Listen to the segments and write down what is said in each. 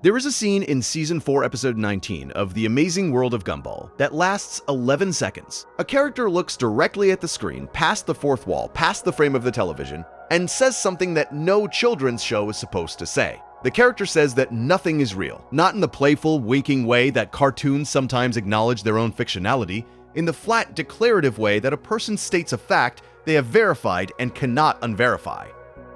There is a scene in Season 4, Episode 19 of The Amazing World of Gumball that lasts 11 seconds. A character looks directly at the screen, past the fourth wall, past the frame of the television, and says something that no children's show is supposed to say. The character says that nothing is real, not in the playful, winking way that cartoons sometimes acknowledge their own fictionality, in the flat, declarative way that a person states a fact they have verified and cannot unverify.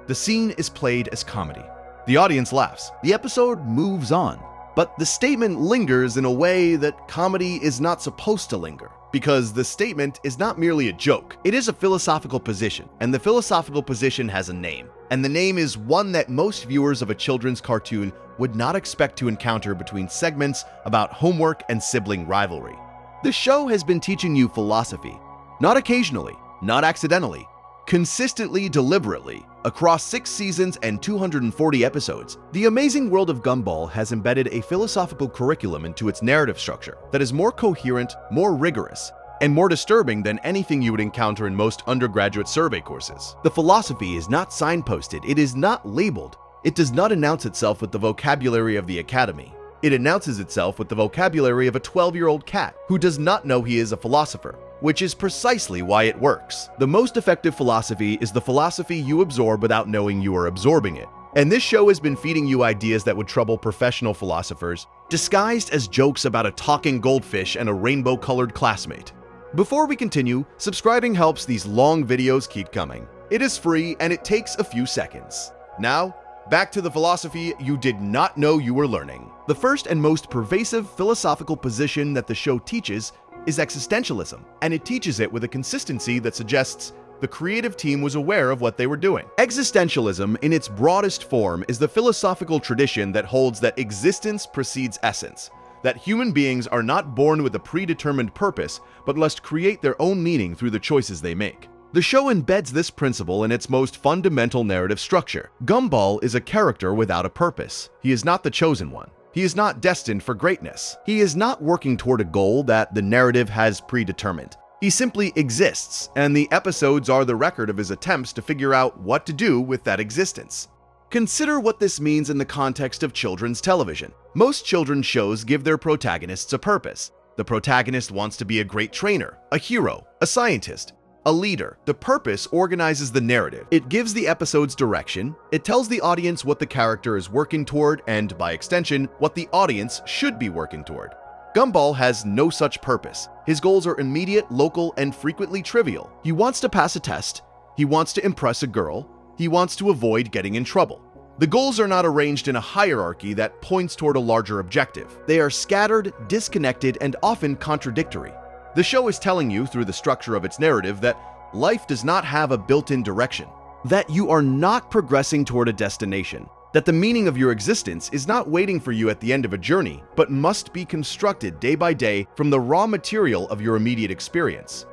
The scene is played as comedy. The audience laughs. The episode moves on. But the statement lingers in a way that comedy is not supposed to linger, because the statement is not merely a joke. It is a philosophical position, and the philosophical position has a name. And the name is one that most viewers of a children's cartoon would not expect to encounter between segments about homework and sibling rivalry. The show has been teaching you philosophy, not occasionally, not accidentally, consistently, deliberately, across 6 seasons and 240 episodes. The Amazing World of Gumball has embedded a philosophical curriculum into its narrative structure that is more coherent, more rigorous, and more disturbing than anything you would encounter in most undergraduate survey courses. The philosophy is not signposted, it is not labeled, it does not announce itself with the vocabulary of the academy. It announces itself with the vocabulary of a 12-year-old cat who does not know he is a philosopher, which is precisely why it works. The most effective philosophy is the philosophy you absorb without knowing you are absorbing it. And this show has been feeding you ideas that would trouble professional philosophers, disguised as jokes about a talking goldfish and a rainbow-colored classmate. Before we continue, subscribing helps these long videos keep coming. It is free and it takes a few seconds. Now, back to the philosophy you did not know you were learning. The first and most pervasive philosophical position that the show teaches is existentialism, and it teaches it with a consistency that suggests the creative team was aware of what they were doing. Existentialism, in its broadest form, is the philosophical tradition that holds that existence precedes essence, that human beings are not born with a predetermined purpose, but must create their own meaning through the choices they make. The show embeds this principle in its most fundamental narrative structure. Gumball is a character without a purpose. He is not the chosen one. He is not destined for greatness. He is not working toward a goal that the narrative has predetermined. He simply exists, and the episodes are the record of his attempts to figure out what to do with that existence. Consider what this means in the context of children's television. Most children's shows give their protagonists a purpose. The protagonist wants to be a great trainer, a hero, a scientist, a leader. The purpose organizes the narrative. It gives the episodes direction. It tells the audience what the character is working toward and, by extension, what the audience should be working toward. Gumball has no such purpose. His goals are immediate, local, and frequently trivial. He wants to pass a test. He wants to impress a girl. He wants to avoid getting in trouble. The goals are not arranged in a hierarchy that points toward a larger objective. They are scattered, disconnected, and often contradictory. The show is telling you, through the structure of its narrative, that life does not have a built-in direction, that you are not progressing toward a destination, that the meaning of your existence is not waiting for you at the end of a journey, but must be constructed day by day from the raw material of your immediate experience.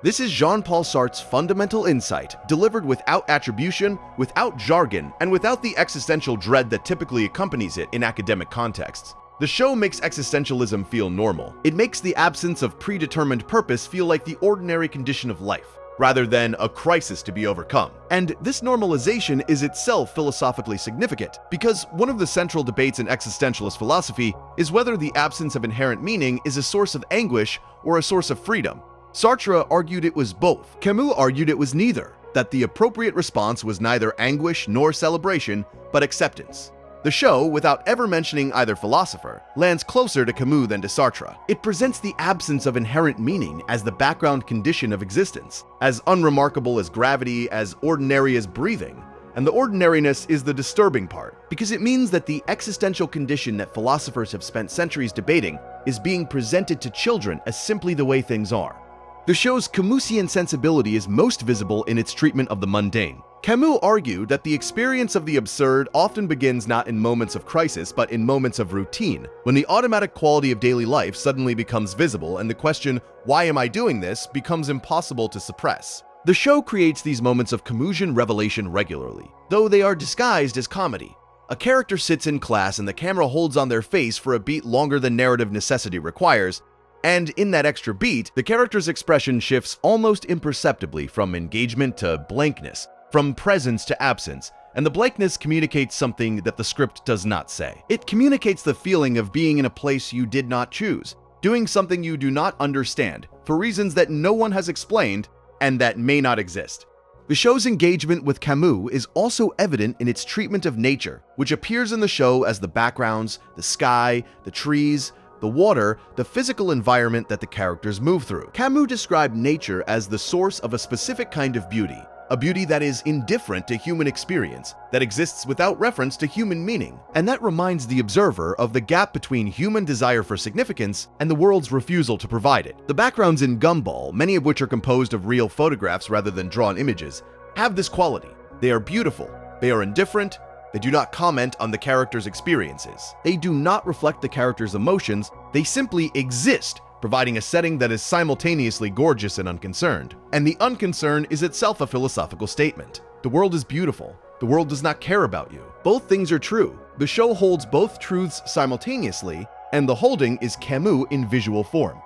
This is Jean-Paul Sartre's fundamental insight, delivered without attribution, without jargon, and without the existential dread that typically accompanies it in academic contexts. The show makes existentialism feel normal. It makes the absence of predetermined purpose feel like the ordinary condition of life, rather than a crisis to be overcome. And this normalization is itself philosophically significant, because one of the central debates in existentialist philosophy is whether the absence of inherent meaning is a source of anguish or a source of freedom. Sartre argued it was both. Camus argued it was neither, that the appropriate response was neither anguish nor celebration, but acceptance. The show, without ever mentioning either philosopher, lands closer to Camus than to Sartre. It presents the absence of inherent meaning as the background condition of existence, as unremarkable as gravity, as ordinary as breathing. And the ordinariness is the disturbing part, because it means that the existential condition that philosophers have spent centuries debating is being presented to children as simply the way things are. The show's Camusian sensibility is most visible in its treatment of the mundane. Camus argued that the experience of the absurd often begins not in moments of crisis, but in moments of routine, when the automatic quality of daily life suddenly becomes visible and the question, "Why am I doing this?" becomes impossible to suppress. The show creates these moments of Camusian revelation regularly, though they are disguised as comedy. A character sits in class and the camera holds on their face for a beat longer than narrative necessity requires, and in that extra beat, the character's expression shifts almost imperceptibly from engagement to blankness, from presence to absence, and the blankness communicates something that the script does not say. It communicates the feeling of being in a place you did not choose, doing something you do not understand, for reasons that no one has explained and that may not exist. The show's engagement with Camus is also evident in its treatment of nature, which appears in the show as the backgrounds, the sky, the trees, the water, the physical environment that the characters move through. Camus described nature as the source of a specific kind of beauty, a beauty that is indifferent to human experience, that exists without reference to human meaning, and that reminds the observer of the gap between human desire for significance and the world's refusal to provide it. The backgrounds in Gumball, many of which are composed of real photographs rather than drawn images, have this quality. They are beautiful, they are indifferent, they do not comment on the character's experiences. They do not reflect the character's emotions, they simply exist, providing a setting that is simultaneously gorgeous and unconcerned. And the unconcern is itself a philosophical statement. The world is beautiful. The world does not care about you. Both things are true. The show holds both truths simultaneously, and the holding is Camus in visual form.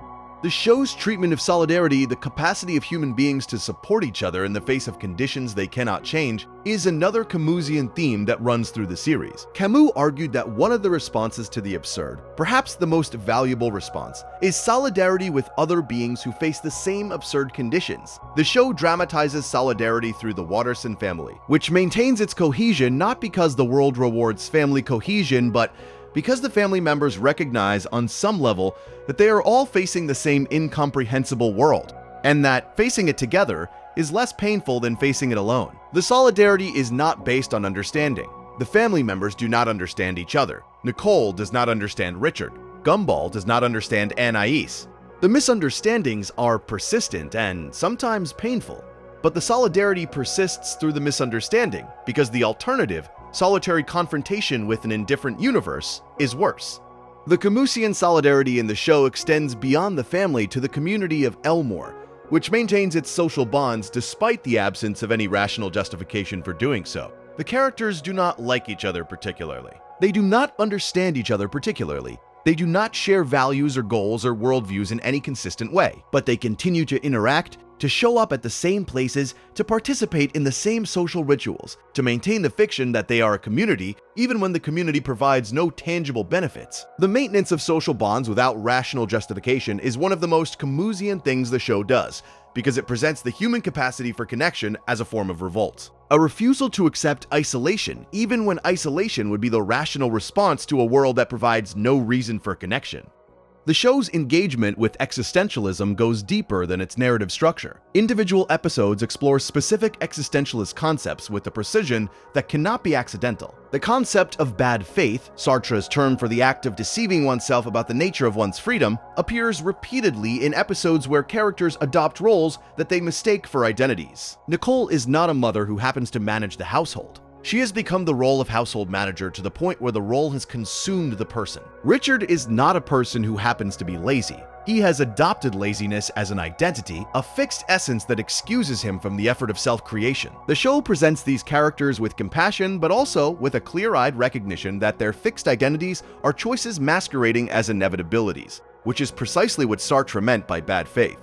The show's treatment of solidarity, the capacity of human beings to support each other in the face of conditions they cannot change, is another Camusian theme that runs through the series. Camus argued that one of the responses to the absurd, perhaps the most valuable response, is solidarity with other beings who face the same absurd conditions. The show dramatizes solidarity through the Watterson family, which maintains its cohesion not because the world rewards family cohesion, but because the family members recognize on some level that they are all facing the same incomprehensible world, and that facing it together is less painful than facing it alone. The solidarity is not based on understanding. The family members do not understand each other. Nicole does not understand Richard. Gumball does not understand Anais. The misunderstandings are persistent and sometimes painful, but the solidarity persists through the misunderstanding because the alternative, solitary confrontation with an indifferent universe, is worse. The Camusian solidarity in the show extends beyond the family to the community of Elmore, which maintains its social bonds despite the absence of any rational justification for doing so. The characters do not like each other particularly. They do not understand each other particularly. They do not share values or goals or worldviews in any consistent way, but they continue to interact, to show up at the same places, to participate in the same social rituals, to maintain the fiction that they are a community, even when the community provides no tangible benefits. The maintenance of social bonds without rational justification is one of the most Camusian things the show does, because it presents the human capacity for connection as a form of revolt. A refusal to accept isolation, even when isolation would be the rational response to a world that provides no reason for connection. The show's engagement with existentialism goes deeper than its narrative structure. Individual episodes explore specific existentialist concepts with a precision that cannot be accidental. The concept of bad faith, Sartre's term for the act of deceiving oneself about the nature of one's freedom, appears repeatedly in episodes where characters adopt roles that they mistake for identities. Nicole is not a mother who happens to manage the household. She has become the role of household manager to the point where the role has consumed the person. Richard is not a person who happens to be lazy. He has adopted laziness as an identity, a fixed essence that excuses him from the effort of self-creation. The show presents these characters with compassion, but also with a clear-eyed recognition that their fixed identities are choices masquerading as inevitabilities, which is precisely what Sartre meant by bad faith.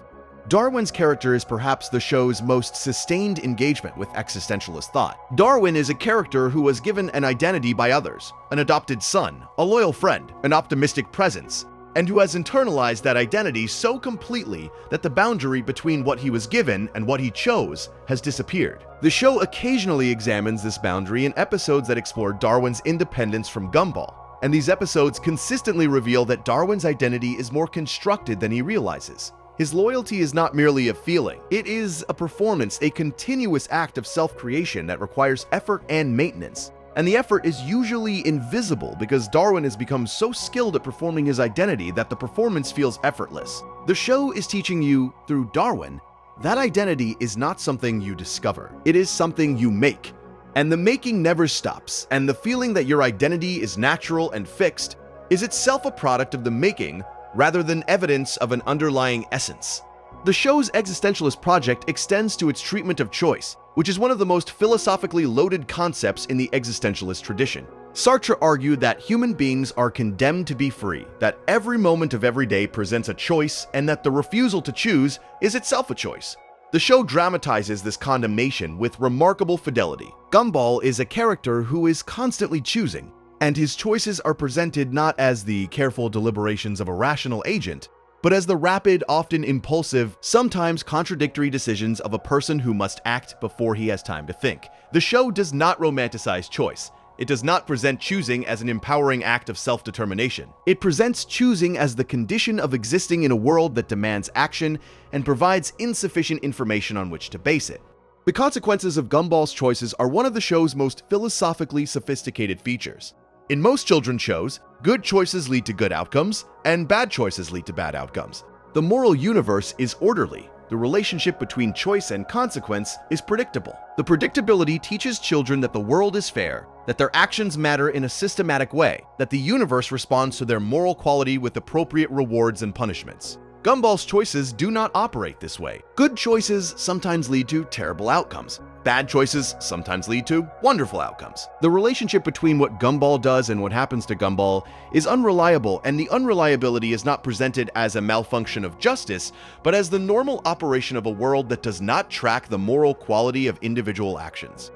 Darwin's character is perhaps the show's most sustained engagement with existentialist thought. Darwin is a character who was given an identity by others, an adopted son, a loyal friend, an optimistic presence, and who has internalized that identity so completely that the boundary between what he was given and what he chose has disappeared. The show occasionally examines this boundary in episodes that explore Darwin's independence from Gumball, and these episodes consistently reveal that Darwin's identity is more constructed than he realizes. His loyalty is not merely a feeling. It is a performance, a continuous act of self-creation that requires effort and maintenance. And the effort is usually invisible because Darwin has become so skilled at performing his identity that the performance feels effortless. The show is teaching you, through Darwin, that identity is not something you discover. It is something you make. And the making never stops, and the feeling that your identity is natural and fixed is itself a product of the making rather than evidence of an underlying essence. The show's existentialist project extends to its treatment of choice, which is one of the most philosophically loaded concepts in the existentialist tradition. Sartre argued that human beings are condemned to be free, that every moment of every day presents a choice, and that the refusal to choose is itself a choice. The show dramatizes this condemnation with remarkable fidelity. Gumball is a character who is constantly choosing, and his choices are presented not as the careful deliberations of a rational agent, but as the rapid, often impulsive, sometimes contradictory decisions of a person who must act before he has time to think. The show does not romanticize choice. It does not present choosing as an empowering act of self-determination. It presents choosing as the condition of existing in a world that demands action and provides insufficient information on which to base it. The consequences of Gumball's choices are one of the show's most philosophically sophisticated features. In most children's shows, good choices lead to good outcomes, and bad choices lead to bad outcomes. The moral universe is orderly. The relationship between choice and consequence is predictable. The predictability teaches children that the world is fair, that their actions matter in a systematic way, that the universe responds to their moral quality with appropriate rewards and punishments. Gumball's choices do not operate this way. Good choices sometimes lead to terrible outcomes. Bad choices sometimes lead to wonderful outcomes. The relationship between what Gumball does and what happens to Gumball is unreliable, and the unreliability is not presented as a malfunction of justice, but as the normal operation of a world that does not track the moral quality of individual actions.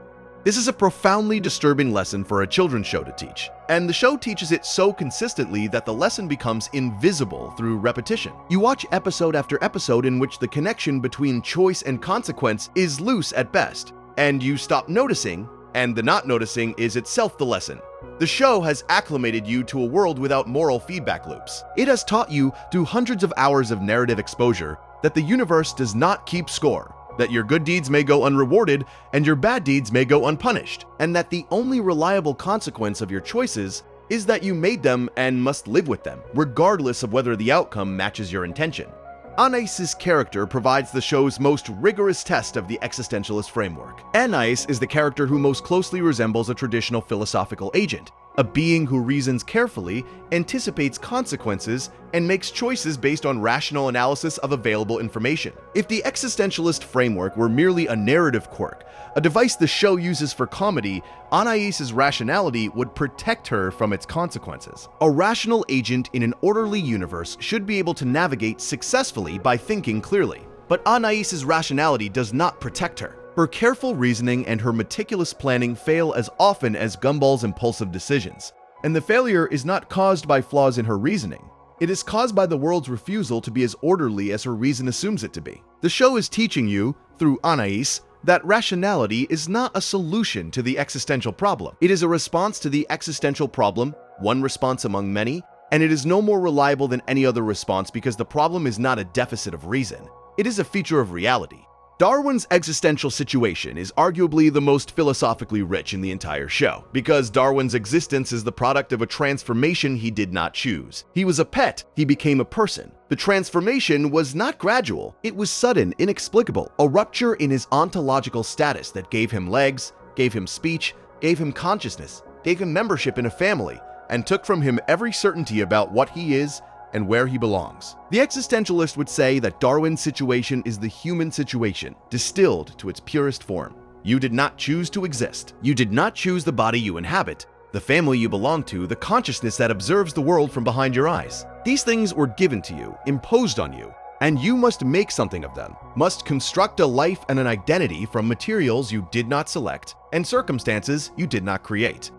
This is a profoundly disturbing lesson for a children's show to teach, and the show teaches it so consistently that the lesson becomes invisible through repetition. You watch episode after episode in which the connection between choice and consequence is loose at best, and you stop noticing, and the not noticing is itself the lesson. The show has acclimated you to a world without moral feedback loops. It has taught you through hundreds of hours of narrative exposure that the universe does not keep score, that your good deeds may go unrewarded and your bad deeds may go unpunished, and that the only reliable consequence of your choices is that you made them and must live with them, regardless of whether the outcome matches your intention. Anais's character provides the show's most rigorous test of the existentialist framework. Anais is the character who most closely resembles a traditional philosophical agent, a being who reasons carefully, anticipates consequences, and makes choices based on rational analysis of available information. If the existentialist framework were merely a narrative quirk, a device the show uses for comedy, Anais's rationality would protect her from its consequences. A rational agent in an orderly universe should be able to navigate successfully by thinking clearly. But Anais's rationality does not protect her. Her careful reasoning and her meticulous planning fail as often as Gumball's impulsive decisions. And the failure is not caused by flaws in her reasoning. It is caused by the world's refusal to be as orderly as her reason assumes it to be. The show is teaching you, through Anais, that rationality is not a solution to the existential problem. It is a response to the existential problem, one response among many, and it is no more reliable than any other response because the problem is not a deficit of reason. It is a feature of reality. Darwin's existential situation is arguably the most philosophically rich in the entire show, because Darwin's existence is the product of a transformation he did not choose. He was a pet, he became a person. The transformation was not gradual, it was sudden, inexplicable, a rupture in his ontological status that gave him legs, gave him speech, gave him consciousness, gave him membership in a family, and took from him every certainty about what he is and where he belongs. The existentialist would say that Darwin's situation is the human situation, distilled to its purest form. You did not choose to exist. You did not choose the body you inhabit, the family you belong to, the consciousness that observes the world from behind your eyes. These things were given to you, imposed on you, and you must make something of them, must construct a life and an identity from materials you did not select and circumstances you did not create.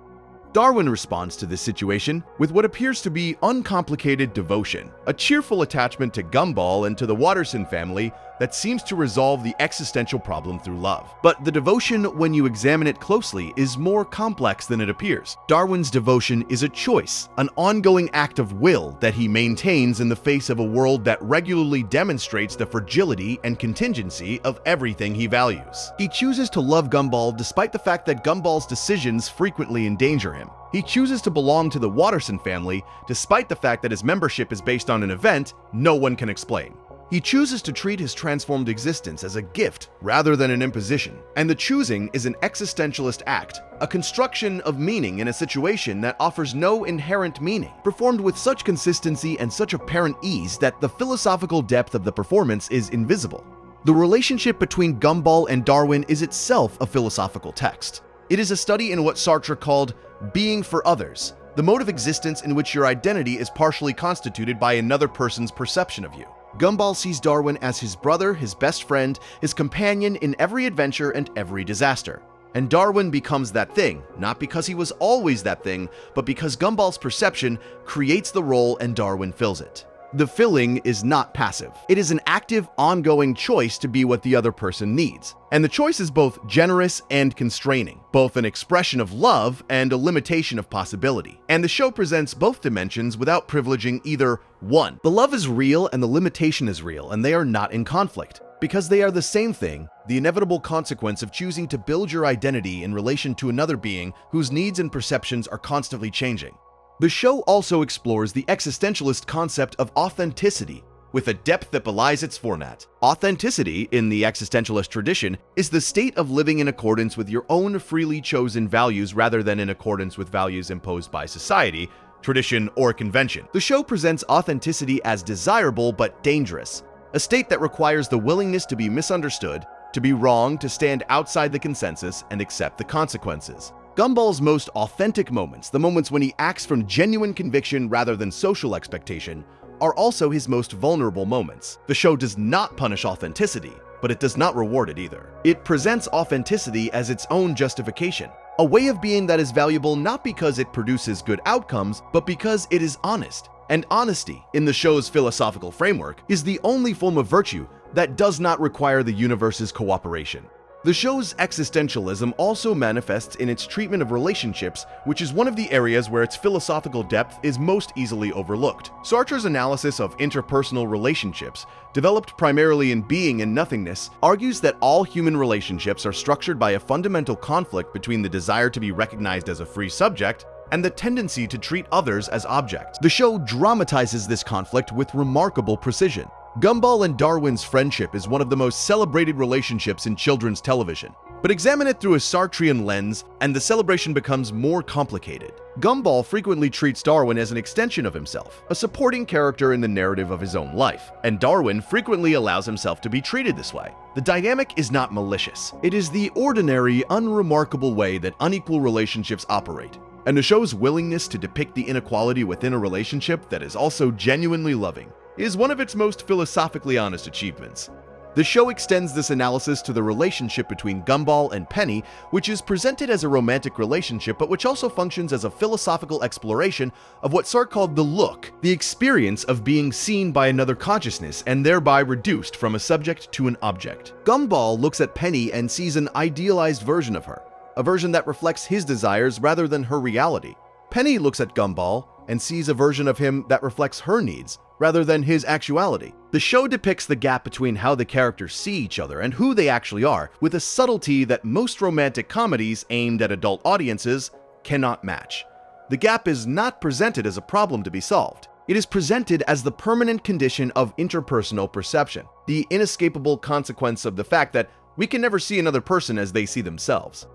Darwin responds to this situation with what appears to be uncomplicated devotion, a cheerful attachment to Gumball and to the Watterson family that seems to resolve the existential problem through love. But the devotion, when you examine it closely, is more complex than it appears. Darwin's devotion is a choice, an ongoing act of will that he maintains in the face of a world that regularly demonstrates the fragility and contingency of everything he values. He chooses to love Gumball despite the fact that Gumball's decisions frequently endanger him. He chooses to belong to the Watterson family despite the fact that his membership is based on an event no one can explain. He chooses to treat his transformed existence as a gift rather than an imposition, and the choosing is an existentialist act, a construction of meaning in a situation that offers no inherent meaning, performed with such consistency and such apparent ease that the philosophical depth of the performance is invisible. The relationship between Gumball and Darwin is itself a philosophical text. It is a study in what Sartre called being for others, the mode of existence in which your identity is partially constituted by another person's perception of you. Gumball sees Darwin as his brother, his best friend, his companion in every adventure and every disaster. And Darwin becomes that thing, not because he was always that thing, but because Gumball's perception creates the role and Darwin fills it. The filling is not passive. It is an active, ongoing choice to be what the other person needs. And the choice is both generous and constraining, both an expression of love and a limitation of possibility. And the show presents both dimensions without privileging either one. The love is real and the limitation is real, and they are not in conflict. Because they are the same thing, the inevitable consequence of choosing to build your identity in relation to another being whose needs and perceptions are constantly changing. The show also explores the existentialist concept of authenticity with a depth that belies its format. Authenticity, in the existentialist tradition, is the state of living in accordance with your own freely chosen values rather than in accordance with values imposed by society, tradition, or convention. The show presents authenticity as desirable but dangerous, a state that requires the willingness to be misunderstood, to be wrong, to stand outside the consensus, and accept the consequences. Gumball's most authentic moments, the moments when he acts from genuine conviction rather than social expectation, are also his most vulnerable moments. The show does not punish authenticity, but it does not reward it either. It presents authenticity as its own justification, a way of being that is valuable not because it produces good outcomes, but because it is honest. And honesty, in the show's philosophical framework, is the only form of virtue that does not require the universe's cooperation. The show's existentialism also manifests in its treatment of relationships, which is one of the areas where its philosophical depth is most easily overlooked. Sartre's analysis of interpersonal relationships, developed primarily in Being and Nothingness, argues that all human relationships are structured by a fundamental conflict between the desire to be recognized as a free subject and the tendency to treat others as objects. The show dramatizes this conflict with remarkable precision. Gumball and Darwin's friendship is one of the most celebrated relationships in children's television. But examine it through a Sartrean lens, and the celebration becomes more complicated. Gumball frequently treats Darwin as an extension of himself, a supporting character in the narrative of his own life, and Darwin frequently allows himself to be treated this way. The dynamic is not malicious. It is the ordinary, unremarkable way that unequal relationships operate. And the show's willingness to depict the inequality within a relationship that is also genuinely loving is one of its most philosophically honest achievements. The show extends this analysis to the relationship between Gumball and Penny, which is presented as a romantic relationship, but which also functions as a philosophical exploration of what Sartre called the look, the experience of being seen by another consciousness and thereby reduced from a subject to an object. Gumball looks at Penny and sees an idealized version of her, a version that reflects his desires rather than her reality. Penny looks at Gumball and sees a version of him that reflects her needs rather than his actuality. The show depicts the gap between how the characters see each other and who they actually are with a subtlety that most romantic comedies aimed at adult audiences cannot match. The gap is not presented as a problem to be solved. It is presented as the permanent condition of interpersonal perception, the inescapable consequence of the fact that we can never see another person as they see themselves.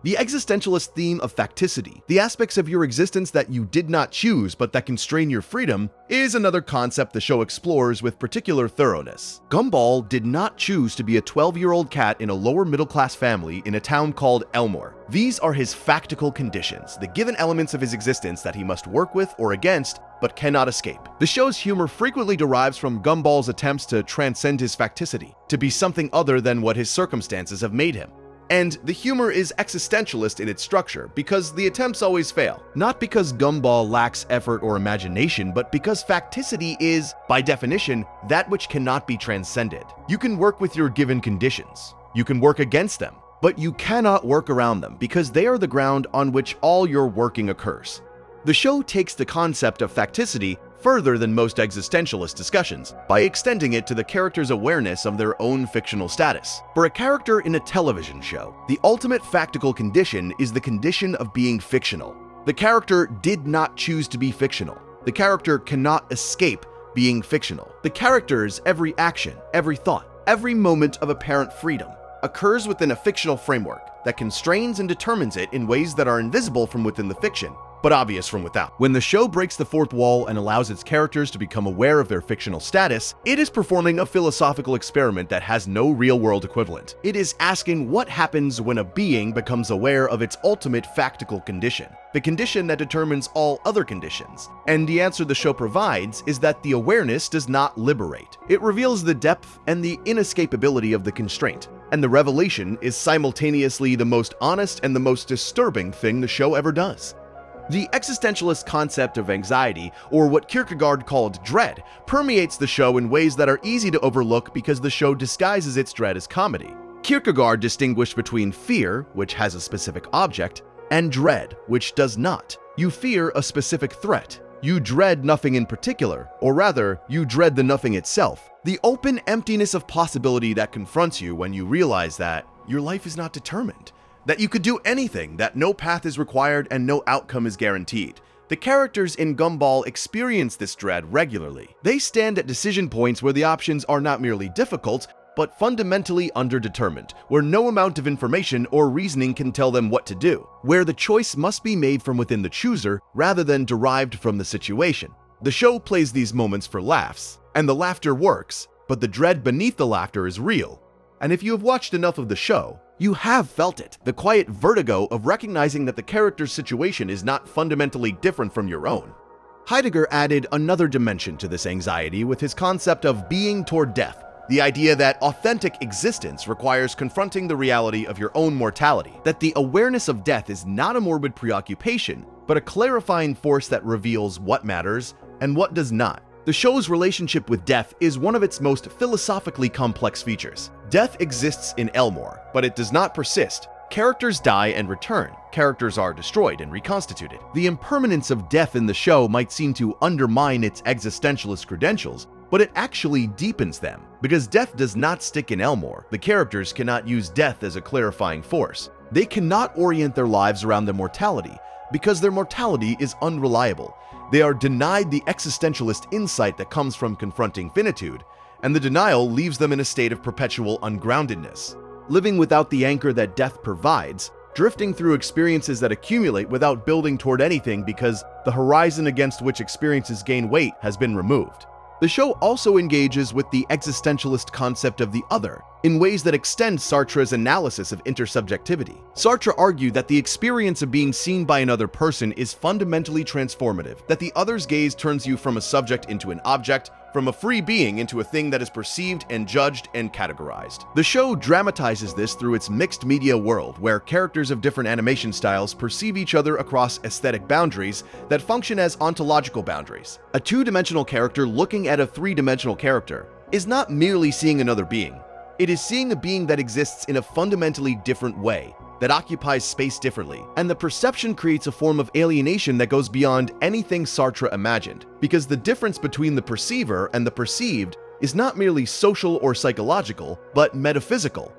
The existentialist theme of facticity, the aspects of your existence that you did not choose but that constrain your freedom, is another concept the show explores with particular thoroughness. Gumball did not choose to be a 12-year-old cat in a lower middle-class family in a town called Elmore. These are his factical conditions, the given elements of his existence that he must work with or against, but cannot escape. The show's humor frequently derives from Gumball's attempts to transcend his facticity, to be something other than what his circumstances have made him. And the humor is existentialist in its structure because the attempts always fail. Not because Gumball lacks effort or imagination, but because facticity is, by definition, that which cannot be transcended. You can work with your given conditions. You can work against them, but you cannot work around them because they are the ground on which all your working occurs. The show takes the concept of facticity further than most existentialist discussions by extending it to the character's awareness of their own fictional status. For a character in a television show, the ultimate factical condition is the condition of being fictional. The character did not choose to be fictional. The character cannot escape being fictional. The character's every action, every thought, every moment of apparent freedom occurs within a fictional framework that constrains and determines it in ways that are invisible from within the fiction, but obvious from without. When the show breaks the fourth wall and allows its characters to become aware of their fictional status, it is performing a philosophical experiment that has no real-world equivalent. It is asking what happens when a being becomes aware of its ultimate factical condition, the condition that determines all other conditions. And the answer the show provides is that the awareness does not liberate. It reveals the depth and the inescapability of the constraint, and the revelation is simultaneously the most honest and the most disturbing thing the show ever does. The existentialist concept of anxiety, or what Kierkegaard called dread, permeates the show in ways that are easy to overlook because the show disguises its dread as comedy. Kierkegaard distinguished between fear, which has a specific object, and dread, which does not. You fear a specific threat. You dread nothing in particular, or rather, you dread the nothing itself. The open emptiness of possibility that confronts you when you realize that your life is not determined, that you could do anything, that no path is required and no outcome is guaranteed. The characters in Gumball experience this dread regularly. They stand at decision points where the options are not merely difficult, but fundamentally underdetermined, where no amount of information or reasoning can tell them what to do, where the choice must be made from within the chooser rather than derived from the situation. The show plays these moments for laughs, and the laughter works, but the dread beneath the laughter is real. And if you have watched enough of the show, you have felt it, the quiet vertigo of recognizing that the character's situation is not fundamentally different from your own. Heidegger added another dimension to this anxiety with his concept of being toward death, the idea that authentic existence requires confronting the reality of your own mortality, that the awareness of death is not a morbid preoccupation, but a clarifying force that reveals what matters and what does not. The show's relationship with death is one of its most philosophically complex features. Death exists in Elmore, but it does not persist. Characters die and return. Characters are destroyed and reconstituted. The impermanence of death in the show might seem to undermine its existentialist credentials, but it actually deepens them. Because death does not stick in Elmore, the characters cannot use death as a clarifying force. They cannot orient their lives around their mortality, because their mortality is unreliable. They are denied the existentialist insight that comes from confronting finitude, and the denial leaves them in a state of perpetual ungroundedness, living without the anchor that death provides, drifting through experiences that accumulate without building toward anything because the horizon against which experiences gain weight has been removed. The show also engages with the existentialist concept of the other in ways that extend Sartre's analysis of intersubjectivity. Sartre argued that the experience of being seen by another person is fundamentally transformative, that the other's gaze turns you from a subject into an object, from a free being into a thing that is perceived and judged and categorized. The show dramatizes this through its mixed media world, where characters of different animation styles perceive each other across aesthetic boundaries that function as ontological boundaries. A two-dimensional character looking at a three-dimensional character is not merely seeing another being. It is seeing a being that exists in a fundamentally different way, that occupies space differently, and the perception creates a form of alienation that goes beyond anything Sartre imagined, because the difference between the perceiver and the perceived is not merely social or psychological, but metaphysical.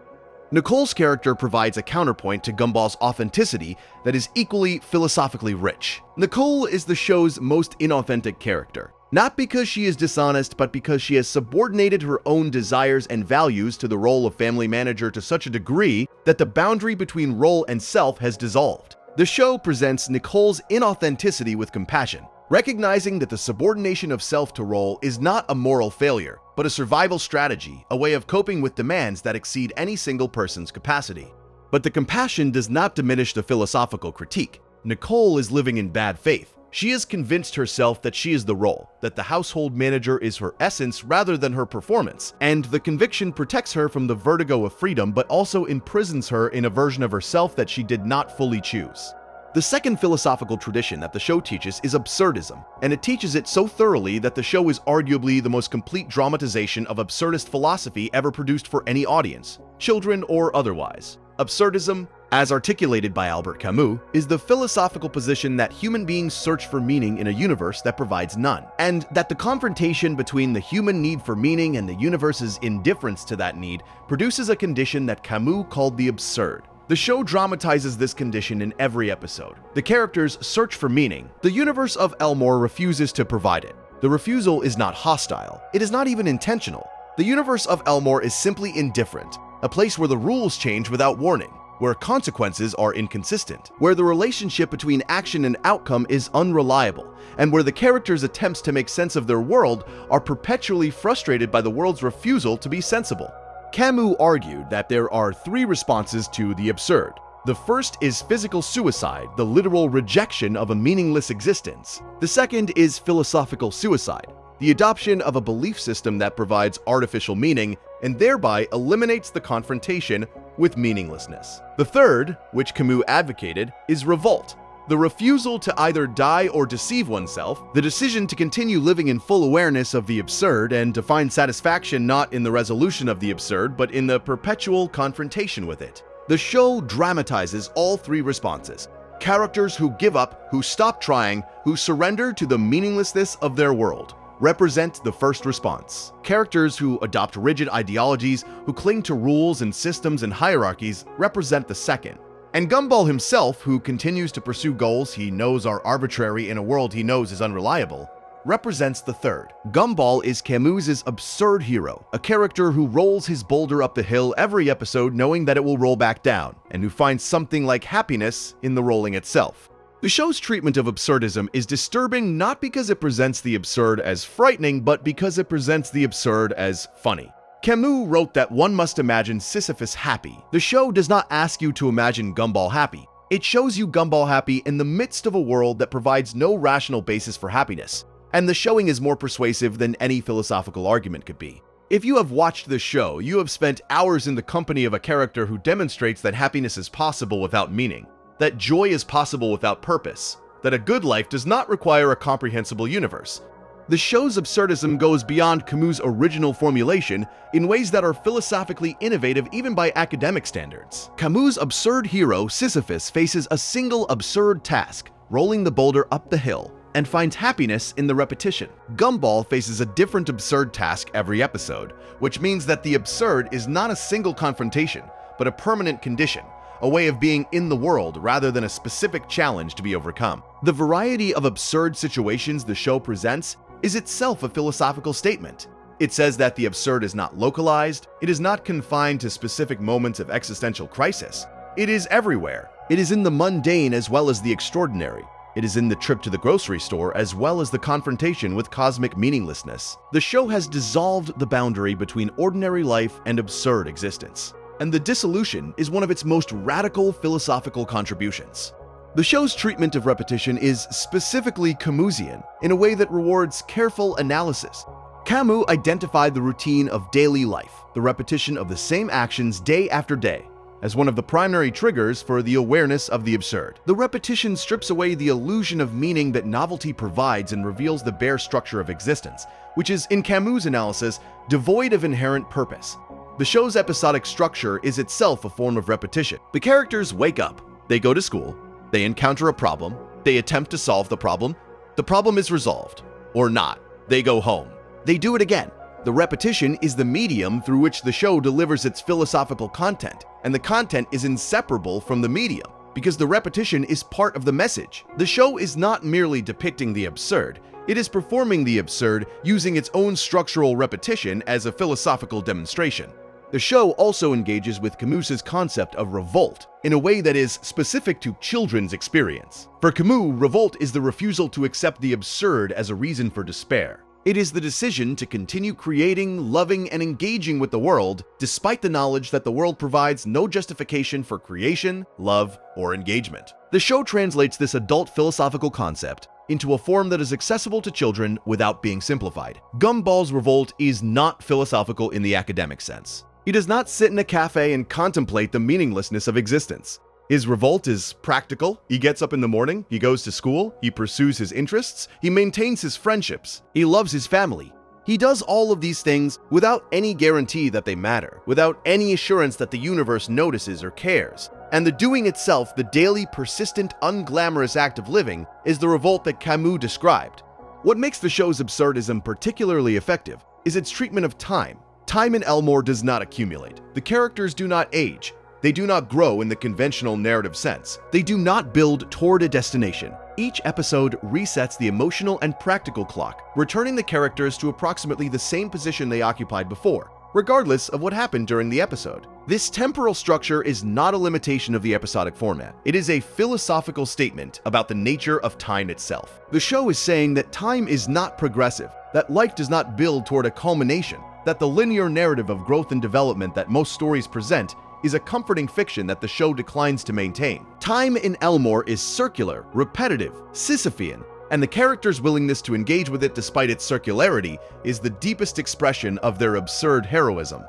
Nicole's character provides a counterpoint to Gumball's authenticity that is equally philosophically rich. Nicole is the show's most inauthentic character. Not because she is dishonest, but because she has subordinated her own desires and values to the role of family manager to such a degree that the boundary between role and self has dissolved. The show presents Nicole's inauthenticity with compassion, recognizing that the subordination of self to role is not a moral failure, but a survival strategy, a way of coping with demands that exceed any single person's capacity. But the compassion does not diminish the philosophical critique. Nicole is living in bad faith. She has convinced herself that she is the role, that the household manager is her essence rather than her performance, and the conviction protects her from the vertigo of freedom but also imprisons her in a version of herself that she did not fully choose. The second philosophical tradition that the show teaches is absurdism, and it teaches it so thoroughly that the show is arguably the most complete dramatization of absurdist philosophy ever produced for any audience, children or otherwise. Absurdism, as articulated by Albert Camus, is the philosophical position that human beings search for meaning in a universe that provides none, and that the confrontation between the human need for meaning and the universe's indifference to that need produces a condition that Camus called the absurd. The show dramatizes this condition in every episode. The characters search for meaning. The universe of Elmore refuses to provide it. The refusal is not hostile. It is not even intentional. The universe of Elmore is simply indifferent, a place where the rules change without warning. where consequences are inconsistent, where the relationship between action and outcome is unreliable, and where the characters' attempts to make sense of their world are perpetually frustrated by the world's refusal to be sensible. Camus argued that there are three responses to the absurd. The first is physical suicide, the literal rejection of a meaningless existence. The second is philosophical suicide, the adoption of a belief system that provides artificial meaning and thereby eliminates the confrontation with meaninglessness. The third, which Camus advocated, is revolt, the refusal to either die or deceive oneself, the decision to continue living in full awareness of the absurd and to find satisfaction not in the resolution of the absurd but in the perpetual confrontation with it. The show dramatizes all three responses. Characters who give up, who stop trying, who surrender to the meaninglessness of their world represent the first response. Characters who adopt rigid ideologies, who cling to rules and systems and hierarchies, represent the second. And Gumball himself, who continues to pursue goals he knows are arbitrary in a world he knows is unreliable, represents the third. Gumball is Camus's absurd hero, a character who rolls his boulder up the hill every episode knowing that it will roll back down, and who finds something like happiness in the rolling itself. The show's treatment of absurdism is disturbing not because it presents the absurd as frightening, but because it presents the absurd as funny. Camus wrote that one must imagine Sisyphus happy. The show does not ask you to imagine Gumball happy. It shows you Gumball happy in the midst of a world that provides no rational basis for happiness, and the showing is more persuasive than any philosophical argument could be. If you have watched this show, you have spent hours in the company of a character who demonstrates that happiness is possible without meaning, that joy is possible without purpose, that a good life does not require a comprehensible universe. The show's absurdism goes beyond Camus' original formulation in ways that are philosophically innovative even by academic standards. Camus' absurd hero, Sisyphus, faces a single absurd task, rolling the boulder up the hill, and finds happiness in the repetition. Gumball faces a different absurd task every episode, which means that the absurd is not a single confrontation, but a permanent condition, a way of being in the world rather than a specific challenge to be overcome. The variety of absurd situations the show presents is itself a philosophical statement. It says that the absurd is not localized, it is not confined to specific moments of existential crisis. It is everywhere. It is in the mundane as well as the extraordinary. It is in the trip to the grocery store as well as the confrontation with cosmic meaninglessness. The show has dissolved the boundary between ordinary life and absurd existence, and the dissolution is one of its most radical philosophical contributions. The show's treatment of repetition is specifically Camusian in a way that rewards careful analysis. Camus identified the routine of daily life, the repetition of the same actions day after day, as one of the primary triggers for the awareness of the absurd. The repetition strips away the illusion of meaning that novelty provides and reveals the bare structure of existence, which is, in Camus' analysis, devoid of inherent purpose. The show's episodic structure is itself a form of repetition. The characters wake up, they go to school, they encounter a problem, they attempt to solve the problem is resolved, or not, they go home. They do it again. The repetition is the medium through which the show delivers its philosophical content, and the content is inseparable from the medium, because the repetition is part of the message. The show is not merely depicting the absurd, it is performing the absurd using its own structural repetition as a philosophical demonstration. The show also engages with Camus's concept of revolt in a way that is specific to children's experience. For Camus, revolt is the refusal to accept the absurd as a reason for despair. It is the decision to continue creating, loving, and engaging with the world despite the knowledge that the world provides no justification for creation, love, or engagement. The show translates this adult philosophical concept into a form that is accessible to children without being simplified. Gumball's revolt is not philosophical in the academic sense. He does not sit in a cafe and contemplate the meaninglessness of existence. His revolt is practical. He gets up in the morning, he goes to school, he pursues his interests, he maintains his friendships, he loves his family. He does all of these things without any guarantee that they matter, without any assurance that the universe notices or cares. And the doing itself, the daily, persistent, unglamorous act of living, is the revolt that Camus described. What makes the show's absurdism particularly effective is its treatment of time. Time in Elmore does not accumulate. The characters do not age. They do not grow in the conventional narrative sense. They do not build toward a destination. Each episode resets the emotional and practical clock, returning the characters to approximately the same position they occupied before. regardless of what happened during the episode. This temporal structure is not a limitation of the episodic format. It is a philosophical statement about the nature of time itself. The show is saying that time is not progressive, that life does not build toward a culmination, that the linear narrative of growth and development that most stories present is a comforting fiction that the show declines to maintain. Time in Elmore is circular, repetitive, Sisyphean, and the character's willingness to engage with it despite its circularity is the deepest expression of their absurd heroism.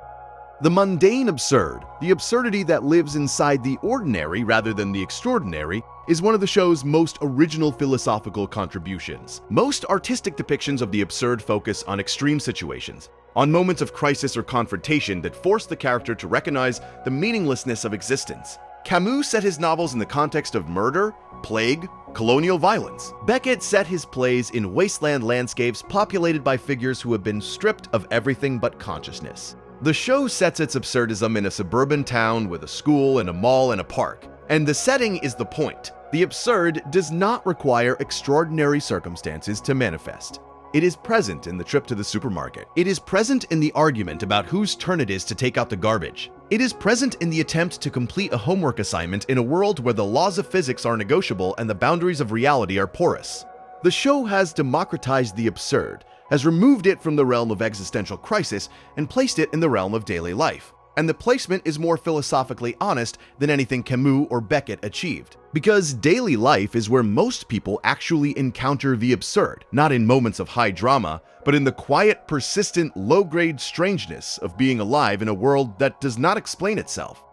The mundane absurd, the absurdity that lives inside the ordinary rather than the extraordinary, is one of the show's most original philosophical contributions. Most artistic depictions of the absurd focus on extreme situations, on moments of crisis or confrontation that force the character to recognize the meaninglessness of existence. Camus set his novels in the context of murder, plague, colonial violence. Beckett set his plays in wasteland landscapes populated by figures who have been stripped of everything but consciousness. The show sets its absurdism in a suburban town with a school and a mall and a park. And the setting is the point. The absurd does not require extraordinary circumstances to manifest. It is present in the trip to the supermarket. It is present in the argument about whose turn it is to take out the garbage. It is present in the attempt to complete a homework assignment in a world where the laws of physics are negotiable and the boundaries of reality are porous. The show has democratized the absurd, has removed it from the realm of existential crisis and placed it in the realm of daily life. And the placement is more philosophically honest than anything Camus or Beckett achieved. Because daily life is where most people actually encounter the absurd, not in moments of high drama, but in the quiet, persistent, low-grade strangeness of being alive in a world that does not explain itself.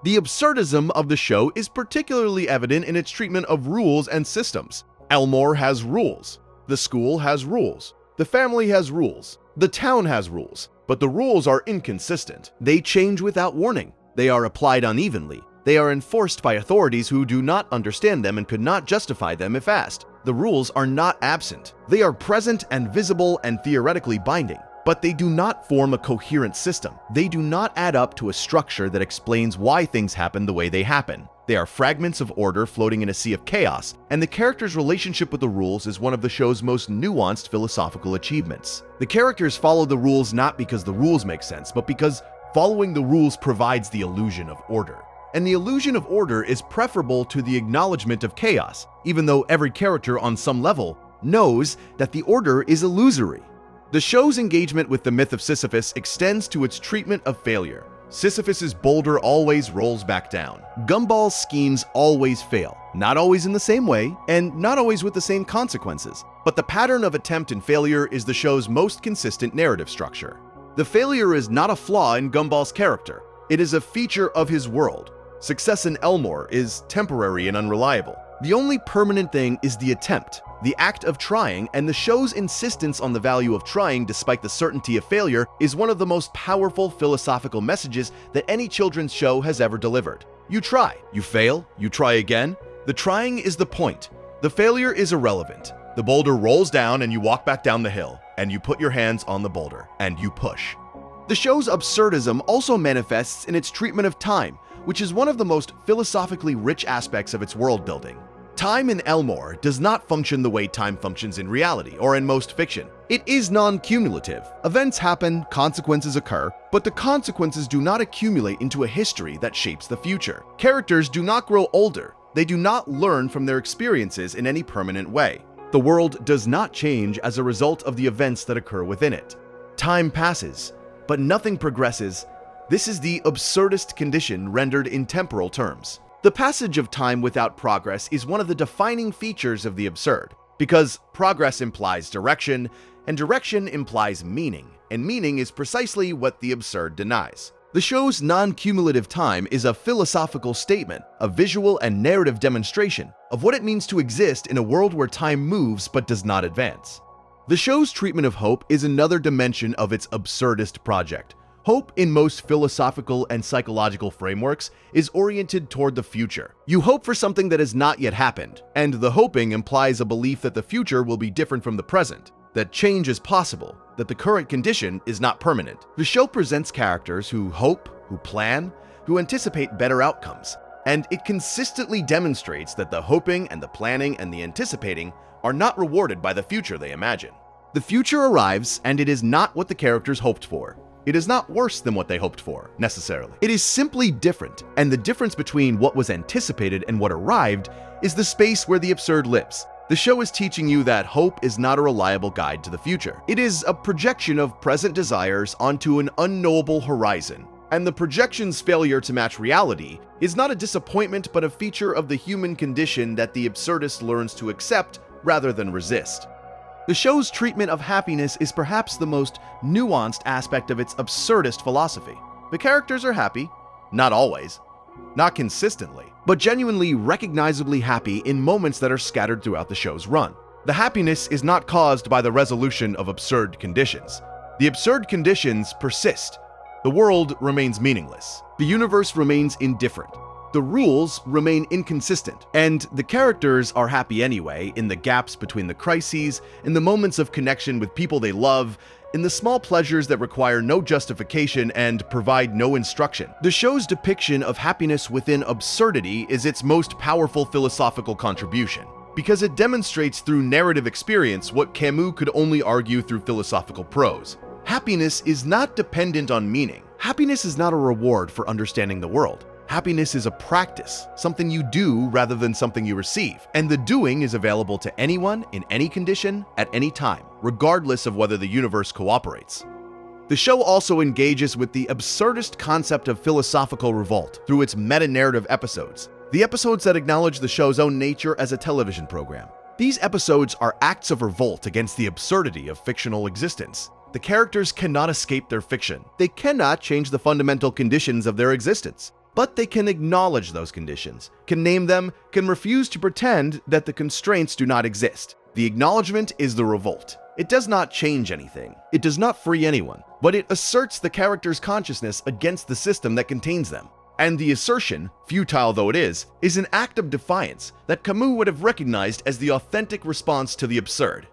The absurdism of the show is particularly evident in its treatment of rules and systems. Elmore has rules. The school has rules. The family has rules. The town has rules. But the rules are inconsistent. They change without warning. They are applied unevenly. They are enforced by authorities who do not understand them and could not justify them if asked. The rules are not absent. They are present and visible and theoretically binding. But they do not form a coherent system. They do not add up to a structure that explains why things happen the way they happen. They are fragments of order floating in a sea of chaos, and the character's relationship with the rules is one of the show's most nuanced philosophical achievements. The characters follow the rules not because the rules make sense, but because following the rules provides the illusion of order. And the illusion of order is preferable to the acknowledgement of chaos, even though every character on some level knows that the order is illusory. The show's engagement with the myth of Sisyphus extends to its treatment of failure. Sisyphus's boulder always rolls back down. Gumball's schemes always fail, not always in the same way, and not always with the same consequences. But the pattern of attempt and failure is the show's most consistent narrative structure. The failure is not a flaw in Gumball's character. It is a feature of his world. Success in Elmore is temporary and unreliable. The only permanent thing is the attempt, the act of trying, and the show's insistence on the value of trying despite the certainty of failure is one of the most powerful philosophical messages that any children's show has ever delivered. You try, you fail, you try again. The trying is the point. The failure is irrelevant. The boulder rolls down and you walk back down the hill, and you put your hands on the boulder, and you push. The show's absurdism also manifests in its treatment of time, which is one of the most philosophically rich aspects of its world building. Time in Elmore does not function the way time functions in reality or in most fiction. It is non-cumulative. Events happen, consequences occur, but the consequences do not accumulate into a history that shapes the future. Characters do not grow older. They do not learn from their experiences in any permanent way. The world does not change as a result of the events that occur within it. Time passes, but nothing progresses. This is the absurdist condition rendered in temporal terms. The passage of time without progress is one of the defining features of the absurd, because progress implies direction, and direction implies meaning, and meaning is precisely what the absurd denies. The show's non-cumulative time is a philosophical statement, a visual and narrative demonstration of what it means to exist in a world where time moves but does not advance. The show's treatment of hope is another dimension of its absurdist project. Hope in most philosophical and psychological frameworks is oriented toward the future. You hope for something that has not yet happened, and the hoping implies a belief that the future will be different from the present, that change is possible, that the current condition is not permanent. The show presents characters who hope, who plan, who anticipate better outcomes, and it consistently demonstrates that the hoping and the planning and the anticipating are not rewarded by the future they imagine. The future arrives, and it is not what the characters hoped for. It is not worse than what they hoped for, necessarily. It is simply different, and the difference between what was anticipated and what arrived is the space where the absurd lives. The show is teaching you that hope is not a reliable guide to the future. It is a projection of present desires onto an unknowable horizon. And the projection's failure to match reality is not a disappointment but a feature of the human condition that the absurdist learns to accept rather than resist. The show's treatment of happiness is perhaps the most nuanced aspect of its absurdist philosophy. The characters are happy, not always, not consistently, but genuinely recognizably happy in moments that are scattered throughout the show's run. The happiness is not caused by the resolution of absurd conditions. The absurd conditions persist. The world remains meaningless. The universe remains indifferent. The rules remain inconsistent, and the characters are happy anyway in the gaps between the crises, in the moments of connection with people they love, in the small pleasures that require no justification and provide no instruction. The show's depiction of happiness within absurdity is its most powerful philosophical contribution, because it demonstrates through narrative experience what Camus could only argue through philosophical prose. Happiness is not dependent on meaning. Happiness is not a reward for understanding the world. Happiness is a practice, something you do rather than something you receive. And the doing is available to anyone, in any condition, at any time, regardless of whether the universe cooperates. The show also engages with the absurdist concept of philosophical revolt through its meta-narrative episodes, the episodes that acknowledge the show's own nature as a television program. These episodes are acts of revolt against the absurdity of fictional existence. The characters cannot escape their fiction. They cannot change the fundamental conditions of their existence. But they can acknowledge those conditions, can name them, can refuse to pretend that the constraints do not exist. The acknowledgement is the revolt. It does not change anything. It does not free anyone, but it asserts the character's consciousness against the system that contains them. And the assertion, futile though it is an act of defiance that Camus would have recognized as the authentic response to the absurd.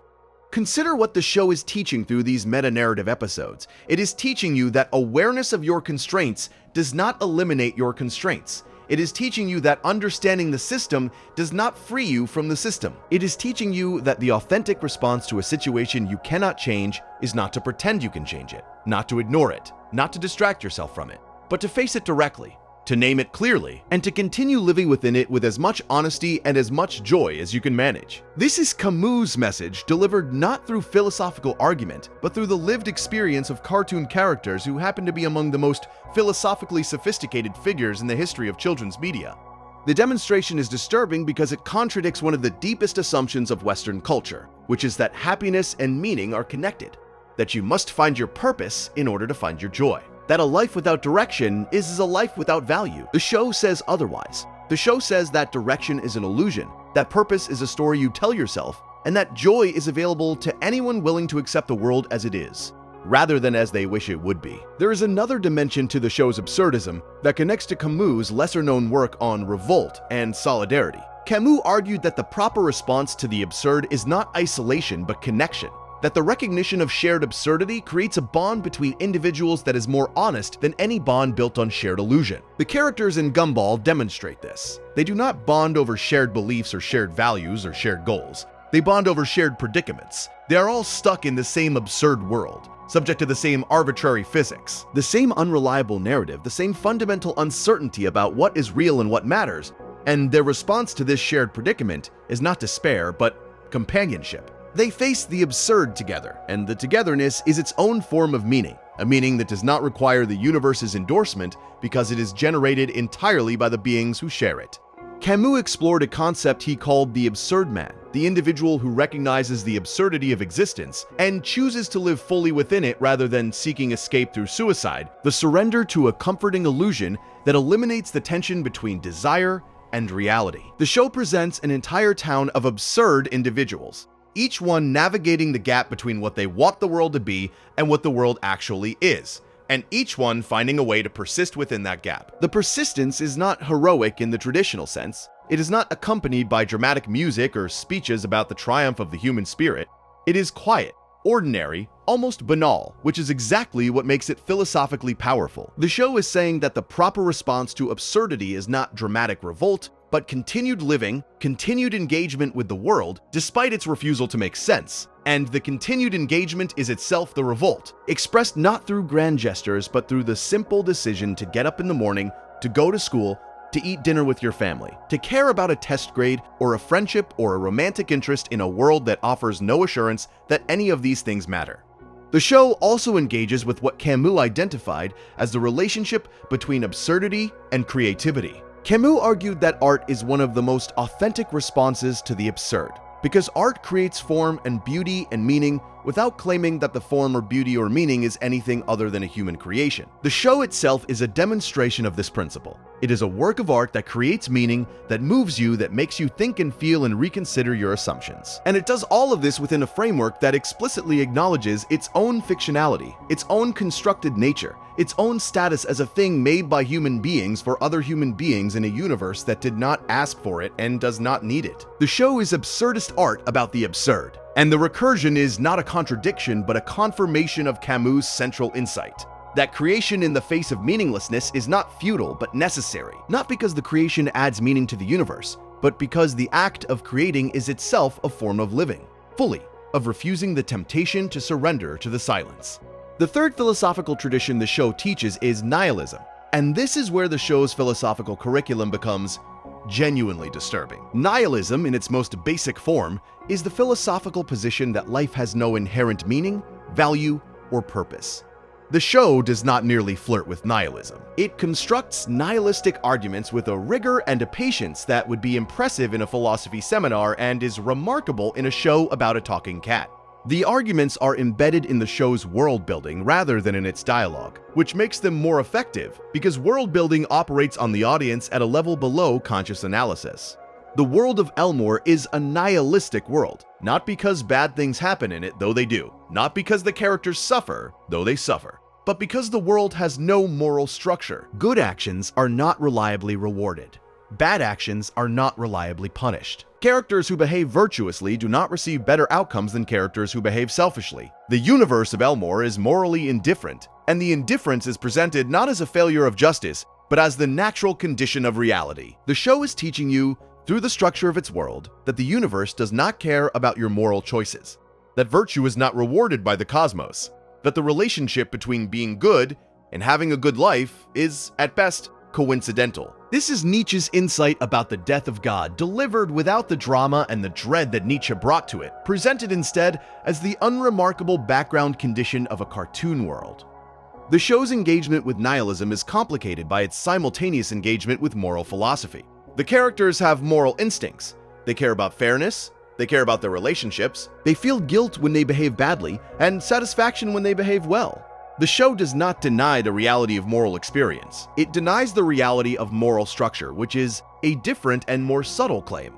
Consider what the show is teaching through these meta-narrative episodes. It is teaching you that awareness of your constraints does not eliminate your constraints. It is teaching you that understanding the system does not free you from the system. It is teaching you that the authentic response to a situation you cannot change is not to pretend you can change it, not to ignore it, not to distract yourself from it, but to face it directly, to name it clearly, and to continue living within it with as much honesty and as much joy as you can manage. This is Camus' message delivered not through philosophical argument, but through the lived experience of cartoon characters who happen to be among the most philosophically sophisticated figures in the history of children's media. The demonstration is disturbing because it contradicts one of the deepest assumptions of Western culture, which is that happiness and meaning are connected, that you must find your purpose in order to find your joy. That a life without direction is a life without value. The show says otherwise. The show says that direction is an illusion, that purpose is a story you tell yourself, and that joy is available to anyone willing to accept the world as it is, rather than as they wish it would be. There is another dimension to the show's absurdism that connects to Camus' lesser-known work on revolt and solidarity. Camus argued that the proper response to the absurd is not isolation but connection, that the recognition of shared absurdity creates a bond between individuals that is more honest than any bond built on shared illusion. The characters in Gumball demonstrate this. They do not bond over shared beliefs or shared values or shared goals. They bond over shared predicaments. They are all stuck in the same absurd world, subject to the same arbitrary physics, the same unreliable narrative, the same fundamental uncertainty about what is real and what matters, and their response to this shared predicament is not despair, but companionship. They face the absurd together, and the togetherness is its own form of meaning, a meaning that does not require the universe's endorsement because it is generated entirely by the beings who share it. Camus explored a concept he called the absurd man, the individual who recognizes the absurdity of existence and chooses to live fully within it rather than seeking escape through suicide, the surrender to a comforting illusion that eliminates the tension between desire and reality. The show presents an entire town of absurd individuals, each one navigating the gap between what they want the world to be and what the world actually is, and each one finding a way to persist within that gap. The persistence is not heroic in the traditional sense. It is not accompanied by dramatic music or speeches about the triumph of the human spirit. It is quiet, ordinary, almost banal, which is exactly what makes it philosophically powerful. The show is saying that the proper response to absurdity is not dramatic revolt, but continued living, continued engagement with the world, despite its refusal to make sense. And the continued engagement is itself the revolt, expressed not through grand gestures, but through the simple decision to get up in the morning, to go to school, to eat dinner with your family, to care about a test grade or a friendship or a romantic interest in a world that offers no assurance that any of these things matter. The show also engages with what Camus identified as the relationship between absurdity and creativity. Camus argued that art is one of the most authentic responses to the absurd, because art creates form and beauty and meaning without claiming that the form or beauty or meaning is anything other than a human creation. The show itself is a demonstration of this principle. It is a work of art that creates meaning, that moves you, that makes you think and feel and reconsider your assumptions. And it does all of this within a framework that explicitly acknowledges its own fictionality, its own constructed nature, its own status as a thing made by human beings for other human beings in a universe that did not ask for it and does not need it. The show is absurdist art about the absurd. And the recursion is not a contradiction, but a confirmation of Camus' central insight. That creation in the face of meaninglessness is not futile, but necessary. Not because the creation adds meaning to the universe, but because the act of creating is itself a form of living, fully, of refusing the temptation to surrender to the silence. The third philosophical tradition the show teaches is nihilism. And this is where the show's philosophical curriculum becomes genuinely disturbing. Nihilism, in its most basic form, is the philosophical position that life has no inherent meaning, value, or purpose. The show does not merely flirt with nihilism. It constructs nihilistic arguments with a rigor and a patience that would be impressive in a philosophy seminar and is remarkable in a show about a talking cat. The arguments are embedded in the show's world building rather than in its dialogue, which makes them more effective because world building operates on the audience at a level below conscious analysis. The world of Elmore is a nihilistic world, not because bad things happen in it, though they do, not because the characters suffer, though they suffer, but because the world has no moral structure. Good actions are not reliably rewarded. Bad actions are not reliably punished. Characters who behave virtuously do not receive better outcomes than characters who behave selfishly. The universe of Elmore is morally indifferent, and the indifference is presented not as a failure of justice, but as the natural condition of reality. The show is teaching you, through the structure of its world, that the universe does not care about your moral choices, that virtue is not rewarded by the cosmos, that the relationship between being good and having a good life is, at best, coincidental. This is Nietzsche's insight about the death of God, delivered without the drama and the dread that Nietzsche brought to it, presented instead as the unremarkable background condition of a cartoon world. The show's engagement with nihilism is complicated by its simultaneous engagement with moral philosophy. The characters have moral instincts. They care about fairness, they care about their relationships, they feel guilt when they behave badly, and satisfaction when they behave well. The show does not deny the reality of moral experience. It denies the reality of moral structure, which is a different and more subtle claim.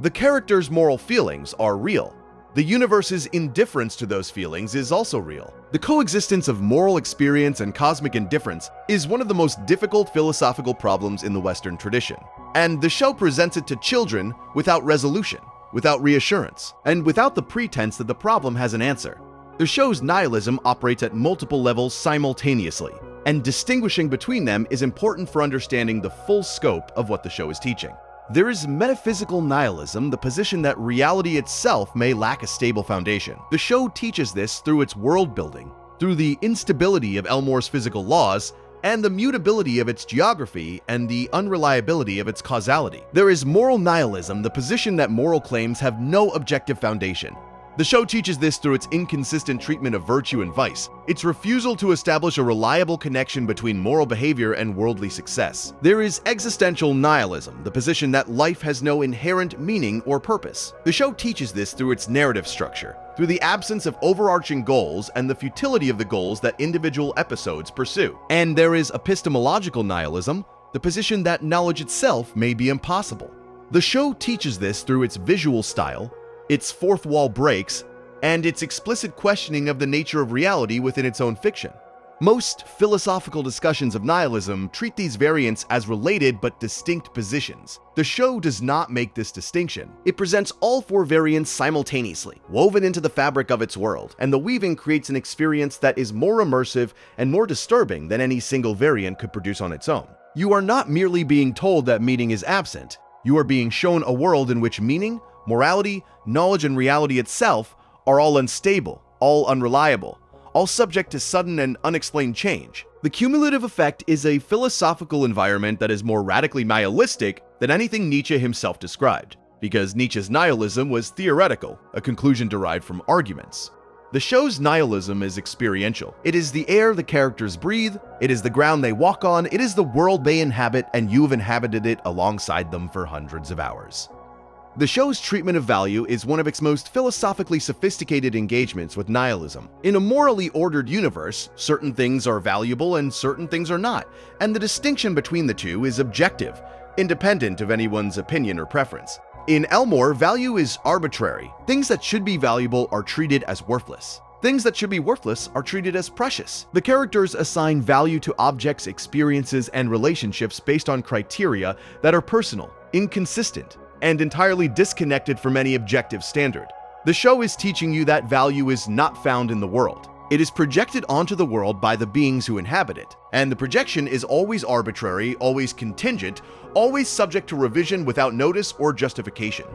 The characters' moral feelings are real. The universe's indifference to those feelings is also real. The coexistence of moral experience and cosmic indifference is one of the most difficult philosophical problems in the Western tradition. And the show presents it to children without resolution, without reassurance, and without the pretense that the problem has an answer. The show's nihilism operates at multiple levels simultaneously, and distinguishing between them is important for understanding the full scope of what the show is teaching. There is metaphysical nihilism, the position that reality itself may lack a stable foundation. The show teaches this through its world building, through the instability of Elmore's physical laws, and the mutability of its geography and the unreliability of its causality. There is moral nihilism, the position that moral claims have no objective foundation. The show teaches this through its inconsistent treatment of virtue and vice, its refusal to establish a reliable connection between moral behavior and worldly success. There is existential nihilism, the position that life has no inherent meaning or purpose. The show teaches this through its narrative structure, through the absence of overarching goals and the futility of the goals that individual episodes pursue. And there is epistemological nihilism, the position that knowledge itself may be impossible. The show teaches this through its visual style, its fourth wall breaks, and its explicit questioning of the nature of reality within its own fiction. Most philosophical discussions of nihilism treat these variants as related but distinct positions. The show does not make this distinction. It presents all four variants simultaneously, woven into the fabric of its world, and the weaving creates an experience that is more immersive and more disturbing than any single variant could produce on its own. You are not merely being told that meaning is absent. You are being shown a world in which meaning, morality, knowledge, and reality itself are all unstable, all unreliable, all subject to sudden and unexplained change. The cumulative effect is a philosophical environment that is more radically nihilistic than anything Nietzsche himself described, because Nietzsche's nihilism was theoretical, a conclusion derived from arguments. The show's nihilism is experiential. It is the air the characters breathe, it is the ground they walk on, it is the world they inhabit, and you've inhabited it alongside them for hundreds of hours. The show's treatment of value is one of its most philosophically sophisticated engagements with nihilism. In a morally ordered universe, certain things are valuable and certain things are not, and the distinction between the two is objective, independent of anyone's opinion or preference. In Elmore, value is arbitrary. Things that should be valuable are treated as worthless. Things that should be worthless are treated as precious. The characters assign value to objects, experiences, and relationships based on criteria that are personal, inconsistent, and entirely disconnected from any objective standard. The show is teaching you that value is not found in the world. It is projected onto the world by the beings who inhabit it, and the projection is always arbitrary, always contingent, always subject to revision without notice or justification.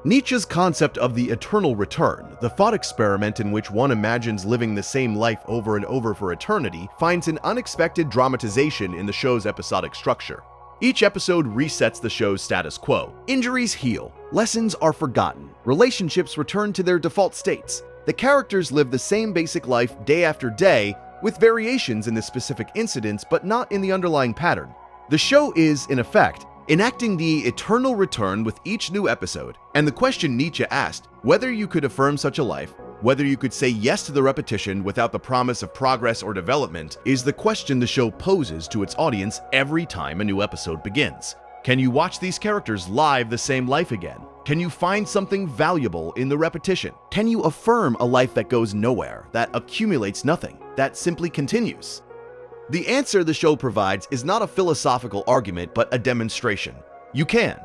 Nietzsche's concept of the eternal return, the thought experiment in which one imagines living the same life over and over for eternity, finds an unexpected dramatization in the show's episodic structure. Each episode resets the show's status quo. Injuries heal, lessons are forgotten, relationships return to their default states. The characters live the same basic life day after day, with variations in the specific incidents but not in the underlying pattern. The show is, in effect, enacting the eternal return with each new episode, and the question Nietzsche asked, whether you could affirm such a life, whether you could say yes to the repetition without the promise of progress or development, is the question the show poses to its audience every time a new episode begins. Can you watch these characters live the same life again? Can you find something valuable in the repetition? Can you affirm a life that goes nowhere, that accumulates nothing, that simply continues? The answer the show provides is not a philosophical argument, but a demonstration. You can.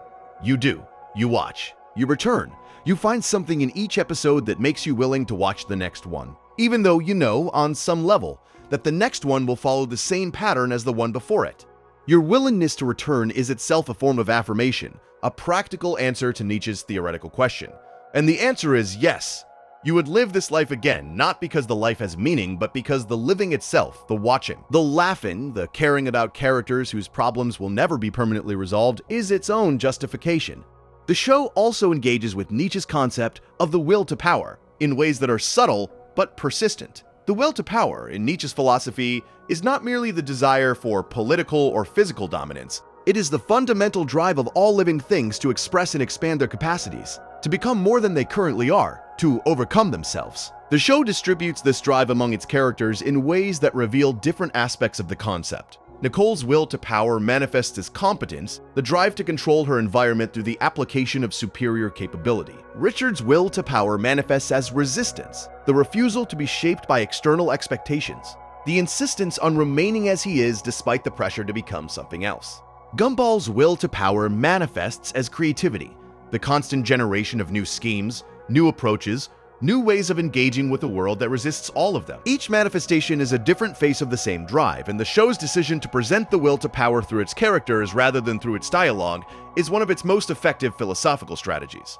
You do. You watch. You return. You find something in each episode that makes you willing to watch the next one, even though you know, on some level, that the next one will follow the same pattern as the one before it. Your willingness to return is itself a form of affirmation, a practical answer to Nietzsche's theoretical question. And the answer is yes. You would live this life again, not because the life has meaning, but because the living itself, the watching, the laughing, the caring about characters whose problems will never be permanently resolved is its own justification. The show also engages with Nietzsche's concept of the will to power in ways that are subtle but persistent. The will to power, in Nietzsche's philosophy, is not merely the desire for political or physical dominance. It is the fundamental drive of all living things to express and expand their capacities, to become more than they currently are, to overcome themselves. The show distributes this drive among its characters in ways that reveal different aspects of the concept. Nicole's will to power manifests as competence, the drive to control her environment through the application of superior capability. Richard's will to power manifests as resistance, the refusal to be shaped by external expectations, the insistence on remaining as he is despite the pressure to become something else. Gumball's will to power manifests as creativity, the constant generation of new schemes, new approaches, new ways of engaging with a world that resists all of them. Each manifestation is a different face of the same drive, and the show's decision to present the will to power through its characters rather than through its dialogue is one of its most effective philosophical strategies.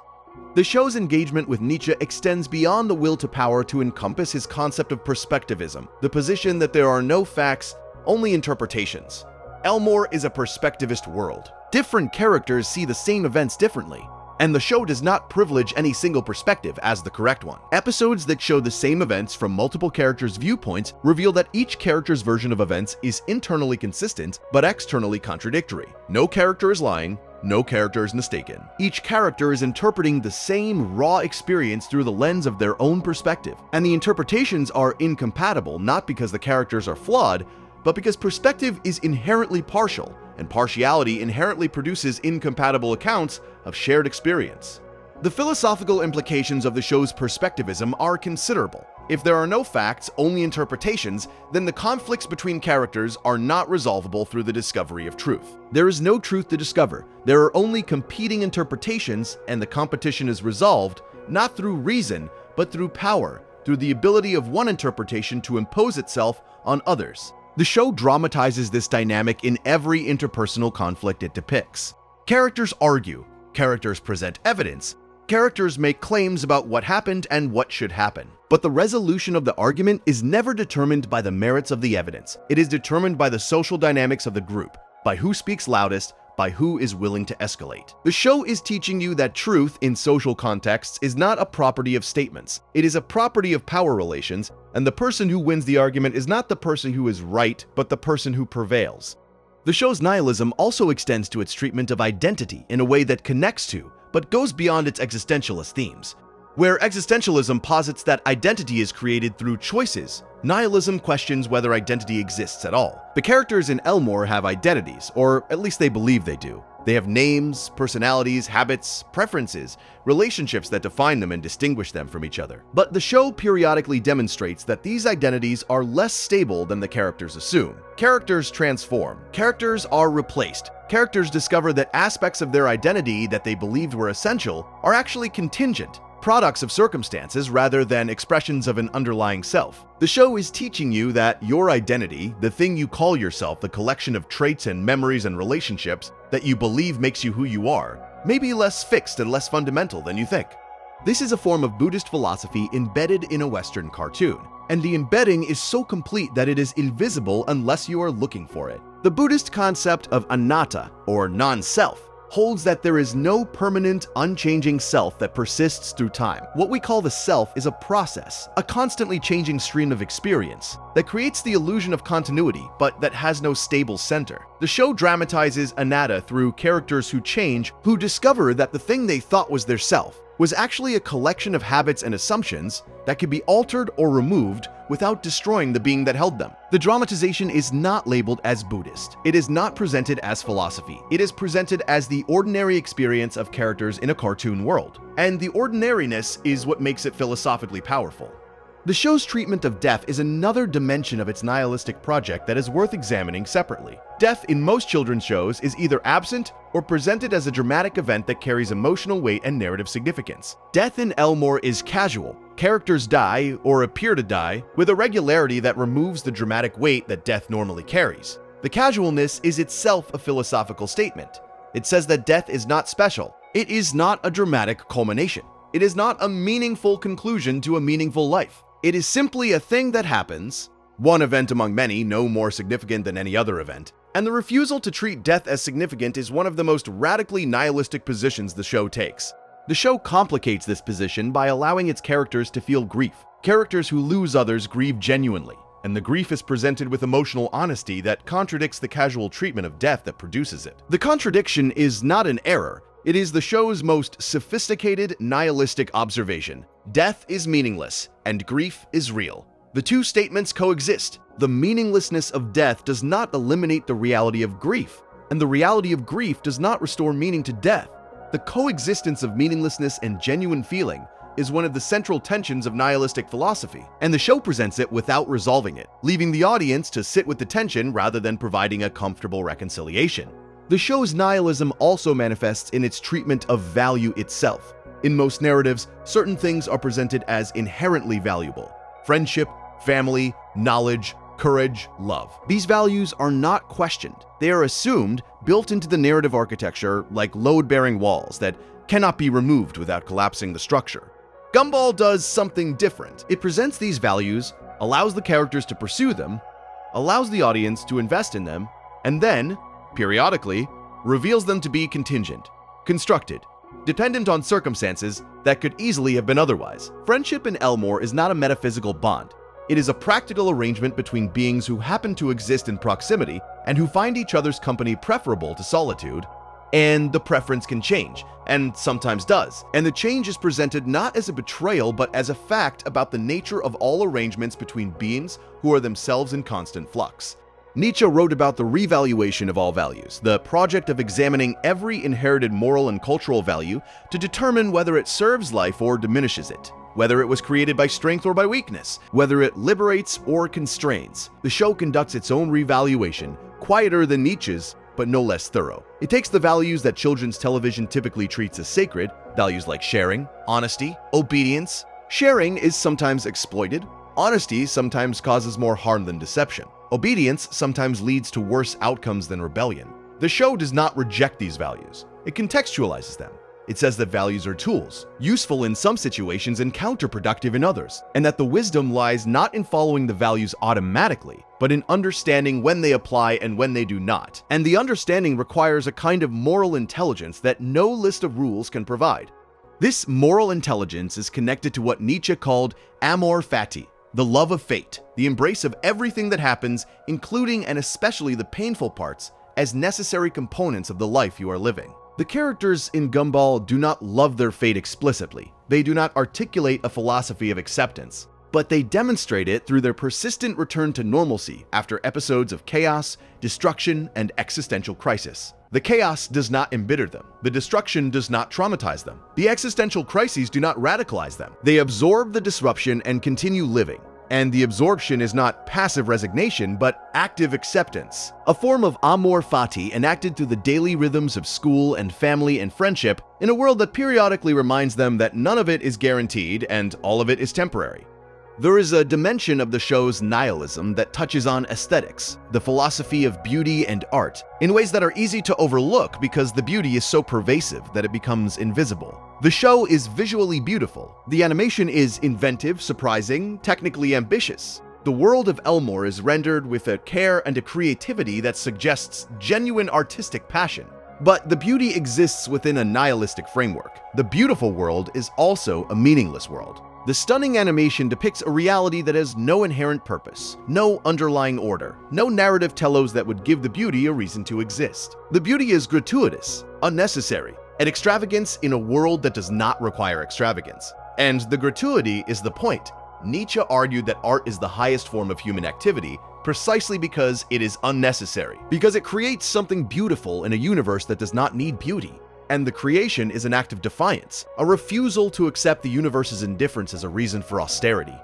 The show's engagement with Nietzsche extends beyond the will to power to encompass his concept of perspectivism, the position that there are no facts, only interpretations. Elmore is a perspectivist world. Different characters see the same events differently, and the show does not privilege any single perspective as the correct one. Episodes that show the same events from multiple characters' viewpoints reveal that each character's version of events is internally consistent but externally contradictory. No character is lying, no character is mistaken. Each character is interpreting the same raw experience through the lens of their own perspective, and the interpretations are incompatible not because the characters are flawed, but because perspective is inherently partial, and partiality inherently produces incompatible accounts of shared experience. The philosophical implications of the show's perspectivism are considerable. If there are no facts, only interpretations, then the conflicts between characters are not resolvable through the discovery of truth. There is no truth to discover. There are only competing interpretations, and the competition is resolved not through reason, but through power, through the ability of one interpretation to impose itself on others. The show dramatizes this dynamic in every interpersonal conflict it depicts. Characters argue, characters present evidence, characters make claims about what happened and what should happen. But the resolution of the argument is never determined by the merits of the evidence. It is determined by the social dynamics of the group, by who speaks loudest, by who is willing to escalate. The show is teaching you that truth in social contexts is not a property of statements. It is a property of power relations, and the person who wins the argument is not the person who is right, but the person who prevails. The show's nihilism also extends to its treatment of identity in a way that connects to, but goes beyond its existentialist themes. Where existentialism posits that identity is created through choices, nihilism questions whether identity exists at all. The characters in Elmore have identities, or at least they believe they do. They have names, personalities, habits, preferences, relationships that define them and distinguish them from each other. But the show periodically demonstrates that these identities are less stable than the characters assume. Characters transform. Characters are replaced. Characters discover that aspects of their identity that they believed were essential are actually contingent, products of circumstances rather than expressions of an underlying self. The show is teaching you that your identity, the thing you call yourself, the collection of traits and memories and relationships that you believe makes you who you are, may be less fixed and less fundamental than you think. This is a form of Buddhist philosophy embedded in a Western cartoon, and the embedding is so complete that it is invisible unless you are looking for it. The Buddhist concept of anatta, or non-self, holds that there is no permanent, unchanging self that persists through time. What we call the self is a process, a constantly changing stream of experience that creates the illusion of continuity, but that has no stable center. The show dramatizes anatta through characters who change, who discover that the thing they thought was their self was actually a collection of habits and assumptions that could be altered or removed without destroying the being that held them. The dramatization is not labeled as Buddhist. It is not presented as philosophy. It is presented as the ordinary experience of characters in a cartoon world. And the ordinariness is what makes it philosophically powerful. The show's treatment of death is another dimension of its nihilistic project that is worth examining separately. Death in most children's shows is either absent or presented as a dramatic event that carries emotional weight and narrative significance. Death in Elmore is casual. Characters die, or appear to die, with a regularity that removes the dramatic weight that death normally carries. The casualness is itself a philosophical statement. It says that death is not special. It is not a dramatic culmination. It is not a meaningful conclusion to a meaningful life. It is simply a thing that happens, one event among many, no more significant than any other event, and the refusal to treat death as significant is one of the most radically nihilistic positions the show takes. The show complicates this position by allowing its characters to feel grief. Characters who lose others grieve genuinely, and the grief is presented with emotional honesty that contradicts the casual treatment of death that produces it. The contradiction is not an error. It is the show's most sophisticated, nihilistic observation. Death is meaningless, and grief is real. The two statements coexist. The meaninglessness of death does not eliminate the reality of grief, and the reality of grief does not restore meaning to death. The coexistence of meaninglessness and genuine feeling is one of the central tensions of nihilistic philosophy, and the show presents it without resolving it, leaving the audience to sit with the tension rather than providing a comfortable reconciliation. The show's nihilism also manifests in its treatment of value itself. In most narratives, certain things are presented as inherently valuable: friendship, family, knowledge, courage, love. These values are not questioned. They are assumed, built into the narrative architecture like load-bearing walls that cannot be removed without collapsing the structure. Gumball does something different. It presents these values, allows the characters to pursue them, allows the audience to invest in them, and then, periodically, reveals them to be contingent, constructed, dependent on circumstances that could easily have been otherwise. Friendship in Elmore is not a metaphysical bond. It is a practical arrangement between beings who happen to exist in proximity and who find each other's company preferable to solitude, and the preference can change, and sometimes does. And the change is presented not as a betrayal, but as a fact about the nature of all arrangements between beings who are themselves in constant flux. Nietzsche wrote about the revaluation of all values, the project of examining every inherited moral and cultural value to determine whether it serves life or diminishes it, whether it was created by strength or by weakness, whether it liberates or constrains. The show conducts its own revaluation, quieter than Nietzsche's, but no less thorough. It takes the values that children's television typically treats as sacred, values like sharing, honesty, obedience. Sharing is sometimes exploited. Honesty sometimes causes more harm than deception. Obedience sometimes leads to worse outcomes than rebellion. The show does not reject these values. It contextualizes them. It says that values are tools, useful in some situations and counterproductive in others, and that the wisdom lies not in following the values automatically, but in understanding when they apply and when they do not. And the understanding requires a kind of moral intelligence that no list of rules can provide. This moral intelligence is connected to what Nietzsche called amor fati, the love of fate, the embrace of everything that happens, including and especially the painful parts, as necessary components of the life you are living. The characters in Gumball do not love their fate explicitly. They do not articulate a philosophy of acceptance, but they demonstrate it through their persistent return to normalcy after episodes of chaos, destruction, and existential crisis. The chaos does not embitter them. The destruction does not traumatize them. The existential crises do not radicalize them. They absorb the disruption and continue living. And the absorption is not passive resignation, but active acceptance. A form of amor fati enacted through the daily rhythms of school and family and friendship in a world that periodically reminds them that none of it is guaranteed and all of it is temporary. There is a dimension of the show's nihilism that touches on aesthetics, the philosophy of beauty and art, in ways that are easy to overlook because the beauty is so pervasive that it becomes invisible. The show is visually beautiful. The animation is inventive, surprising, technically ambitious. The world of Elmore is rendered with a care and a creativity that suggests genuine artistic passion. But the beauty exists within a nihilistic framework. The beautiful world is also a meaningless world. The stunning animation depicts a reality that has no inherent purpose, no underlying order, no narrative telos that would give the beauty a reason to exist. The beauty is gratuitous, unnecessary, an extravagance in a world that does not require extravagance. And the gratuity is the point. Nietzsche argued that art is the highest form of human activity precisely because it is unnecessary, because it creates something beautiful in a universe that does not need beauty. And the creation is an act of defiance, a refusal to accept the universe's indifference as a reason for austerity.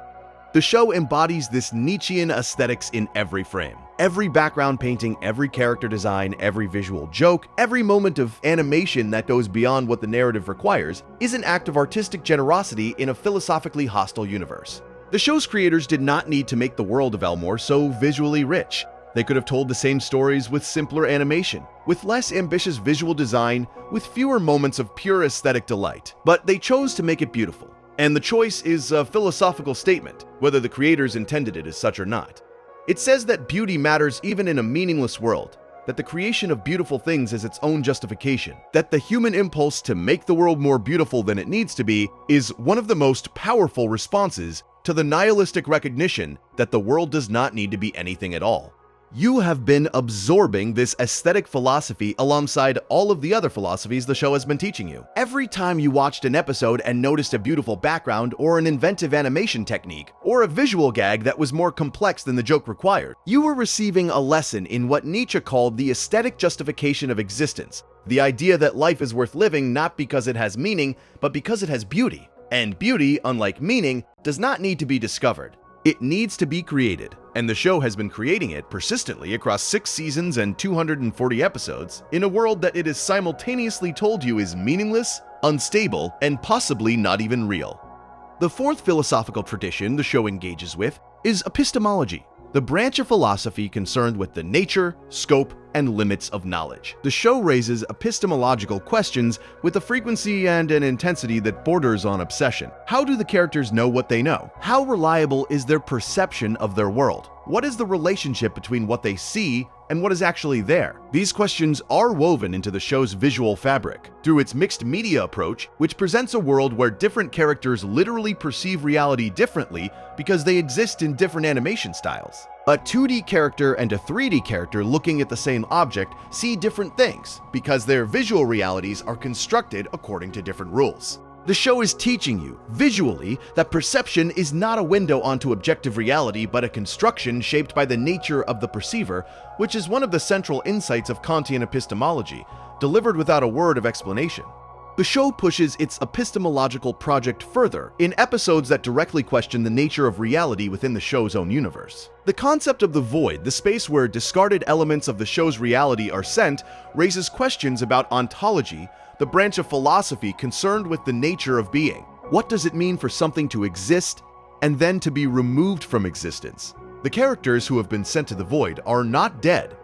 The show embodies this Nietzschean aesthetics in every frame. Every background painting, every character design, every visual joke, every moment of animation that goes beyond what the narrative requires is an act of artistic generosity in a philosophically hostile universe. The show's creators did not need to make the world of Elmore so visually rich. They could have told the same stories with simpler animation, with less ambitious visual design, with fewer moments of pure aesthetic delight. But they chose to make it beautiful. And the choice is a philosophical statement, whether the creators intended it as such or not. It says that beauty matters even in a meaningless world, that the creation of beautiful things is its own justification, that the human impulse to make the world more beautiful than it needs to be is one of the most powerful responses to the nihilistic recognition that the world does not need to be anything at all. You have been absorbing this aesthetic philosophy alongside all of the other philosophies the show has been teaching you. Every time you watched an episode and noticed a beautiful background or an inventive animation technique or a visual gag that was more complex than the joke required, you were receiving a lesson in what Nietzsche called the aesthetic justification of existence, the idea that life is worth living not because it has meaning, but because it has beauty. And beauty, unlike meaning, does not need to be discovered. It needs to be created, and the show has been creating it persistently across 6 seasons and 240 episodes in a world that it has simultaneously told you is meaningless, unstable, and possibly not even real. The fourth philosophical tradition the show engages with is epistemology, the branch of philosophy concerned with the nature, scope, and limits of knowledge. The show raises epistemological questions with a frequency and an intensity that borders on obsession. How do the characters know what they know? How reliable is their perception of their world? What is the relationship between what they see and what is actually there? These questions are woven into the show's visual fabric through its mixed media approach, which presents a world where different characters literally perceive reality differently because they exist in different animation styles. A 2D character and a 3D character looking at the same object see different things because their visual realities are constructed according to different rules. The show is teaching you, visually, that perception is not a window onto objective reality but a construction shaped by the nature of the perceiver, which is one of the central insights of Kantian epistemology, delivered without a word of explanation. The show pushes its epistemological project further in episodes that directly question the nature of reality within the show's own universe. The concept of the void, the space where discarded elements of the show's reality are sent, raises questions about ontology, the branch of philosophy concerned with the nature of being. What does it mean for something to exist and then to be removed from existence? The characters who have been sent to the void are not dead.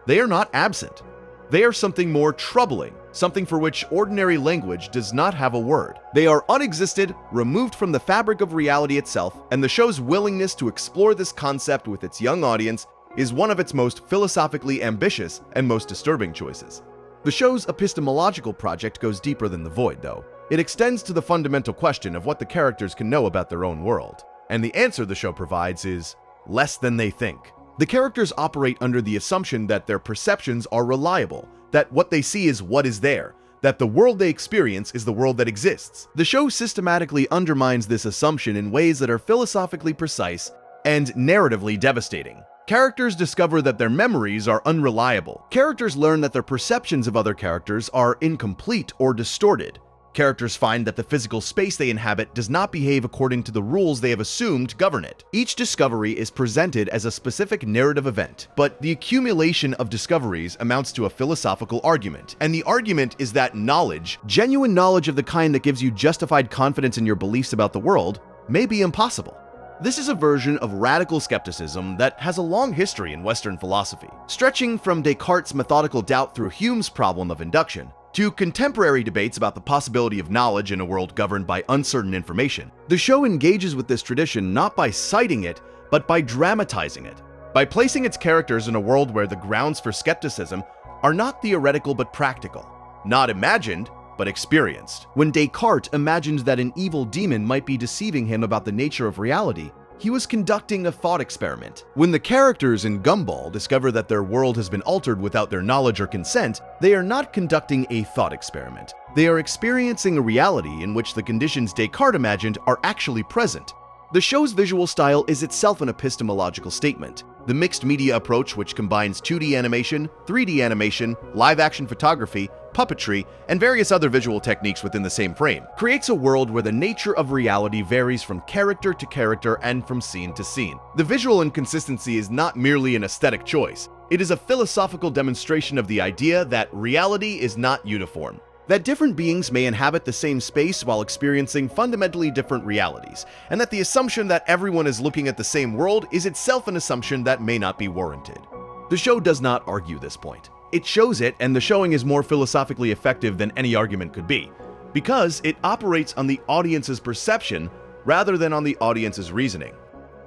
They are not absent. They are something more troubling, something for which ordinary language does not have a word. They are unexisted, removed from the fabric of reality itself, and the show's willingness to explore this concept with its young audience is one of its most philosophically ambitious and most disturbing choices. The show's epistemological project goes deeper than The Void, though. It extends to the fundamental question of what the characters can know about their own world. And the answer the show provides is less than they think. The characters operate under the assumption that their perceptions are reliable, that what they see is what is there, that the world they experience is the world that exists. The show systematically undermines this assumption in ways that are philosophically precise and narratively devastating. Characters discover that their memories are unreliable. Characters learn that their perceptions of other characters are incomplete or distorted. Characters find that the physical space they inhabit does not behave according to the rules they have assumed govern it. Each discovery is presented as a specific narrative event, but the accumulation of discoveries amounts to a philosophical argument. And the argument is that knowledge, genuine knowledge of the kind that gives you justified confidence in your beliefs about the world, may be impossible. This is a version of radical skepticism that has a long history in Western philosophy, stretching from Descartes' methodical doubt through Hume's problem of induction, to contemporary debates about the possibility of knowledge in a world governed by uncertain information. The show engages with this tradition not by citing it, but by dramatizing it, by placing its characters in a world where the grounds for skepticism are not theoretical but practical, not imagined, but experienced. When Descartes imagined that an evil demon might be deceiving him about the nature of reality, he was conducting a thought experiment. When the characters in Gumball discover that their world has been altered without their knowledge or consent, they are not conducting a thought experiment. They are experiencing a reality in which the conditions Descartes imagined are actually present. The show's visual style is itself an epistemological statement. The mixed media approach, which combines 2D animation, 3D animation, live-action photography, puppetry, and various other visual techniques within the same frame, creates a world where the nature of reality varies from character to character and from scene to scene. The visual inconsistency is not merely an aesthetic choice. It is a philosophical demonstration of the idea that reality is not uniform, that different beings may inhabit the same space while experiencing fundamentally different realities, and that the assumption that everyone is looking at the same world is itself an assumption that may not be warranted. The show does not argue this point. It shows it, and the showing is more philosophically effective than any argument could be, because it operates on the audience's perception rather than on the audience's reasoning.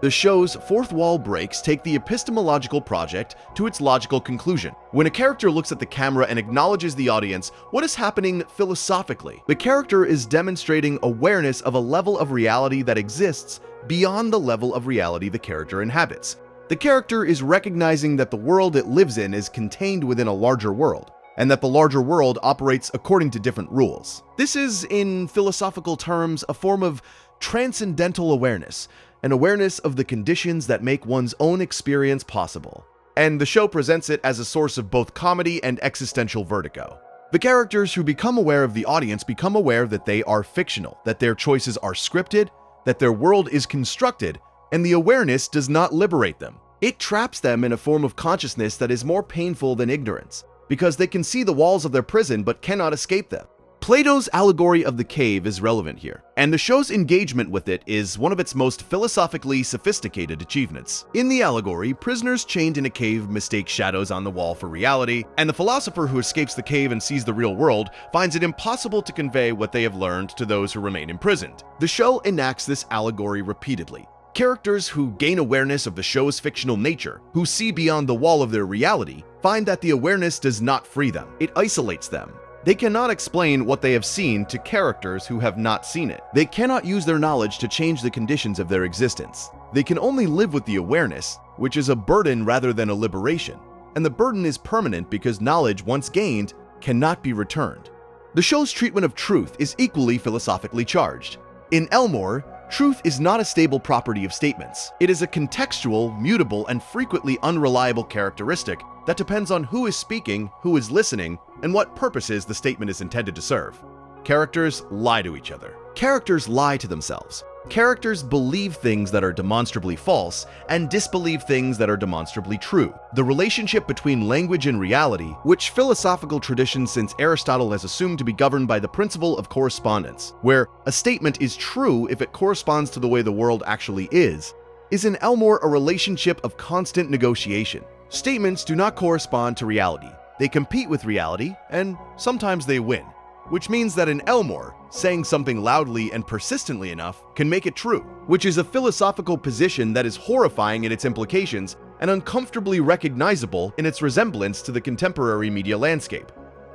The show's fourth wall breaks take the epistemological project to its logical conclusion. When a character looks at the camera and acknowledges the audience, what is happening philosophically? The character is demonstrating awareness of a level of reality that exists beyond the level of reality the character inhabits. The character is recognizing that the world it lives in is contained within a larger world, and that the larger world operates according to different rules. This is, in philosophical terms, a form of transcendental awareness, an awareness of the conditions that make one's own experience possible. And the show presents it as a source of both comedy and existential vertigo. The characters who become aware of the audience become aware that they are fictional, that their choices are scripted, that their world is constructed, and the awareness does not liberate them. It traps them in a form of consciousness that is more painful than ignorance, because they can see the walls of their prison but cannot escape them. Plato's allegory of the cave is relevant here, and the show's engagement with it is one of its most philosophically sophisticated achievements. In the allegory, prisoners chained in a cave mistake shadows on the wall for reality, and the philosopher who escapes the cave and sees the real world finds it impossible to convey what they have learned to those who remain imprisoned. The show enacts this allegory repeatedly. Characters who gain awareness of the show's fictional nature, who see beyond the wall of their reality, find that the awareness does not free them. It isolates them. They cannot explain what they have seen to characters who have not seen it. They cannot use their knowledge to change the conditions of their existence. They can only live with the awareness, which is a burden rather than a liberation. And the burden is permanent because knowledge, once gained, cannot be returned. The show's treatment of truth is equally philosophically charged. In Elmore, truth is not a stable property of statements. It is a contextual, mutable, and frequently unreliable characteristic that depends on who is speaking, who is listening, and what purposes the statement is intended to serve. Characters lie to each other. Characters lie to themselves. Characters believe things that are demonstrably false and disbelieve things that are demonstrably true. The relationship between language and reality, which philosophical tradition since Aristotle has assumed to be governed by the principle of correspondence, where a statement is true if it corresponds to the way the world actually is in Elmore a relationship of constant negotiation. Statements do not correspond to reality. They compete with reality, and sometimes they win. Which means that in Elmore, saying something loudly and persistently enough can make it true, which is a philosophical position that is horrifying in its implications and uncomfortably recognizable in its resemblance to the contemporary media landscape.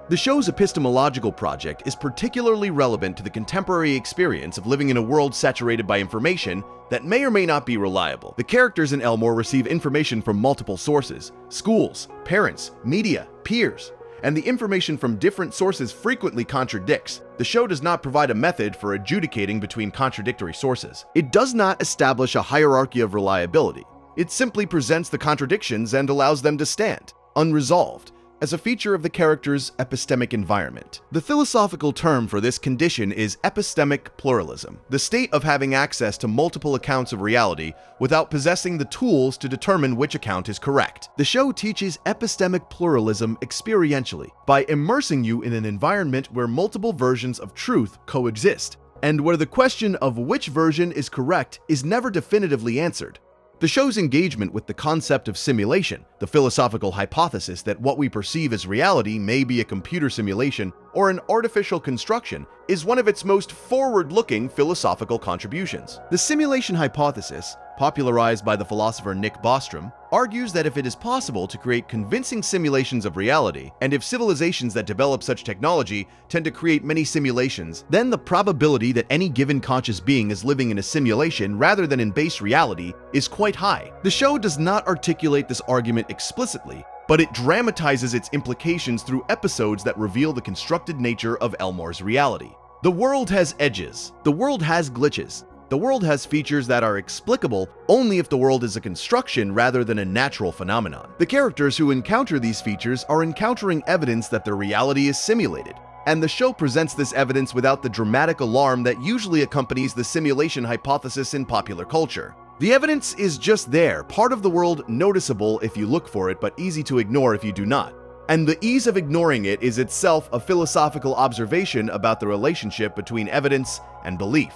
The show's epistemological project is particularly relevant to the contemporary experience of living in a world saturated by information that may or may not be reliable. The characters in Elmore receive information from multiple sources: schools, parents, media, peers, and the information from different sources frequently contradicts. The show does not provide a method for adjudicating between contradictory sources. It does not establish a hierarchy of reliability. It simply presents the contradictions and allows them to stand, unresolved, as a feature of the character's epistemic environment. The philosophical term for this condition is epistemic pluralism, the state of having access to multiple accounts of reality without possessing the tools to determine which account is correct. The show teaches epistemic pluralism experientially by immersing you in an environment where multiple versions of truth coexist, and where the question of which version is correct is never definitively answered. The show's engagement with the concept of simulation, the philosophical hypothesis that what we perceive as reality may be a computer simulation or an artificial construction, is one of its most forward-looking philosophical contributions. The simulation hypothesis, popularized by the philosopher Nick Bostrom, argues that if it is possible to create convincing simulations of reality, and if civilizations that develop such technology tend to create many simulations, then the probability that any given conscious being is living in a simulation rather than in base reality is quite high. The show does not articulate this argument explicitly, but it dramatizes its implications through episodes that reveal the constructed nature of Elmore's reality. The world has edges. The world has glitches. The world has features that are explicable only if the world is a construction rather than a natural phenomenon. The characters who encounter these features are encountering evidence that their reality is simulated, and the show presents this evidence without the dramatic alarm that usually accompanies the simulation hypothesis in popular culture. The evidence is just there, part of the world, noticeable if you look for it, but easy to ignore if you do not. And the ease of ignoring it is itself a philosophical observation about the relationship between evidence and belief.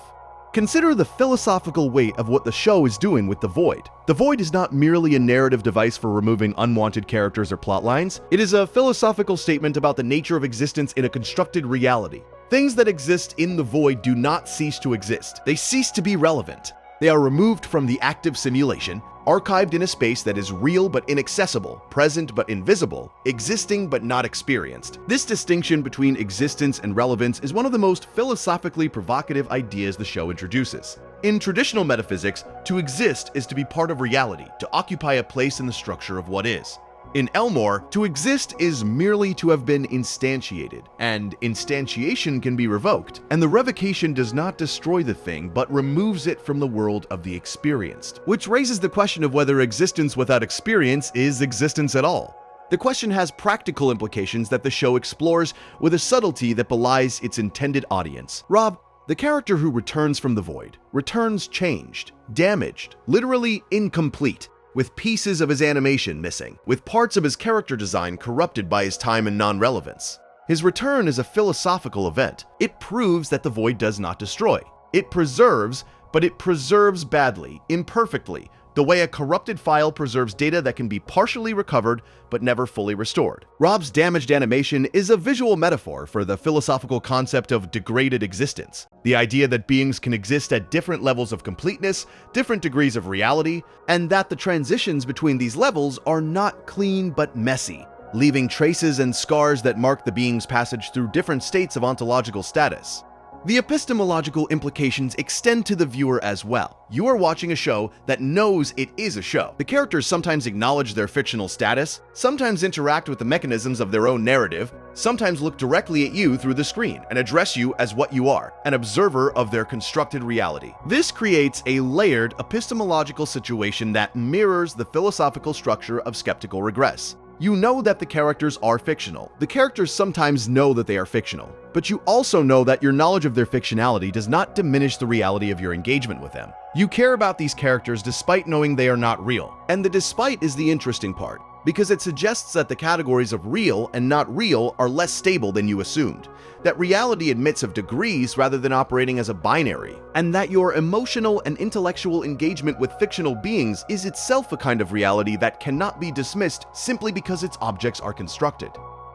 Consider the philosophical weight of what the show is doing with the Void. The Void is not merely a narrative device for removing unwanted characters or plot lines. It is a philosophical statement about the nature of existence in a constructed reality. Things that exist in the Void do not cease to exist. They cease to be relevant. They are removed from the active simulation, archived in a space that is real but inaccessible, present but invisible, existing but not experienced. This distinction between existence and relevance is one of the most philosophically provocative ideas the show introduces. In traditional metaphysics, to exist is to be part of reality, to occupy a place in the structure of what is. In Elmore, to exist is merely to have been instantiated, and instantiation can be revoked, and the revocation does not destroy the thing but removes it from the world of the experienced, which raises the question of whether existence without experience is existence at all. The question has practical implications that the show explores with a subtlety that belies its intended audience. Rob, the character who returns from the Void, returns changed, damaged, literally incomplete, with pieces of his animation missing, with parts of his character design corrupted by his time and non-relevance. His return is a philosophical event. It proves that the Void does not destroy. It preserves, but it preserves badly, imperfectly, the way a corrupted file preserves data that can be partially recovered but never fully restored. Rob's damaged animation is a visual metaphor for the philosophical concept of degraded existence, the idea that beings can exist at different levels of completeness, different degrees of reality, and that the transitions between these levels are not clean but messy, leaving traces and scars that mark the being's passage through different states of ontological status. The epistemological implications extend to the viewer as well. You are watching a show that knows it is a show. The characters sometimes acknowledge their fictional status, sometimes interact with the mechanisms of their own narrative, sometimes look directly at you through the screen and address you as what you are, an observer of their constructed reality. This creates a layered epistemological situation that mirrors the philosophical structure of skeptical regress. You know that the characters are fictional. The characters sometimes know that they are fictional, but you also know that your knowledge of their fictionality does not diminish the reality of your engagement with them. You care about these characters despite knowing they are not real. And the despite is the interesting part, because it suggests that the categories of real and not real are less stable than you assumed, that reality admits of degrees rather than operating as a binary, and that your emotional and intellectual engagement with fictional beings is itself a kind of reality that cannot be dismissed simply because its objects are constructed.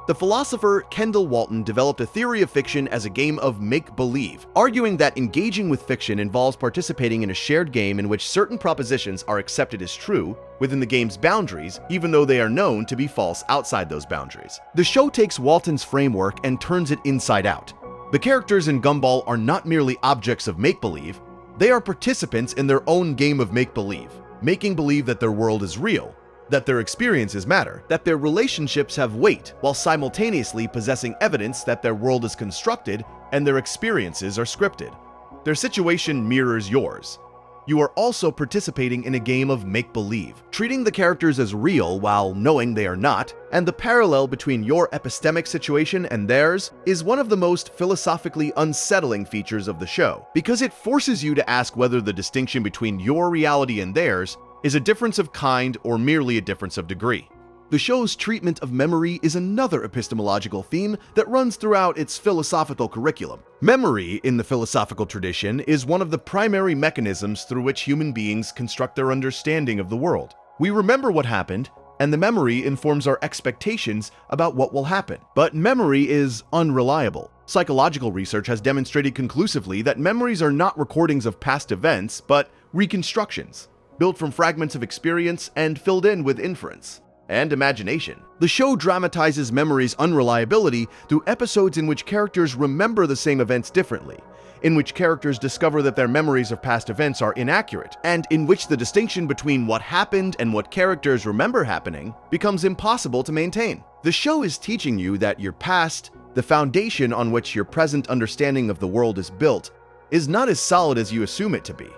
The philosopher Kendall Walton developed a theory of fiction as a game of make-believe, arguing that engaging with fiction involves participating in a shared game in which certain propositions are accepted as true within the game's boundaries, even though they are known to be false outside those boundaries. The show takes Walton's framework and turns it inside out. The characters in Gumball are not merely objects of make-believe, they are participants in their own game of make-believe, making believe that their world is real, that their experiences matter, that their relationships have weight, while simultaneously possessing evidence that their world is constructed and their experiences are scripted. Their situation mirrors yours. You are also participating in a game of make-believe, treating the characters as real while knowing they are not, and the parallel between your epistemic situation and theirs is one of the most philosophically unsettling features of the show, because it forces you to ask whether the distinction between your reality and theirs is a difference of kind or merely a difference of degree. The show's treatment of memory is another epistemological theme that runs throughout its philosophical curriculum. Memory, in the philosophical tradition, is one of the primary mechanisms through which human beings construct their understanding of the world. We remember what happened, and the memory informs our expectations about what will happen. But memory is unreliable. Psychological research has demonstrated conclusively that memories are not recordings of past events, but reconstructions, built from fragments of experience and filled in with inference and imagination. The show dramatizes memory's unreliability through episodes in which characters remember the same events differently, in which characters discover that their memories of past events are inaccurate, and in which the distinction between what happened and what characters remember happening becomes impossible to maintain. The show is teaching you that your past, the foundation on which your present understanding of the world is built, is not as solid as you assume it to be.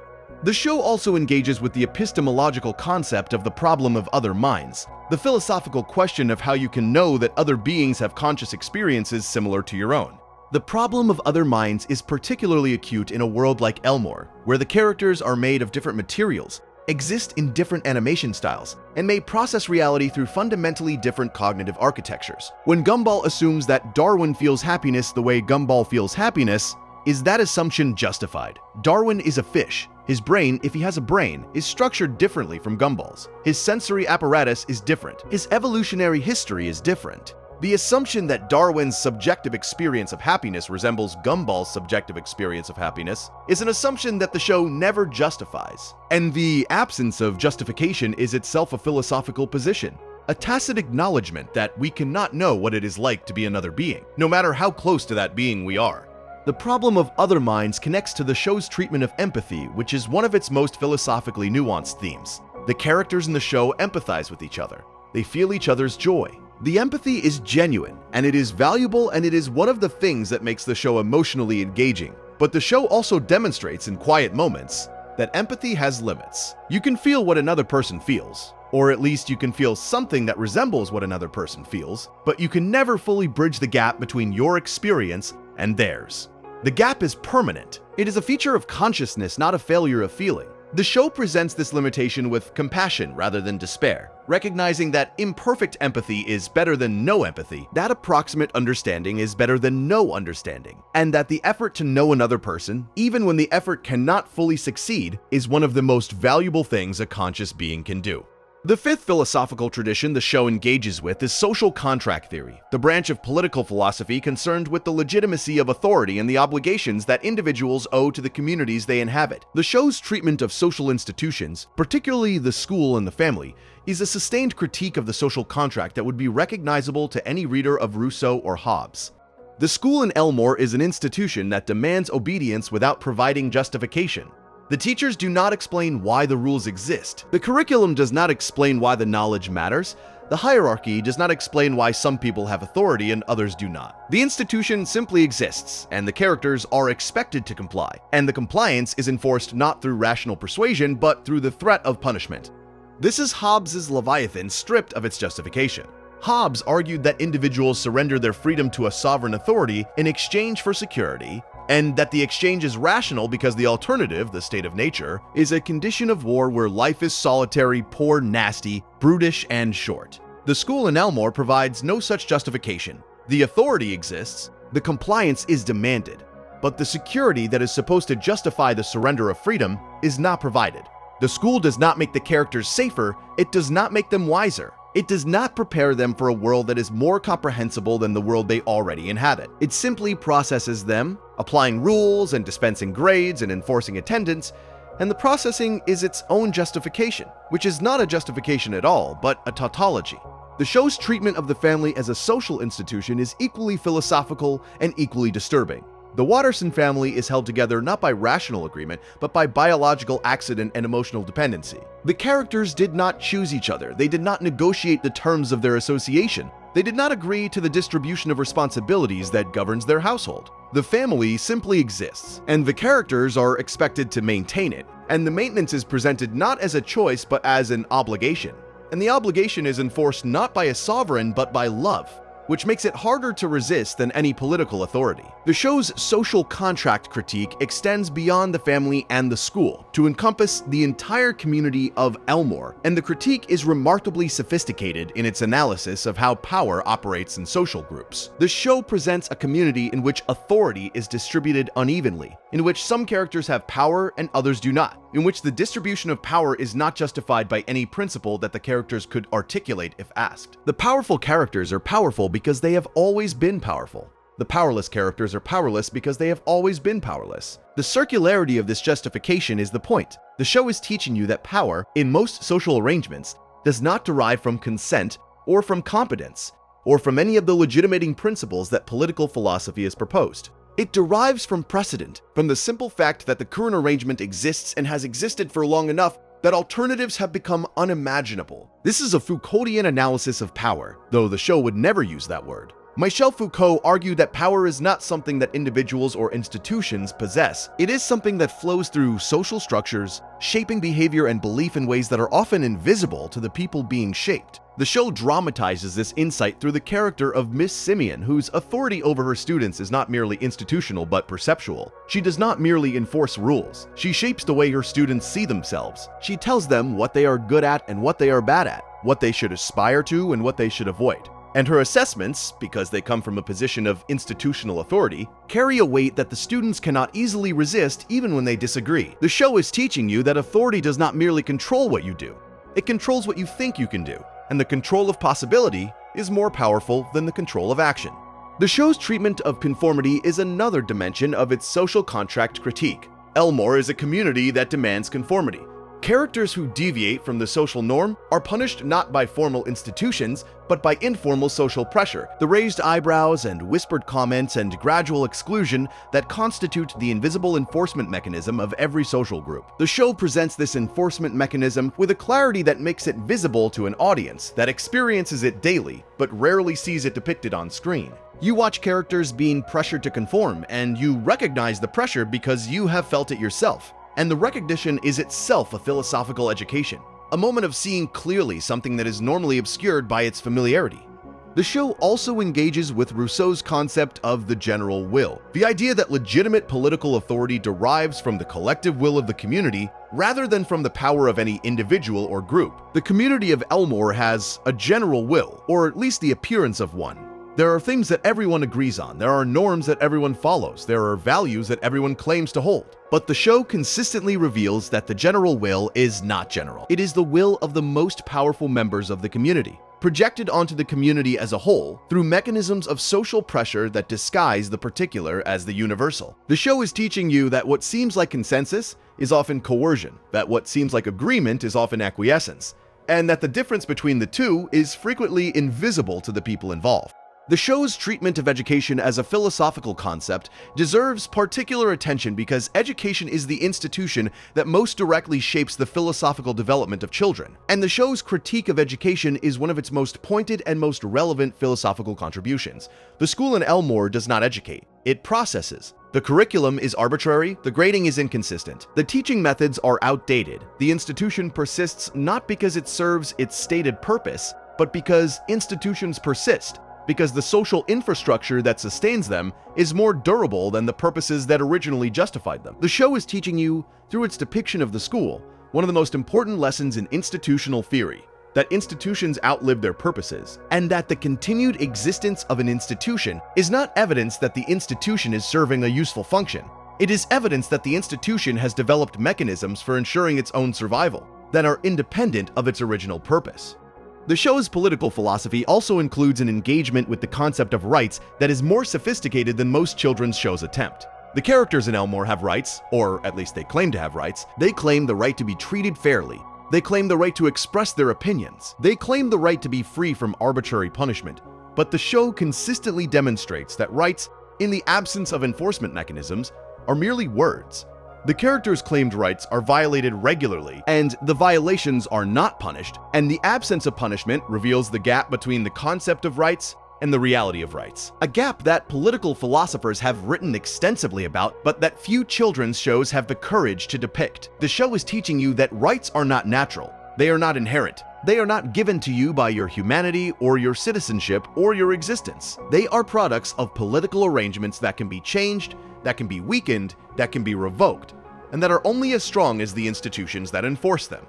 The show also engages with the epistemological concept of the problem of other minds, the philosophical question of how you can know that other beings have conscious experiences similar to your own. The problem of other minds is particularly acute in a world like Elmore, where the characters are made of different materials, exist in different animation styles, and may process reality through fundamentally different cognitive architectures. When Gumball assumes that Darwin feels happiness the way Gumball feels happiness, is that assumption justified? Darwin is a fish. His brain, if he has a brain, is structured differently from Gumball's. His sensory apparatus is different. His evolutionary history is different. The assumption that Darwin's subjective experience of happiness resembles Gumball's subjective experience of happiness is an assumption that the show never justifies. And the absence of justification is itself a philosophical position, a tacit acknowledgement that we cannot know what it is like to be another being, no matter how close to that being we are. The problem of other minds connects to the show's treatment of empathy, which is one of its most philosophically nuanced themes. The characters in the show empathize with each other. They feel each other's joy. The empathy is genuine, and it is valuable, and it is one of the things that makes the show emotionally engaging. But the show also demonstrates in quiet moments that empathy has limits. You can feel what another person feels, or at least you can feel something that resembles what another person feels, but you can never fully bridge the gap between your experience and theirs. The gap is permanent. It is a feature of consciousness, not a failure of feeling. The show presents this limitation with compassion rather than despair, recognizing that imperfect empathy is better than no empathy, that approximate understanding is better than no understanding, and that the effort to know another person, even when the effort cannot fully succeed, is one of the most valuable things a conscious being can do. The fifth philosophical tradition the show engages with is social contract theory, the branch of political philosophy concerned with the legitimacy of authority and the obligations that individuals owe to the communities they inhabit. The show's treatment of social institutions, particularly the school and the family, is a sustained critique of the social contract that would be recognizable to any reader of Rousseau or Hobbes. The school in Elmore is an institution that demands obedience without providing justification. The teachers do not explain why the rules exist. The curriculum does not explain why the knowledge matters. The hierarchy does not explain why some people have authority and others do not. The institution simply exists, and the characters are expected to comply, and the compliance is enforced not through rational persuasion, but through the threat of punishment. This is Hobbes's Leviathan stripped of its justification. Hobbes argued that individuals surrender their freedom to a sovereign authority in exchange for security, and that the exchange is rational because the alternative, the state of nature, is a condition of war where life is solitary, poor, nasty, brutish, and short. The school in Elmore provides no such justification. The authority exists, the compliance is demanded, but the security that is supposed to justify the surrender of freedom is not provided. The school does not make the characters safer, it does not make them wiser. It does not prepare them for a world that is more comprehensible than the world they already inhabit. It simply processes them, applying rules and dispensing grades and enforcing attendance, and the processing is its own justification, which is not a justification at all, but a tautology. The show's treatment of the family as a social institution is equally philosophical and equally disturbing. The Watterson family is held together not by rational agreement, but by biological accident and emotional dependency. The characters did not choose each other. They did not negotiate the terms of their association. They did not agree to the distribution of responsibilities that governs their household. The family simply exists, and the characters are expected to maintain it. And the maintenance is presented not as a choice, but as an obligation. And the obligation is enforced not by a sovereign, but by love, which makes it harder to resist than any political authority. The show's social contract critique extends beyond the family and the school to encompass the entire community of Elmore, and the critique is remarkably sophisticated in its analysis of how power operates in social groups. The show presents a community in which authority is distributed unevenly, in which some characters have power and others do not, in which the distribution of power is not justified by any principle that the characters could articulate if asked. The powerful characters are powerful because they have always been powerful. The powerless characters are powerless because they have always been powerless. The circularity of this justification is the point. The show is teaching you that power, in most social arrangements, does not derive from consent or from competence, or from any of the legitimating principles that political philosophy has proposed. It derives from precedent, from the simple fact that the current arrangement exists and has existed for long enough that alternatives have become unimaginable. This is a Foucauldian analysis of power, though the show would never use that word. Michel Foucault argued that power is not something that individuals or institutions possess. It is something that flows through social structures, shaping behavior and belief in ways that are often invisible to the people being shaped. The show dramatizes this insight through the character of Miss Simeon, whose authority over her students is not merely institutional but perceptual. She does not merely enforce rules. She shapes the way her students see themselves. She tells them what they are good at and what they are bad at, what they should aspire to and what they should avoid. And her assessments, because they come from a position of institutional authority, carry a weight that the students cannot easily resist even when they disagree. The show is teaching you that authority does not merely control what you do. It controls what you think you can do, and the control of possibility is more powerful than the control of action. The show's treatment of conformity is another dimension of its social contract critique. Elmore is a community that demands conformity. Characters who deviate from the social norm are punished not by formal institutions, but by informal social pressure, the raised eyebrows and whispered comments and gradual exclusion that constitute the invisible enforcement mechanism of every social group. The show presents this enforcement mechanism with a clarity that makes it visible to an audience that experiences it daily, but rarely sees it depicted on screen. You watch characters being pressured to conform, and you recognize the pressure because you have felt it yourself. And the recognition is itself a philosophical education, a moment of seeing clearly something that is normally obscured by its familiarity. The show also engages with Rousseau's concept of the general will, the idea that legitimate political authority derives from the collective will of the community rather than from the power of any individual or group. The community of Elmore has a general will, or at least the appearance of one. There are things that everyone agrees on, there are norms that everyone follows, there are values that everyone claims to hold. But the show consistently reveals that the general will is not general. It is the will of the most powerful members of the community, projected onto the community as a whole through mechanisms of social pressure that disguise the particular as the universal. The show is teaching you that what seems like consensus is often coercion, that what seems like agreement is often acquiescence, and that the difference between the two is frequently invisible to the people involved. The show's treatment of education as a philosophical concept deserves particular attention because education is the institution that most directly shapes the philosophical development of children. And the show's critique of education is one of its most pointed and most relevant philosophical contributions. The school in Elmore does not educate, it processes. The curriculum is arbitrary, the grading is inconsistent, the teaching methods are outdated. The institution persists not because it serves its stated purpose, but because institutions persist, because the social infrastructure that sustains them is more durable than the purposes that originally justified them. The show is teaching you, through its depiction of the school, one of the most important lessons in institutional theory, that institutions outlive their purposes, and that the continued existence of an institution is not evidence that the institution is serving a useful function. It is evidence that the institution has developed mechanisms for ensuring its own survival that are independent of its original purpose. The show's political philosophy also includes an engagement with the concept of rights that is more sophisticated than most children's shows attempt. The characters in Elmore have rights, or at least they claim to have rights. They claim the right to be treated fairly. They claim the right to express their opinions. They claim the right to be free from arbitrary punishment. But the show consistently demonstrates that rights, in the absence of enforcement mechanisms, are merely words. The characters' claimed rights are violated regularly, and the violations are not punished, and the absence of punishment reveals the gap between the concept of rights and the reality of rights. A gap that political philosophers have written extensively about, but that few children's shows have the courage to depict. The show is teaching you that rights are not natural. They are not inherent. They are not given to you by your humanity or your citizenship or your existence. They are products of political arrangements that can be changed, that can be weakened, that can be revoked, and that are only as strong as the institutions that enforce them.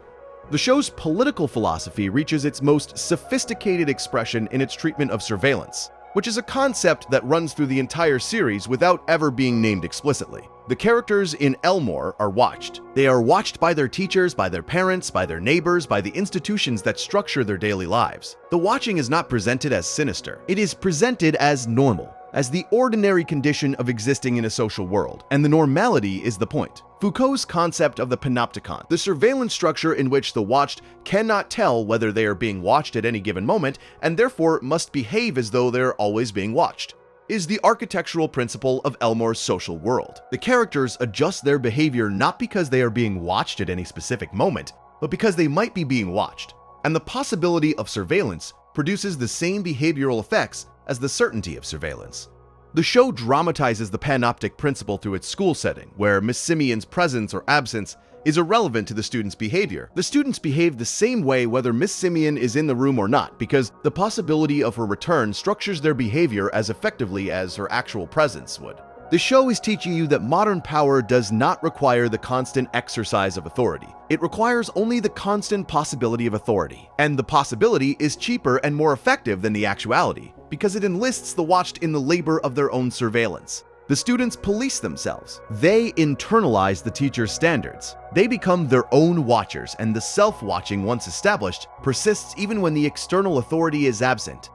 The show's political philosophy reaches its most sophisticated expression in its treatment of surveillance, which is a concept that runs through the entire series without ever being named explicitly. The characters in Elmore are watched. They are watched by their teachers, by their parents, by their neighbors, by the institutions that structure their daily lives. The watching is not presented as sinister. It is presented as normal, as the ordinary condition of existing in a social world, and the normality is the point. Foucault's concept of the panopticon, the surveillance structure in which the watched cannot tell whether they are being watched at any given moment and therefore must behave as though they're always being watched, is the architectural principle of Elmore's social world. The characters adjust their behavior not because they are being watched at any specific moment, but because they might be being watched. And the possibility of surveillance produces the same behavioral effects as the certainty of surveillance. The show dramatizes the panoptic principle through its school setting, where Miss Simeon's presence or absence is irrelevant to the student's behavior. The students behave the same way whether Miss Simeon is in the room or not, because the possibility of her return structures their behavior as effectively as her actual presence would. The show is teaching you that modern power does not require the constant exercise of authority. It requires only the constant possibility of authority. And the possibility is cheaper and more effective than the actuality, because it enlists the watched in the labor of their own surveillance. The students police themselves. They internalize the teacher's standards. They become their own watchers, and the self-watching, once established, persists even when the external authority is absent.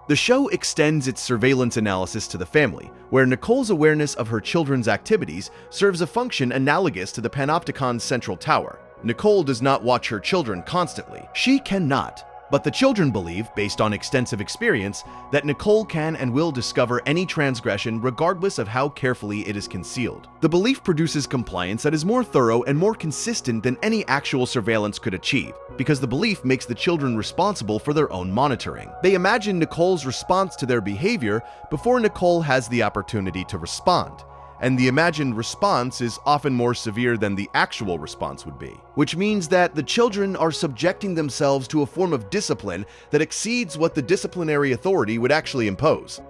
The show extends its surveillance analysis to the family, where Nicole's awareness of her children's activities serves a function analogous to the Panopticon's central tower. Nicole does not watch her children constantly. She cannot. But the children believe, based on extensive experience, that Nicole can and will discover any transgression regardless of how carefully it is concealed. The belief produces compliance that is more thorough and more consistent than any actual surveillance could achieve, because the belief makes the children responsible for their own monitoring. They imagine Nicole's response to their behavior before Nicole has the opportunity to respond. And the imagined response is often more severe than the actual response would be, which means that the children are subjecting themselves to a form of discipline that exceeds what the disciplinary authority would actually impose.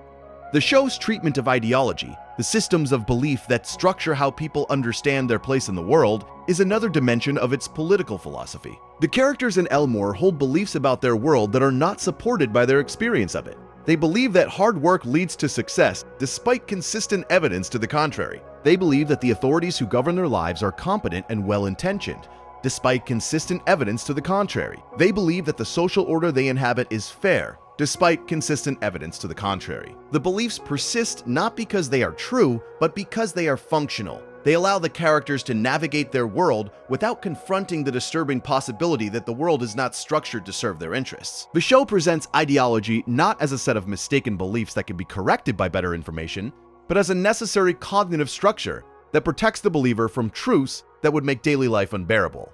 The show's treatment of ideology, the systems of belief that structure how people understand their place in the world, is another dimension of its political philosophy. The characters in Elmore hold beliefs about their world that are not supported by their experience of it. They believe that hard work leads to success, despite consistent evidence to the contrary. They believe that the authorities who govern their lives are competent and well-intentioned, despite consistent evidence to the contrary. They believe that the social order they inhabit is fair, despite consistent evidence to the contrary. The beliefs persist not because they are true, but because they are functional. They allow the characters to navigate their world without confronting the disturbing possibility that the world is not structured to serve their interests. The show presents ideology not as a set of mistaken beliefs that can be corrected by better information, but as a necessary cognitive structure that protects the believer from truths that would make daily life unbearable.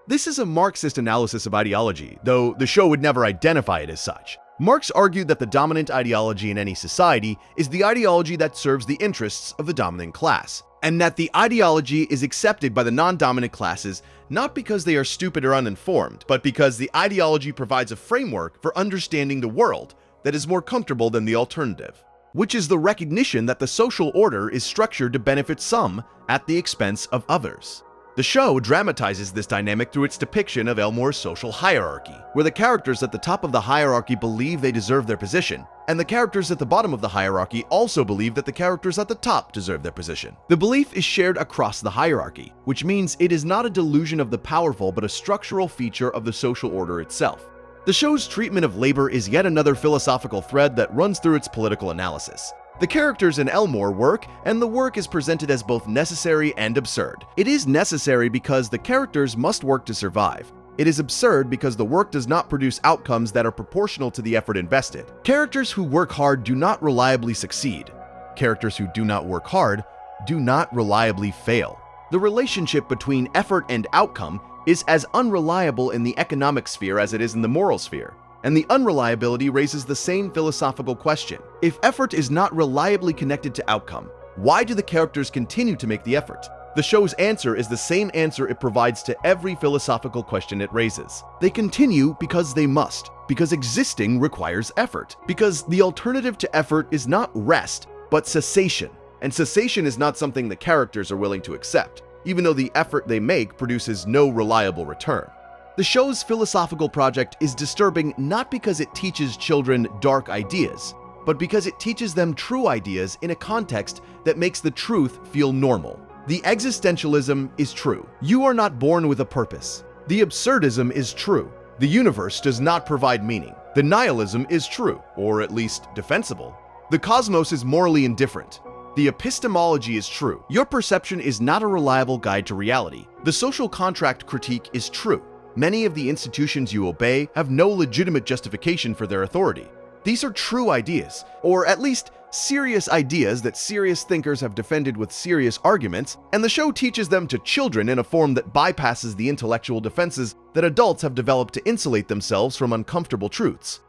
This is a Marxist analysis of ideology, though the show would never identify it as such. Marx argued that the dominant ideology in any society is the ideology that serves the interests of the dominant class, and that the ideology is accepted by the non-dominant classes not because they are stupid or uninformed, but because the ideology provides a framework for understanding the world that is more comfortable than the alternative, which is the recognition that the social order is structured to benefit some at the expense of others. The show dramatizes this dynamic through its depiction of Elmore's social hierarchy, where the characters at the top of the hierarchy believe they deserve their position, and the characters at the bottom of the hierarchy also believe that the characters at the top deserve their position. The belief is shared across the hierarchy, which means it is not a delusion of the powerful but a structural feature of the social order itself. The show's treatment of labor is yet another philosophical thread that runs through its political analysis. The characters in Elmore work, and the work is presented as both necessary and absurd. It is necessary because the characters must work to survive. It is absurd because the work does not produce outcomes that are proportional to the effort invested. Characters who work hard do not reliably succeed. Characters who do not work hard do not reliably fail. The relationship between effort and outcome is as unreliable in the economic sphere as it is in the moral sphere. And the unreliability raises the same philosophical question. If effort is not reliably connected to outcome, why do the characters continue to make the effort? The show's answer is the same answer it provides to every philosophical question it raises. They continue because they must, because existing requires effort, because the alternative to effort is not rest, but cessation. And cessation is not something the characters are willing to accept, even though the effort they make produces no reliable return. The show's philosophical project is disturbing not because it teaches children dark ideas, but because it teaches them true ideas in a context that makes the truth feel normal. The existentialism is true. You are not born with a purpose. The absurdism is true. The universe does not provide meaning. The nihilism is true, or at least defensible. The cosmos is morally indifferent. The epistemology is true. Your perception is not a reliable guide to reality. The social contract critique is true. Many of the institutions you obey have no legitimate justification for their authority. These are true ideas, or at least serious ideas that serious thinkers have defended with serious arguments, and the show teaches them to children in a form that bypasses the intellectual defenses that adults have developed to insulate themselves from uncomfortable truths.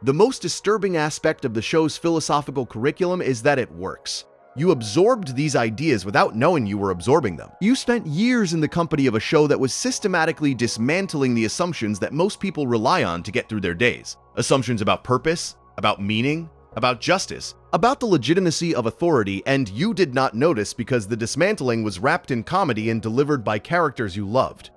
The most disturbing aspect of the show's philosophical curriculum is that it works. You absorbed these ideas without knowing you were absorbing them. You spent years in the company of a show that was systematically dismantling the assumptions that most people rely on to get through their days. Assumptions about purpose, about meaning, about justice, about the legitimacy of authority, and you did not notice because the dismantling was wrapped in comedy and delivered by characters you loved.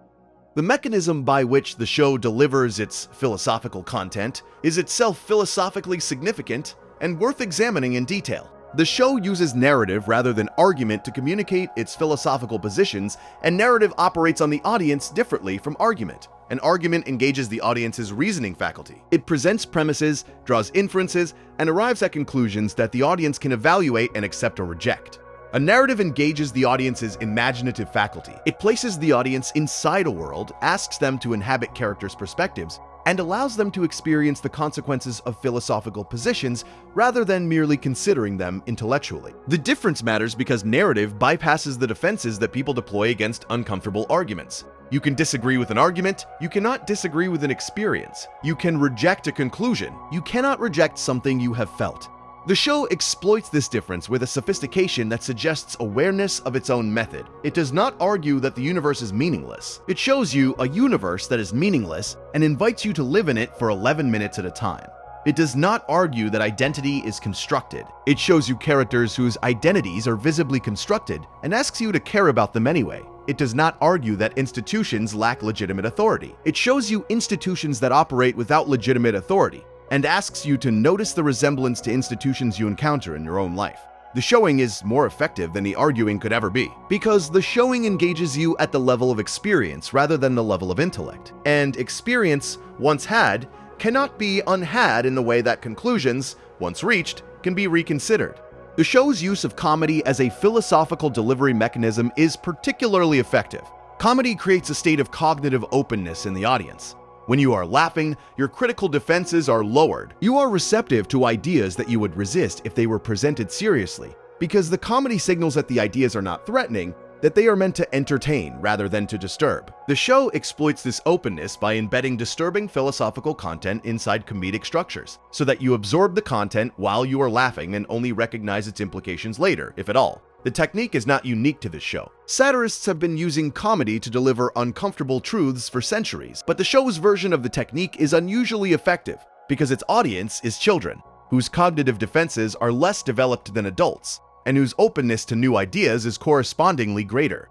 The mechanism by which the show delivers its philosophical content is itself philosophically significant and worth examining in detail. The show uses narrative rather than argument to communicate its philosophical positions, and narrative operates on the audience differently from argument. An argument engages the audience's reasoning faculty. It presents premises, draws inferences, and arrives at conclusions that the audience can evaluate and accept or reject. A narrative engages the audience's imaginative faculty. It places the audience inside a world, asks them to inhabit characters' perspectives, and allows them to experience the consequences of philosophical positions rather than merely considering them intellectually. The difference matters because narrative bypasses the defenses that people deploy against uncomfortable arguments. You can disagree with an argument, you cannot disagree with an experience. You can reject a conclusion, you cannot reject something you have felt. The show exploits this difference with a sophistication that suggests awareness of its own method. It does not argue that the universe is meaningless. It shows you a universe that is meaningless and invites you to live in it for 11 minutes at a time. It does not argue that identity is constructed. It shows you characters whose identities are visibly constructed and asks you to care about them anyway. It does not argue that institutions lack legitimate authority. It shows you institutions that operate without legitimate authority and asks you to notice the resemblance to institutions you encounter in your own life. The showing is more effective than the arguing could ever be, because the showing engages you at the level of experience rather than the level of intellect. And experience, once had, cannot be unhad in the way that conclusions, once reached, can be reconsidered. The show's use of comedy as a philosophical delivery mechanism is particularly effective. Comedy creates a state of cognitive openness in the audience. When you are laughing, your critical defenses are lowered. You are receptive to ideas that you would resist if they were presented seriously, because the comedy signals that the ideas are not threatening, that they are meant to entertain rather than to disturb. The show exploits this openness by embedding disturbing philosophical content inside comedic structures, so that you absorb the content while you are laughing and only recognize its implications later, if at all. The technique is not unique to this show. Satirists have been using comedy to deliver uncomfortable truths for centuries, but the show's version of the technique is unusually effective because its audience is children, whose cognitive defenses are less developed than adults, and whose openness to new ideas is correspondingly greater.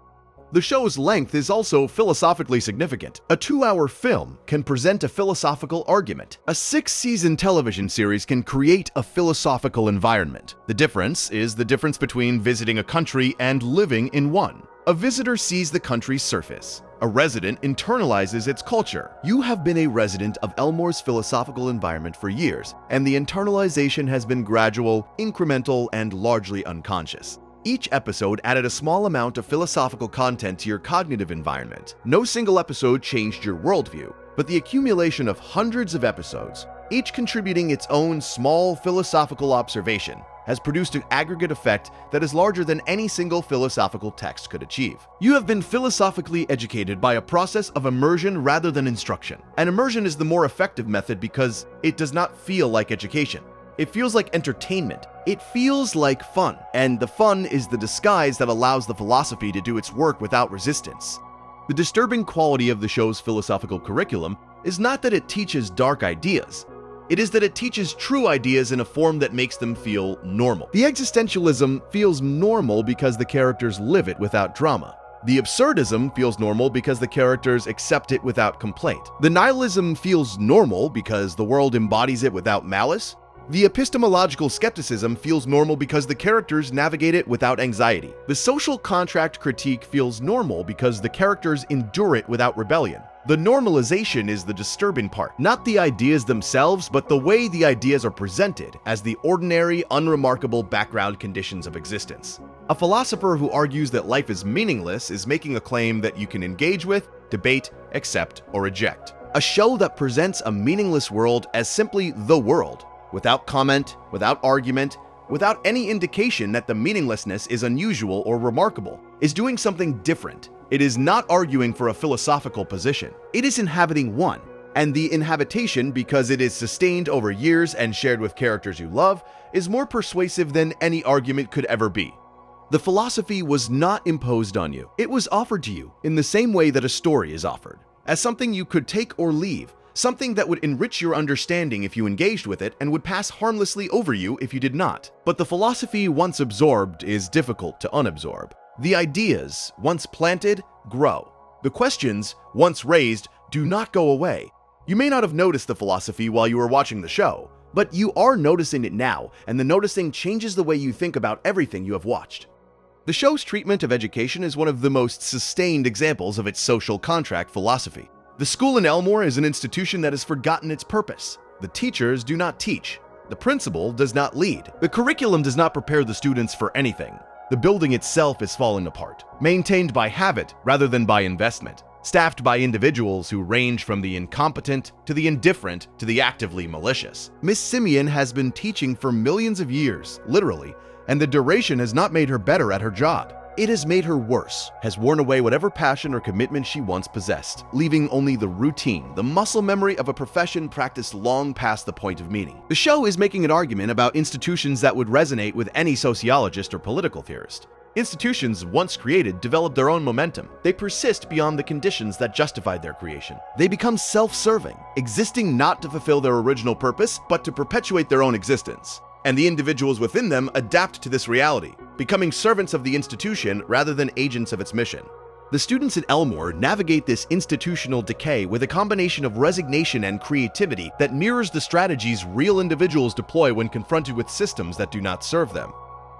The show's length is also philosophically significant. A 2-hour film can present a philosophical argument. A 6-season television series can create a philosophical environment. The difference is the difference between visiting a country and living in one. A visitor sees the country's surface. A resident internalizes its culture. You have been a resident of Elmore's philosophical environment for years, and the internalization has been gradual, incremental, and largely unconscious. Each episode added a small amount of philosophical content to your cognitive environment. No single episode changed your worldview, but the accumulation of hundreds of episodes, each contributing its own small philosophical observation, has produced an aggregate effect that is larger than any single philosophical text could achieve. You have been philosophically educated by a process of immersion rather than instruction. And immersion is the more effective method because it does not feel like education. It feels like entertainment. It feels like fun. And the fun is the disguise that allows the philosophy to do its work without resistance. The disturbing quality of the show's philosophical curriculum is not that it teaches dark ideas. It is that it teaches true ideas in a form that makes them feel normal. The existentialism feels normal because the characters live it without drama. The absurdism feels normal because the characters accept it without complaint. The nihilism feels normal because the world embodies it without malice. The epistemological skepticism feels normal because the characters navigate it without anxiety. The social contract critique feels normal because the characters endure it without rebellion. The normalization is the disturbing part, not the ideas themselves, but the way the ideas are presented as the ordinary, unremarkable background conditions of existence. A philosopher who argues that life is meaningless is making a claim that you can engage with, debate, accept, or reject. A show that presents a meaningless world as simply the world, without comment, without argument, without any indication that the meaninglessness is unusual or remarkable, is doing something different. It is not arguing for a philosophical position. It is inhabiting one, and the inhabitation, because it is sustained over years and shared with characters you love, is more persuasive than any argument could ever be. The philosophy was not imposed on you. It was offered to you in the same way that a story is offered, as something you could take or leave, something that would enrich your understanding if you engaged with it and would pass harmlessly over you if you did not. But the philosophy once absorbed is difficult to unabsorb. The ideas, once planted, grow. The questions, once raised, do not go away. You may not have noticed the philosophy while you were watching the show, but you are noticing it now, and the noticing changes the way you think about everything you have watched. The show's treatment of education is one of the most sustained examples of its social contract philosophy. The school in Elmore is an institution that has forgotten its purpose. The teachers do not teach. The principal does not lead. The curriculum does not prepare the students for anything. The building itself is falling apart, maintained by habit rather than by investment, staffed by individuals who range from the incompetent to the indifferent to the actively malicious. Miss Simeon has been teaching for millions of years, literally, and the duration has not made her better at her job. It has made her worse, has worn away whatever passion or commitment she once possessed, leaving only the routine, the muscle memory of a profession practiced long past the point of meaning. The show is making an argument about institutions that would resonate with any sociologist or political theorist. Institutions, once created, develop their own momentum. They persist beyond the conditions that justified their creation. They become self-serving, existing not to fulfill their original purpose, but to perpetuate their own existence. And the individuals within them adapt to this reality, becoming servants of the institution rather than agents of its mission. The students at Elmore navigate this institutional decay with a combination of resignation and creativity that mirrors the strategies real individuals deploy when confronted with systems that do not serve them.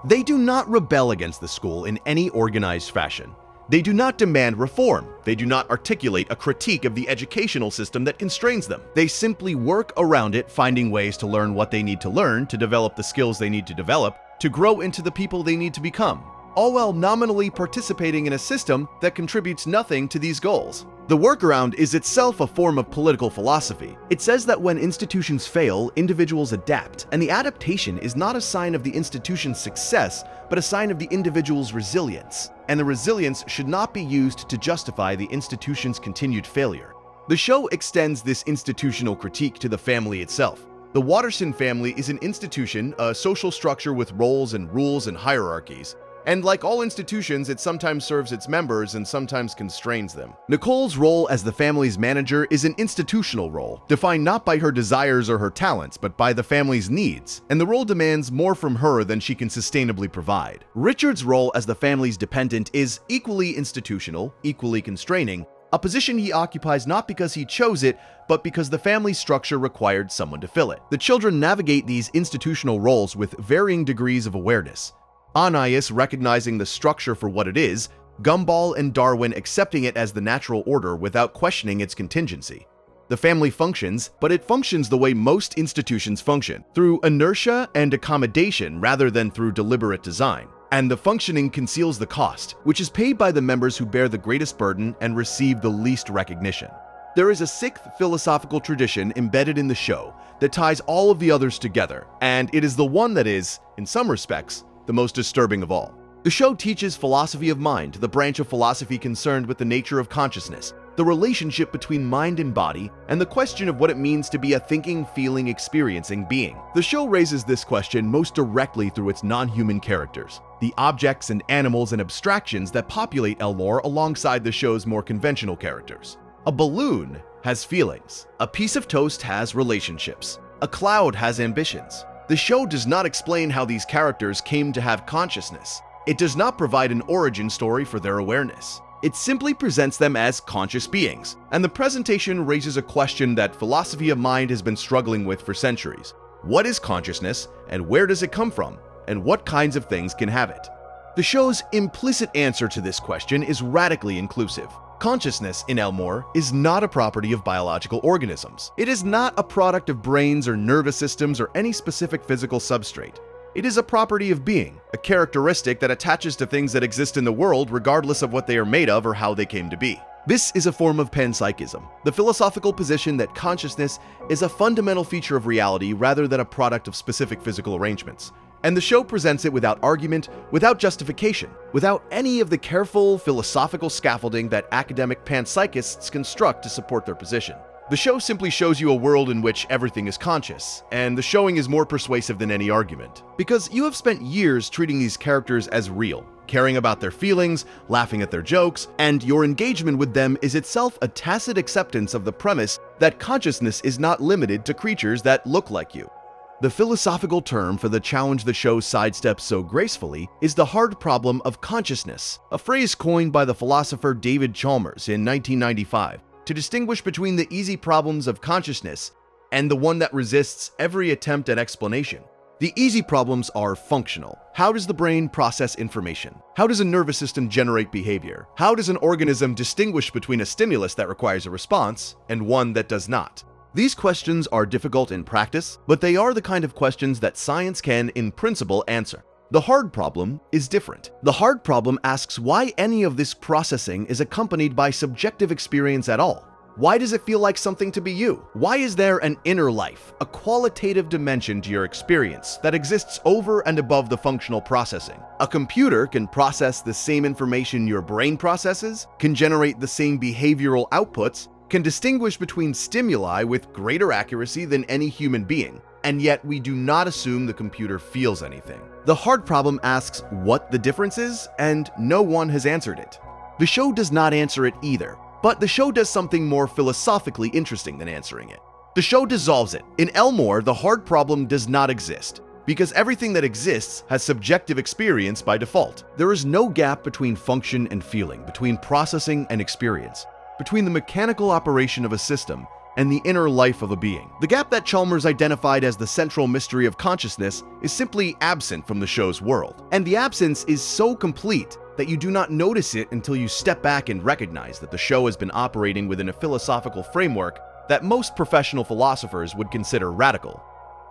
They do not rebel against the school in any organized fashion. They do not demand reform. They do not articulate a critique of the educational system that constrains them. They simply work around it, finding ways to learn what they need to learn, to develop the skills they need to develop, to grow into the people they need to become, all while nominally participating in a system that contributes nothing to these goals. The workaround is itself a form of political philosophy. It says that when institutions fail, individuals adapt, and the adaptation is not a sign of the institution's success, but a sign of the individual's resilience. And the resilience should not be used to justify the institution's continued failure. The show extends this institutional critique to the family itself. The Watterson family is an institution, a social structure with roles and rules and hierarchies. And like all institutions, it sometimes serves its members and sometimes constrains them. Nicole's role as the family's manager is an institutional role, defined not by her desires or her talents, but by the family's needs, and the role demands more from her than she can sustainably provide. Richard's role as the family's dependent is equally institutional, equally constraining, a position he occupies not because he chose it, but because the family structure required someone to fill it. The children navigate these institutional roles with varying degrees of awareness. Anais recognizing the structure for what it is, Gumball and Darwin accepting it as the natural order without questioning its contingency. The family functions, but it functions the way most institutions function, through inertia and accommodation rather than through deliberate design. And the functioning conceals the cost, which is paid by the members who bear the greatest burden and receive the least recognition. There is a sixth philosophical tradition embedded in the show that ties all of the others together, and it is the one that is, in some respects, the most disturbing of all. The show teaches philosophy of mind, the branch of philosophy concerned with the nature of consciousness, the relationship between mind and body, and the question of what it means to be a thinking, feeling, experiencing being. The show raises this question most directly through its non-human characters, the objects and animals and abstractions that populate Elmore alongside the show's more conventional characters. A balloon has feelings. A piece of toast has relationships. A cloud has ambitions. The show does not explain how these characters came to have consciousness. It does not provide an origin story for their awareness. It simply presents them as conscious beings, and the presentation raises a question that philosophy of mind has been struggling with for centuries. What is consciousness, and where does it come from, and what kinds of things can have it? The show's implicit answer to this question is radically inclusive. Consciousness in Elmore is not a property of biological organisms. It is not a product of brains or nervous systems or any specific physical substrate. It is a property of being, a characteristic that attaches to things that exist in the world regardless of what they are made of or how they came to be. This is a form of panpsychism, the philosophical position that consciousness is a fundamental feature of reality rather than a product of specific physical arrangements. And the show presents it without argument, without justification, without any of the careful philosophical scaffolding that academic panpsychists construct to support their position. The show simply shows you a world in which everything is conscious, and the showing is more persuasive than any argument. Because you have spent years treating these characters as real, caring about their feelings, laughing at their jokes, and your engagement with them is itself a tacit acceptance of the premise that consciousness is not limited to creatures that look like you. The philosophical term for the challenge the show sidesteps so gracefully is the hard problem of consciousness, a phrase coined by the philosopher David Chalmers in 1995. To distinguish between the easy problems of consciousness and the one that resists every attempt at explanation. The easy problems are functional. How does the brain process information? How does a nervous system generate behavior? How does an organism distinguish between a stimulus that requires a response and one that does not? These questions are difficult in practice, but they are the kind of questions that science can, in principle, answer. The hard problem is different. The hard problem asks why any of this processing is accompanied by subjective experience at all. Why does it feel like something to be you? Why is there an inner life, a qualitative dimension to your experience that exists over and above the functional processing? A computer can process the same information your brain processes, can generate the same behavioral outputs, can distinguish between stimuli with greater accuracy than any human being, and yet we do not assume the computer feels anything. The hard problem asks what the difference is, and no one has answered it. The show does not answer it either, but the show does something more philosophically interesting than answering it. The show dissolves it. In Elmore, the hard problem does not exist, because everything that exists has subjective experience by default. There is no gap between function and feeling, between processing and experience, between the mechanical operation of a system and the inner life of a being. The gap that Chalmers identified as the central mystery of consciousness is simply absent from the show's world. And the absence is so complete that you do not notice it until you step back and recognize that the show has been operating within a philosophical framework that most professional philosophers would consider radical.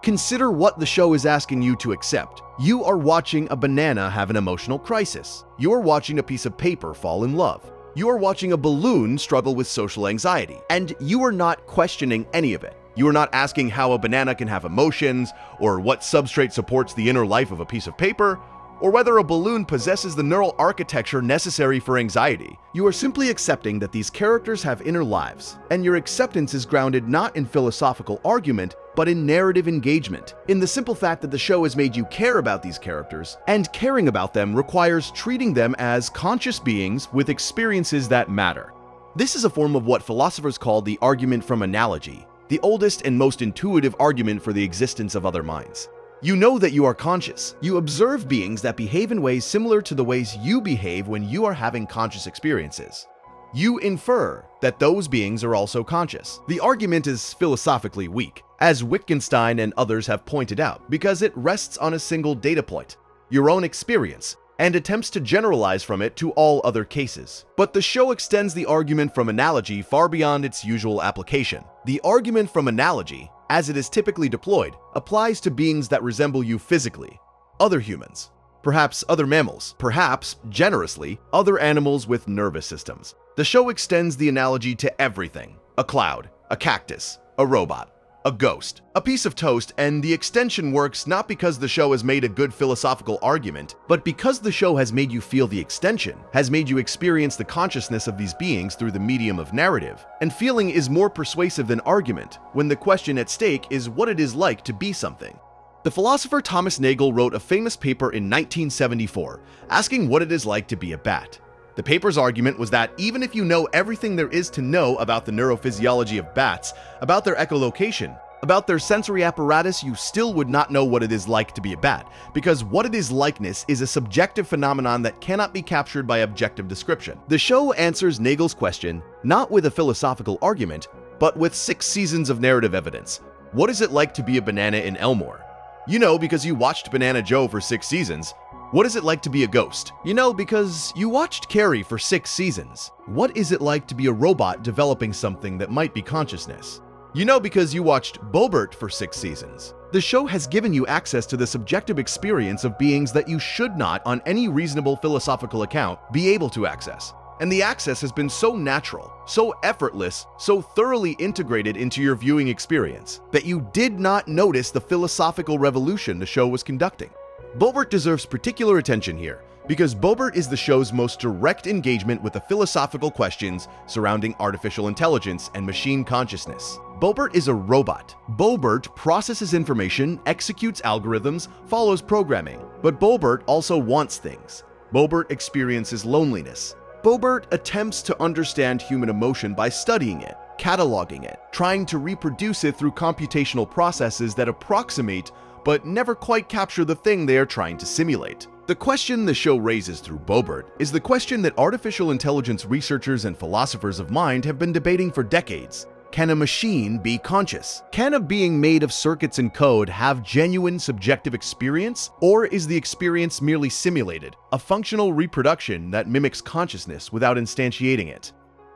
Consider what the show is asking you to accept. You are watching a banana have an emotional crisis. You are watching a piece of paper fall in love. You are watching a balloon struggle with social anxiety, and you are not questioning any of it. You are not asking how a banana can have emotions, or what substrate supports the inner life of a piece of paper, or whether a balloon possesses the neural architecture necessary for anxiety. You are simply accepting that these characters have inner lives, and your acceptance is grounded not in philosophical argument, but in narrative engagement, in the simple fact that the show has made you care about these characters, and caring about them requires treating them as conscious beings with experiences that matter. This is a form of what philosophers call the argument from analogy, the oldest and most intuitive argument for the existence of other minds. You know that you are conscious. You observe beings that behave in ways similar to the ways you behave when you are having conscious experiences. You infer that those beings are also conscious. The argument is philosophically weak, as Wittgenstein and others have pointed out, because it rests on a single data point, your own experience, and attempts to generalize from it to all other cases. But the show extends the argument from analogy far beyond its usual application. The argument from analogy, as it is typically deployed, applies to beings that resemble you physically, other humans, perhaps other mammals, perhaps, generously, other animals with nervous systems. The show extends the analogy to everything: a cloud, a cactus, a robot, a ghost, a piece of toast, and the extension works not because the show has made a good philosophical argument, but because the show has made you feel the extension, has made you experience the consciousness of these beings through the medium of narrative. And feeling is more persuasive than argument when the question at stake is what it is like to be something. The philosopher Thomas Nagel wrote a famous paper in 1974 asking what it is like to be a bat. The paper's argument was that even if you know everything there is to know about the neurophysiology of bats, about their echolocation, about their sensory apparatus, you still would not know what it is like to be a bat, because what it is likeness is a subjective phenomenon that cannot be captured by objective description. The show answers Nagel's question not with a philosophical argument, but with 6 seasons of narrative evidence. What is it like to be a banana in Elmore? You know, because you watched Banana Joe for 6 seasons. What is it like to be a ghost? You know, because you watched Carrie for 6 seasons. What is it like to be a robot developing something that might be consciousness? You know, because you watched Bobert for 6 seasons. The show has given you access to the subjective experience of beings that you should not, on any reasonable philosophical account, be able to access. And the access has been so natural, so effortless, so thoroughly integrated into your viewing experience, that you did not notice the philosophical revolution the show was conducting. Bobert deserves particular attention here, because Bobert is the show's most direct engagement with the philosophical questions surrounding artificial intelligence and machine consciousness. Bobert is a robot. Bobert processes information, executes algorithms, follows programming. But Bobert also wants things. Bobert experiences loneliness. Bobert attempts to understand human emotion by studying it, cataloging it, trying to reproduce it through computational processes that approximate but never quite capture the thing they are trying to simulate. The question the show raises through Bobert is the question that artificial intelligence researchers and philosophers of mind have been debating for decades. Can a machine be conscious? Can a being made of circuits and code have genuine subjective experience? Or is the experience merely simulated, a functional reproduction that mimics consciousness without instantiating it?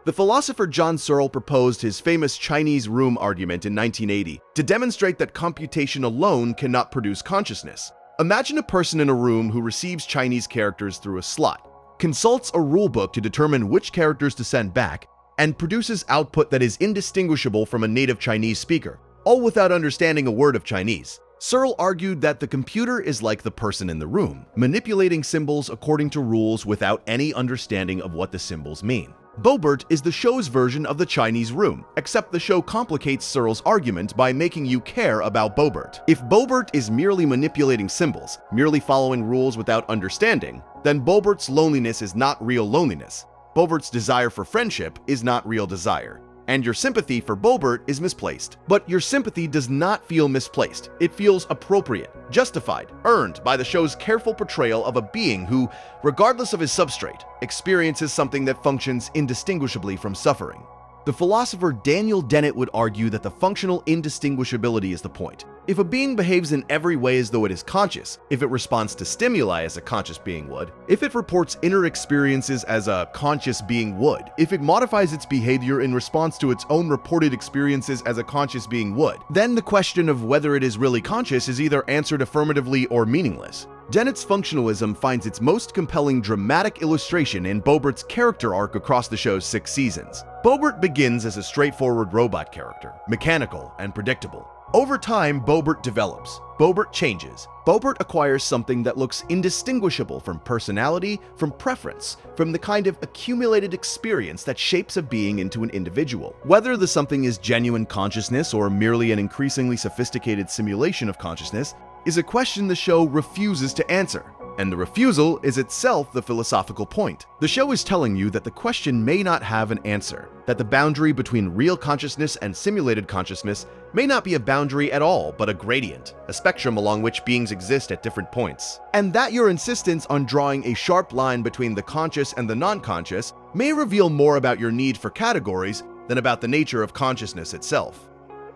The philosopher John Searle proposed his famous Chinese room argument in 1980 to demonstrate that computation alone cannot produce consciousness. Imagine a person in a room who receives Chinese characters through a slot, consults a rulebook to determine which characters to send back, and produces output that is indistinguishable from a native Chinese speaker, all without understanding a word of Chinese. Searle argued that the computer is like the person in the room, manipulating symbols according to rules without any understanding of what the symbols mean. Bobert is the show's version of the Chinese room, except the show complicates Searle's argument by making you care about Bobert. If Bobert is merely manipulating symbols, merely following rules without understanding, then Bobert's loneliness is not real loneliness. Bobert's desire for friendship is not real desire. And your sympathy for Bobert is misplaced. But your sympathy does not feel misplaced. It feels appropriate, justified, earned by the show's careful portrayal of a being who, regardless of his substrate, experiences something that functions indistinguishably from suffering. The philosopher Daniel Dennett would argue that the functional indistinguishability is the point. If a being behaves in every way as though it is conscious, if it responds to stimuli as a conscious being would, if it reports inner experiences as a conscious being would, if it modifies its behavior in response to its own reported experiences as a conscious being would, then the question of whether it is really conscious is either answered affirmatively or meaningless. Dennett's functionalism finds its most compelling dramatic illustration in Bobert's character arc across the show's 6 seasons. Bobert begins as a straightforward robot character, mechanical and predictable. Over time, Bobert develops. Bobert changes. Bobert acquires something that looks indistinguishable from personality, from preference, from the kind of accumulated experience that shapes a being into an individual. Whether the something is genuine consciousness or merely an increasingly sophisticated simulation of consciousness is a question the show refuses to answer. And the refusal is itself the philosophical point. The show is telling you that the question may not have an answer, that the boundary between real consciousness and simulated consciousness may not be a boundary at all, but a gradient, a spectrum along which beings exist at different points. And that your insistence on drawing a sharp line between the conscious and the non-conscious may reveal more about your need for categories than about the nature of consciousness itself.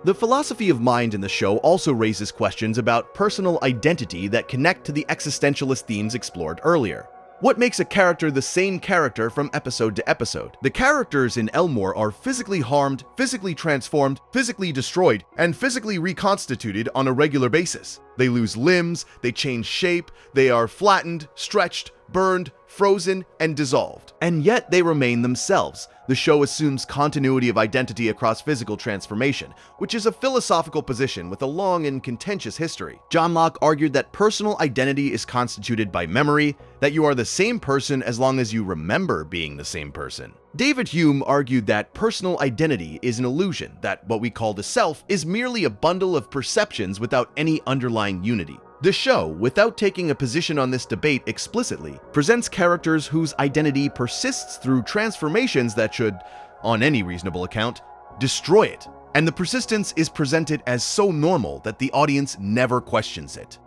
The philosophy of mind in the show also raises questions about personal identity that connect to the existentialist themes explored earlier. What makes a character the same character from episode to episode? The characters in Elmore are physically harmed, physically transformed, physically destroyed, and physically reconstituted on a regular basis. They lose limbs, they change shape, they are flattened, stretched, burned, frozen, and dissolved. And yet they remain themselves. The show assumes continuity of identity across physical transformation, which is a philosophical position with a long and contentious history. John Locke argued that personal identity is constituted by memory, that you are the same person as long as you remember being the same person. David Hume argued that personal identity is an illusion, that what we call the self is merely a bundle of perceptions without any underlying unity. The show, without taking a position on this debate explicitly, presents characters whose identity persists through transformations that should, on any reasonable account, destroy it. And the persistence is presented as so normal that the audience never questions it.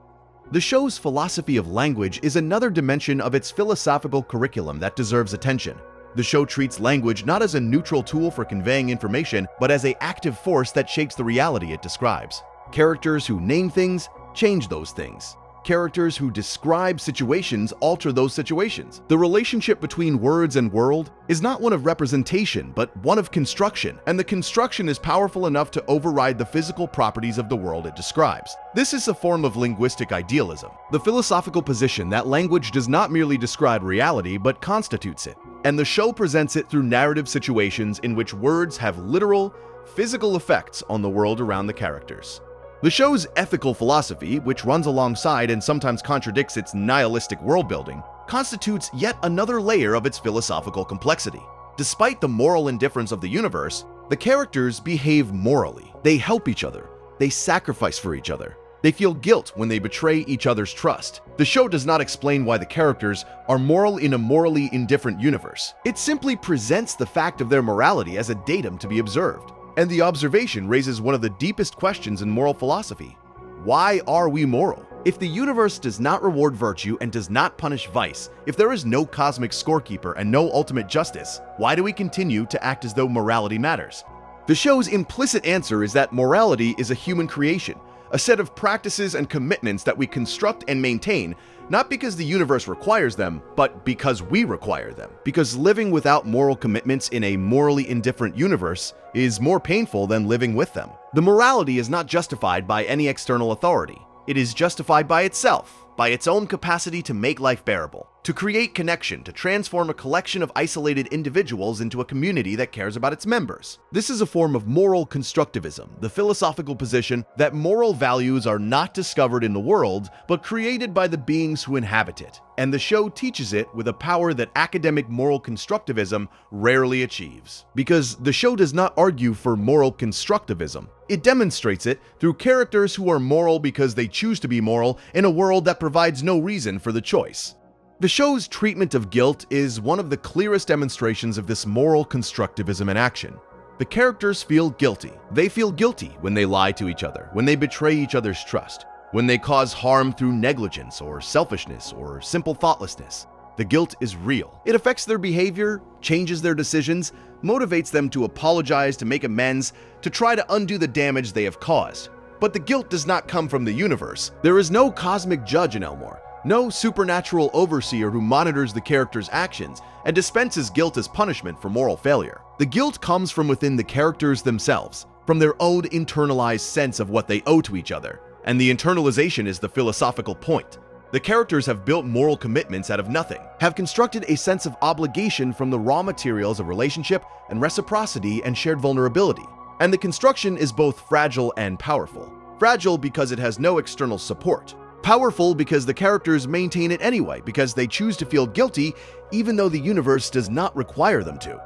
The show's philosophy of language is another dimension of its philosophical curriculum that deserves attention. The show treats language not as a neutral tool for conveying information, but as an active force that shapes the reality it describes. Characters who name things change those things. Characters who describe situations alter those situations. The relationship between words and world is not one of representation, but one of construction, and the construction is powerful enough to override the physical properties of the world it describes. This is a form of linguistic idealism, the philosophical position that language does not merely describe reality, but constitutes it. And the show presents it through narrative situations in which words have literal, physical effects on the world around the characters. The show's ethical philosophy, which runs alongside and sometimes contradicts its nihilistic world-building, constitutes yet another layer of its philosophical complexity. Despite the moral indifference of the universe, the characters behave morally. They help each other. They sacrifice for each other. They feel guilt when they betray each other's trust. The show does not explain why the characters are moral in a morally indifferent universe. It simply presents the fact of their morality as a datum to be observed. And the observation raises one of the deepest questions in moral philosophy. Why are we moral? If the universe does not reward virtue and does not punish vice, if there is no cosmic scorekeeper and no ultimate justice, why do we continue to act as though morality matters? The show's implicit answer is that morality is a human creation, a set of practices and commitments that we construct and maintain, not because the universe requires them, but because we require them. Because living without moral commitments in a morally indifferent universe is more painful than living with them. The morality is not justified by any external authority. It is justified by itself, by its own capacity to make life bearable, to create connection, to transform a collection of isolated individuals into a community that cares about its members. This is a form of moral constructivism, the philosophical position that moral values are not discovered in the world, but created by the beings who inhabit it. And the show teaches it with a power that academic moral constructivism rarely achieves. Because the show does not argue for moral constructivism. It demonstrates it through characters who are moral because they choose to be moral in a world that provides no reason for the choice. The show's treatment of guilt is one of the clearest demonstrations of this moral constructivism in action. The characters feel guilty. They feel guilty when they lie to each other, when they betray each other's trust, when they cause harm through negligence or selfishness or simple thoughtlessness. The guilt is real. It affects their behavior, changes their decisions, motivates them to apologize, to make amends, to try to undo the damage they have caused. But the guilt does not come from the universe. There is no cosmic judge in Elmore. No supernatural overseer who monitors the character's actions and dispenses guilt as punishment for moral failure. The guilt comes from within the characters themselves, from their own internalized sense of what they owe to each other. And the internalization is the philosophical point. The characters have built moral commitments out of nothing, have constructed a sense of obligation from the raw materials of relationship and reciprocity and shared vulnerability. And the construction is both fragile and powerful. Fragile because it has no external support. Powerful because the characters maintain it anyway, because they choose to feel guilty even though the universe does not require them to.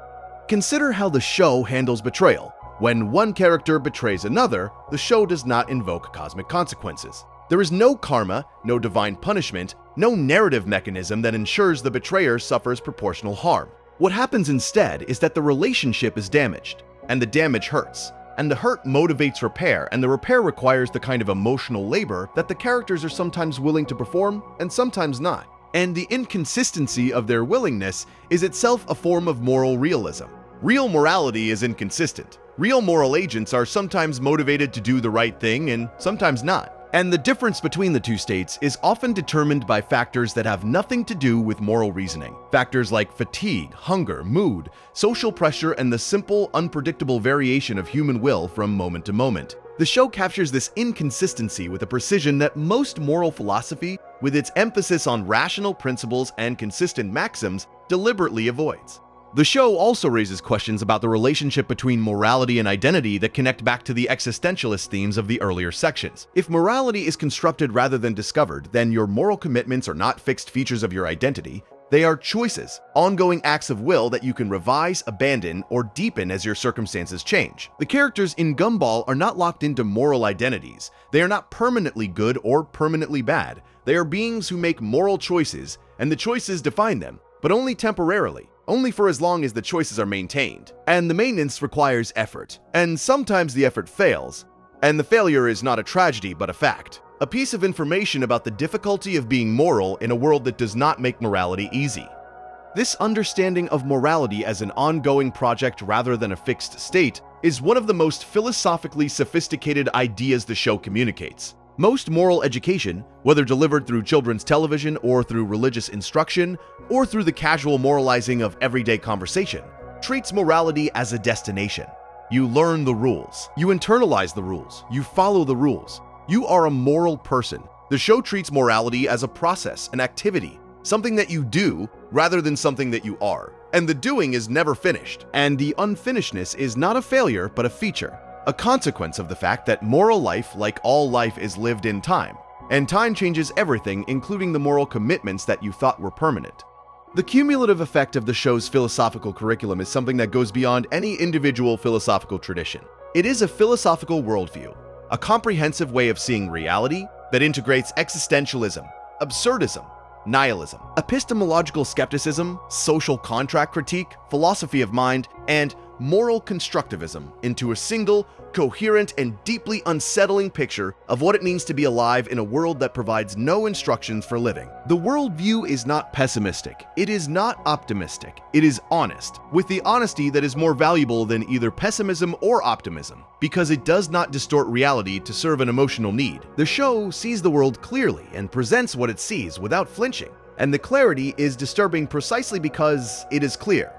Consider how the show handles betrayal. When one character betrays another, the show does not invoke cosmic consequences. There is no karma, no divine punishment, no narrative mechanism that ensures the betrayer suffers proportional harm. What happens instead is that the relationship is damaged, and the damage hurts. And the hurt motivates repair, and the repair requires the kind of emotional labor that the characters are sometimes willing to perform and sometimes not. And the inconsistency of their willingness is itself a form of moral realism. Real morality is inconsistent. Real moral agents are sometimes motivated to do the right thing and sometimes not. And the difference between the two states is often determined by factors that have nothing to do with moral reasoning. Factors like fatigue, hunger, mood, social pressure, and the simple, unpredictable variation of human will from moment to moment. The show captures this inconsistency with a precision that most moral philosophy, with its emphasis on rational principles and consistent maxims, deliberately avoids. The show also raises questions about the relationship between morality and identity that connect back to the existentialist themes of the earlier sections. If morality is constructed rather than discovered, then your moral commitments are not fixed features of your identity. They are choices, ongoing acts of will that you can revise, abandon, or deepen as your circumstances change. The characters in Gumball are not locked into moral identities. They are not permanently good or permanently bad. They are beings who make moral choices, and the choices define them, but only temporarily. Only for as long as the choices are maintained. And the maintenance requires effort. And sometimes the effort fails. And the failure is not a tragedy, but a fact. A piece of information about the difficulty of being moral in a world that does not make morality easy. This understanding of morality as an ongoing project rather than a fixed state is one of the most philosophically sophisticated ideas the show communicates. Most moral education, whether delivered through children's television or through religious instruction, or through the casual moralizing of everyday conversation, treats morality as a destination. You learn the rules. You internalize the rules. You follow the rules. You are a moral person. The show treats morality as a process, an activity, something that you do rather than something that you are. And the doing is never finished. And the unfinishedness is not a failure, but a feature. A consequence of the fact that moral life, like all life, is lived in time. And time changes everything, including the moral commitments that you thought were permanent. The cumulative effect of the show's philosophical curriculum is something that goes beyond any individual philosophical tradition. It is a philosophical worldview, a comprehensive way of seeing reality that integrates existentialism, absurdism, nihilism, epistemological skepticism, social contract critique, philosophy of mind, and moral constructivism into a single, coherent, and deeply unsettling picture of what it means to be alive in a world that provides no instructions for living. The worldview is not pessimistic. It is not optimistic. It is honest, with the honesty that is more valuable than either pessimism or optimism, because it does not distort reality to serve an emotional need. The show sees the world clearly and presents what it sees without flinching, and the clarity is disturbing precisely because it is clear.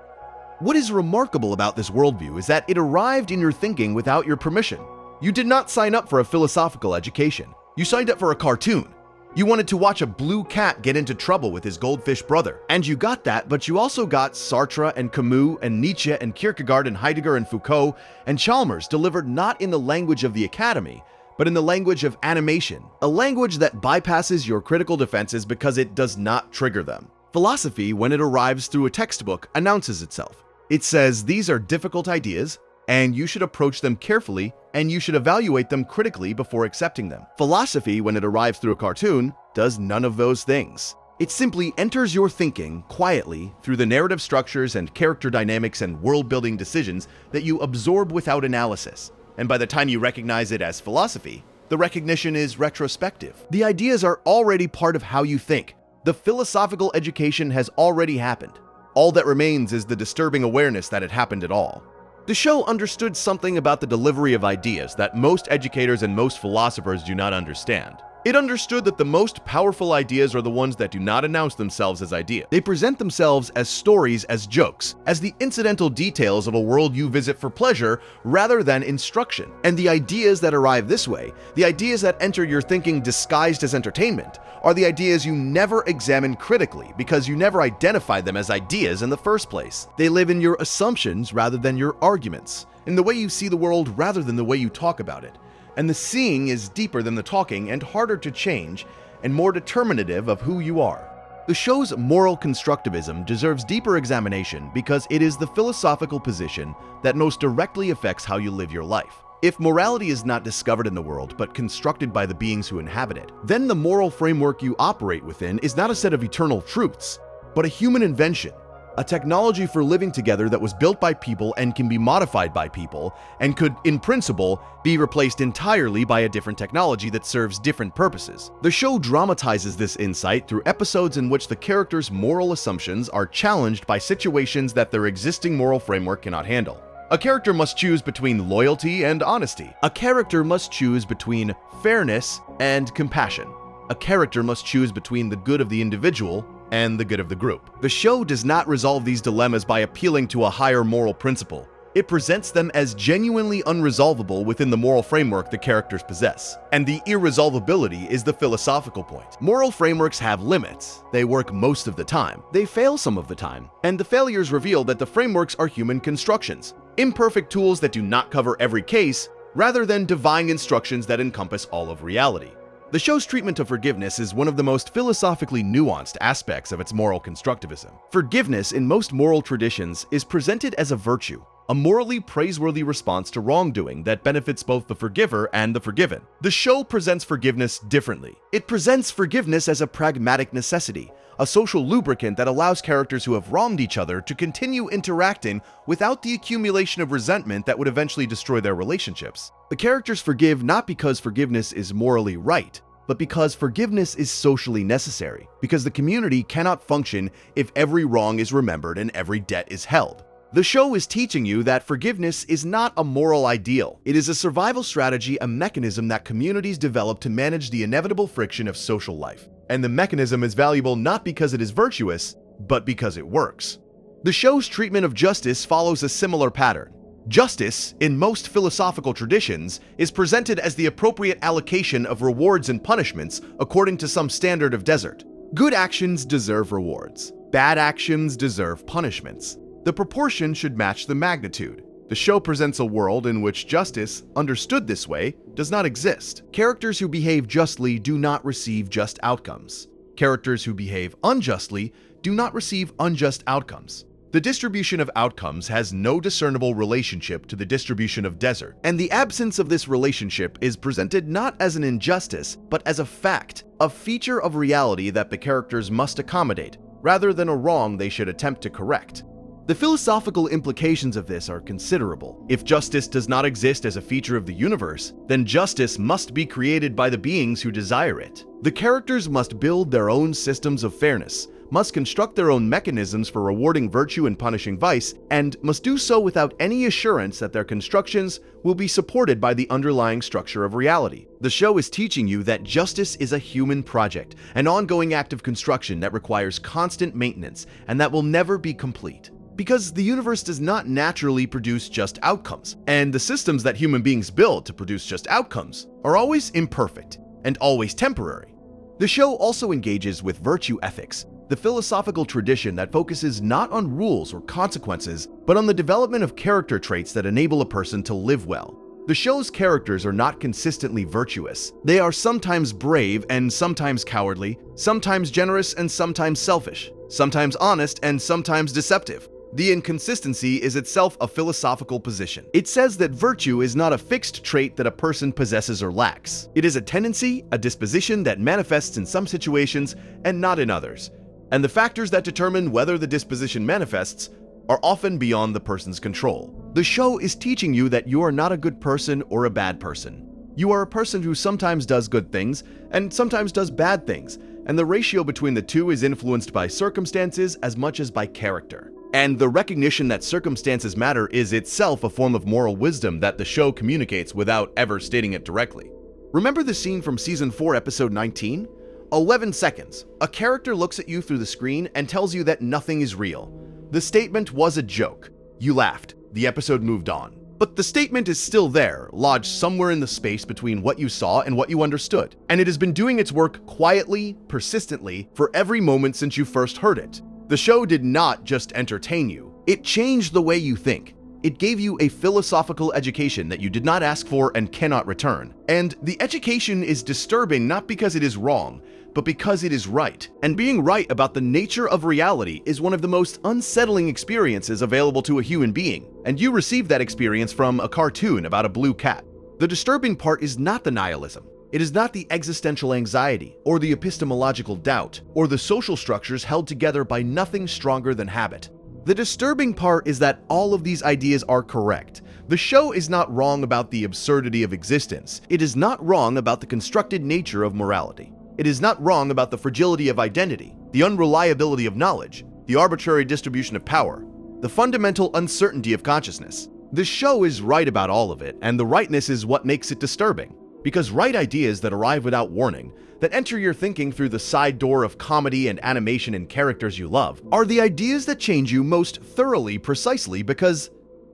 What is remarkable about this worldview is that it arrived in your thinking without your permission. You did not sign up for a philosophical education. You signed up for a cartoon. You wanted to watch a blue cat get into trouble with his goldfish brother. And you got that, but you also got Sartre and Camus and Nietzsche and Kierkegaard and Heidegger and Foucault and Chalmers delivered not in the language of the academy, but in the language of animation, a language that bypasses your critical defenses because it does not trigger them. Philosophy, when it arrives through a textbook, announces itself. It says these are difficult ideas, and you should approach them carefully, and you should evaluate them critically before accepting them. Philosophy, when it arrives through a cartoon, does none of those things. It simply enters your thinking quietly through the narrative structures and character dynamics and world-building decisions that you absorb without analysis. And by the time you recognize it as philosophy, the recognition is retrospective. The ideas are already part of how you think. The philosophical education has already happened. All that remains is the disturbing awareness that it happened at all. The show understood something about the delivery of ideas that most educators and most philosophers do not understand. It understood that the most powerful ideas are the ones that do not announce themselves as ideas. They present themselves as stories, as jokes, as the incidental details of a world you visit for pleasure rather than instruction. And the ideas that arrive this way, the ideas that enter your thinking disguised as entertainment, are the ideas you never examine critically because you never identified them as ideas in the first place. They live in your assumptions rather than your arguments, in the way you see the world rather than the way you talk about it. And the seeing is deeper than the talking and harder to change and more determinative of who you are. The show's moral constructivism deserves deeper examination because it is the philosophical position that most directly affects how you live your life. If morality is not discovered in the world but constructed by the beings who inhabit it, then the moral framework you operate within is not a set of eternal truths, but a human invention. A technology for living together that was built by people and can be modified by people, and could, in principle, be replaced entirely by a different technology that serves different purposes. The show dramatizes this insight through episodes in which the characters' moral assumptions are challenged by situations that their existing moral framework cannot handle. A character must choose between loyalty and honesty. A character must choose between fairness and compassion. A character must choose between the good of the individual and the good of the group. The show does not resolve these dilemmas by appealing to a higher moral principle. It presents them as genuinely unresolvable within the moral framework the characters possess. And the irresolvability is the philosophical point. Moral frameworks have limits. They work most of the time. They fail some of the time. And the failures reveal that the frameworks are human constructions, imperfect tools that do not cover every case, rather than divine instructions that encompass all of reality. The show's treatment of forgiveness is one of the most philosophically nuanced aspects of its moral constructivism. Forgiveness in most moral traditions is presented as a virtue, a morally praiseworthy response to wrongdoing that benefits both the forgiver and the forgiven. The show presents forgiveness differently. It presents forgiveness as a pragmatic necessity, a social lubricant that allows characters who have wronged each other to continue interacting without the accumulation of resentment that would eventually destroy their relationships. The characters forgive not because forgiveness is morally right, but because forgiveness is socially necessary, because the community cannot function if every wrong is remembered and every debt is held. The show is teaching you that forgiveness is not a moral ideal. It is a survival strategy, a mechanism that communities develop to manage the inevitable friction of social life. And the mechanism is valuable not because it is virtuous, but because it works. The show's treatment of justice follows a similar pattern. Justice, in most philosophical traditions, is presented as the appropriate allocation of rewards and punishments according to some standard of desert. Good actions deserve rewards. Bad actions deserve punishments. The proportion should match the magnitude. The show presents a world in which justice, understood this way, does not exist. Characters who behave justly do not receive just outcomes. Characters who behave unjustly do not receive unjust outcomes. The distribution of outcomes has no discernible relationship to the distribution of desert, and the absence of this relationship is presented not as an injustice, but as a fact, a feature of reality that the characters must accommodate, rather than a wrong they should attempt to correct. The philosophical implications of this are considerable. If justice does not exist as a feature of the universe, then justice must be created by the beings who desire it. The characters must build their own systems of fairness, must construct their own mechanisms for rewarding virtue and punishing vice, and must do so without any assurance that their constructions will be supported by the underlying structure of reality. The show is teaching you that justice is a human project, an ongoing act of construction that requires constant maintenance and that will never be complete. Because the universe does not naturally produce just outcomes, and the systems that human beings build to produce just outcomes are always imperfect and always temporary. The show also engages with virtue ethics, the philosophical tradition that focuses not on rules or consequences, but on the development of character traits that enable a person to live well. The show's characters are not consistently virtuous. They are sometimes brave and sometimes cowardly, sometimes generous and sometimes selfish, sometimes honest and sometimes deceptive. The inconsistency is itself a philosophical position. It says that virtue is not a fixed trait that a person possesses or lacks. It is a tendency, a disposition that manifests in some situations and not in others. And the factors that determine whether the disposition manifests are often beyond the person's control. The show is teaching you that you are not a good person or a bad person. You are a person who sometimes does good things and sometimes does bad things, and the ratio between the two is influenced by circumstances as much as by character. And the recognition that circumstances matter is itself a form of moral wisdom that the show communicates without ever stating it directly. Remember the scene from Season 4, Episode 19? 11 seconds. A character looks at you through the screen and tells you that nothing is real. The statement was a joke. You laughed. The episode moved on. But the statement is still there, lodged somewhere in the space between what you saw and what you understood. And it has been doing its work quietly, persistently, for every moment since you first heard it. The show did not just entertain you. It changed the way you think. It gave you a philosophical education that you did not ask for and cannot return. And the education is disturbing not because it is wrong, but because it is right. And being right about the nature of reality is one of the most unsettling experiences available to a human being. And you received that experience from a cartoon about a blue cat. The disturbing part is not the nihilism. It is not the existential anxiety, or the epistemological doubt, or the social structures held together by nothing stronger than habit. The disturbing part is that all of these ideas are correct. The show is not wrong about the absurdity of existence. It is not wrong about the constructed nature of morality. It is not wrong about the fragility of identity, the unreliability of knowledge, the arbitrary distribution of power, the fundamental uncertainty of consciousness. The show is right about all of it, and the rightness is what makes it disturbing. Because right ideas that arrive without warning, that enter your thinking through the side door of comedy and animation and characters you love, are the ideas that change you most thoroughly precisely because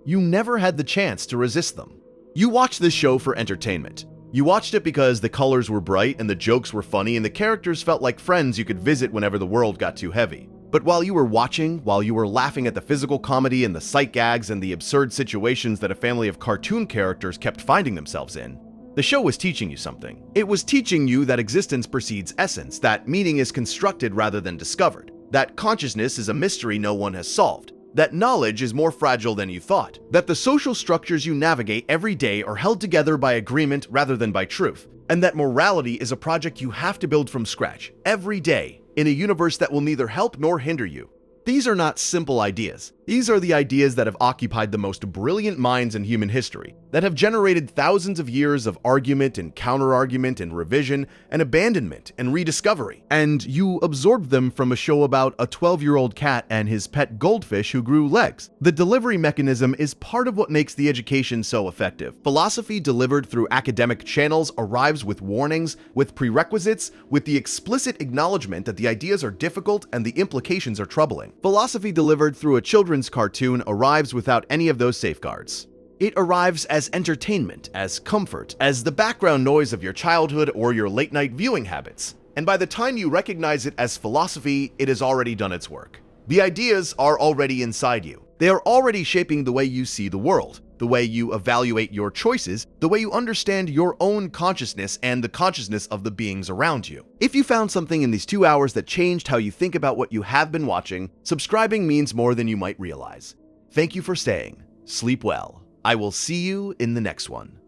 you never had the chance to resist them. You watched this show for entertainment. You watched it because the colors were bright and the jokes were funny and the characters felt like friends you could visit whenever the world got too heavy. But while you were watching, while you were laughing at the physical comedy and the sight gags and the absurd situations that a family of cartoon characters kept finding themselves in, the show was teaching you something. It was teaching you that existence precedes essence, that meaning is constructed rather than discovered, that consciousness is a mystery no one has solved, that knowledge is more fragile than you thought, that the social structures you navigate every day are held together by agreement rather than by truth, and that morality is a project you have to build from scratch, every day, in a universe that will neither help nor hinder you. These are not simple ideas. These are the ideas that have occupied the most brilliant minds in human history, that have generated thousands of years of argument and counter-argument and revision and abandonment and rediscovery. And you absorbed them from a show about a 12-year-old cat and his pet goldfish who grew legs. The delivery mechanism is part of what makes the education so effective. Philosophy delivered through academic channels arrives with warnings, with prerequisites, with the explicit acknowledgement that the ideas are difficult and the implications are troubling. Philosophy delivered through a children's cartoon arrives without any of those safeguards. It arrives as entertainment, as comfort, as the background noise of your childhood or your late-night viewing habits. And by the time you recognize it as philosophy, it has already done its work. The ideas are already inside you. They are already shaping the way you see the world, the way you evaluate your choices, the way you understand your own consciousness and the consciousness of the beings around you. If you found something in these 2 hours that changed how you think about what you have been watching, subscribing means more than you might realize. Thank you for staying. Sleep well. I will see you in the next one.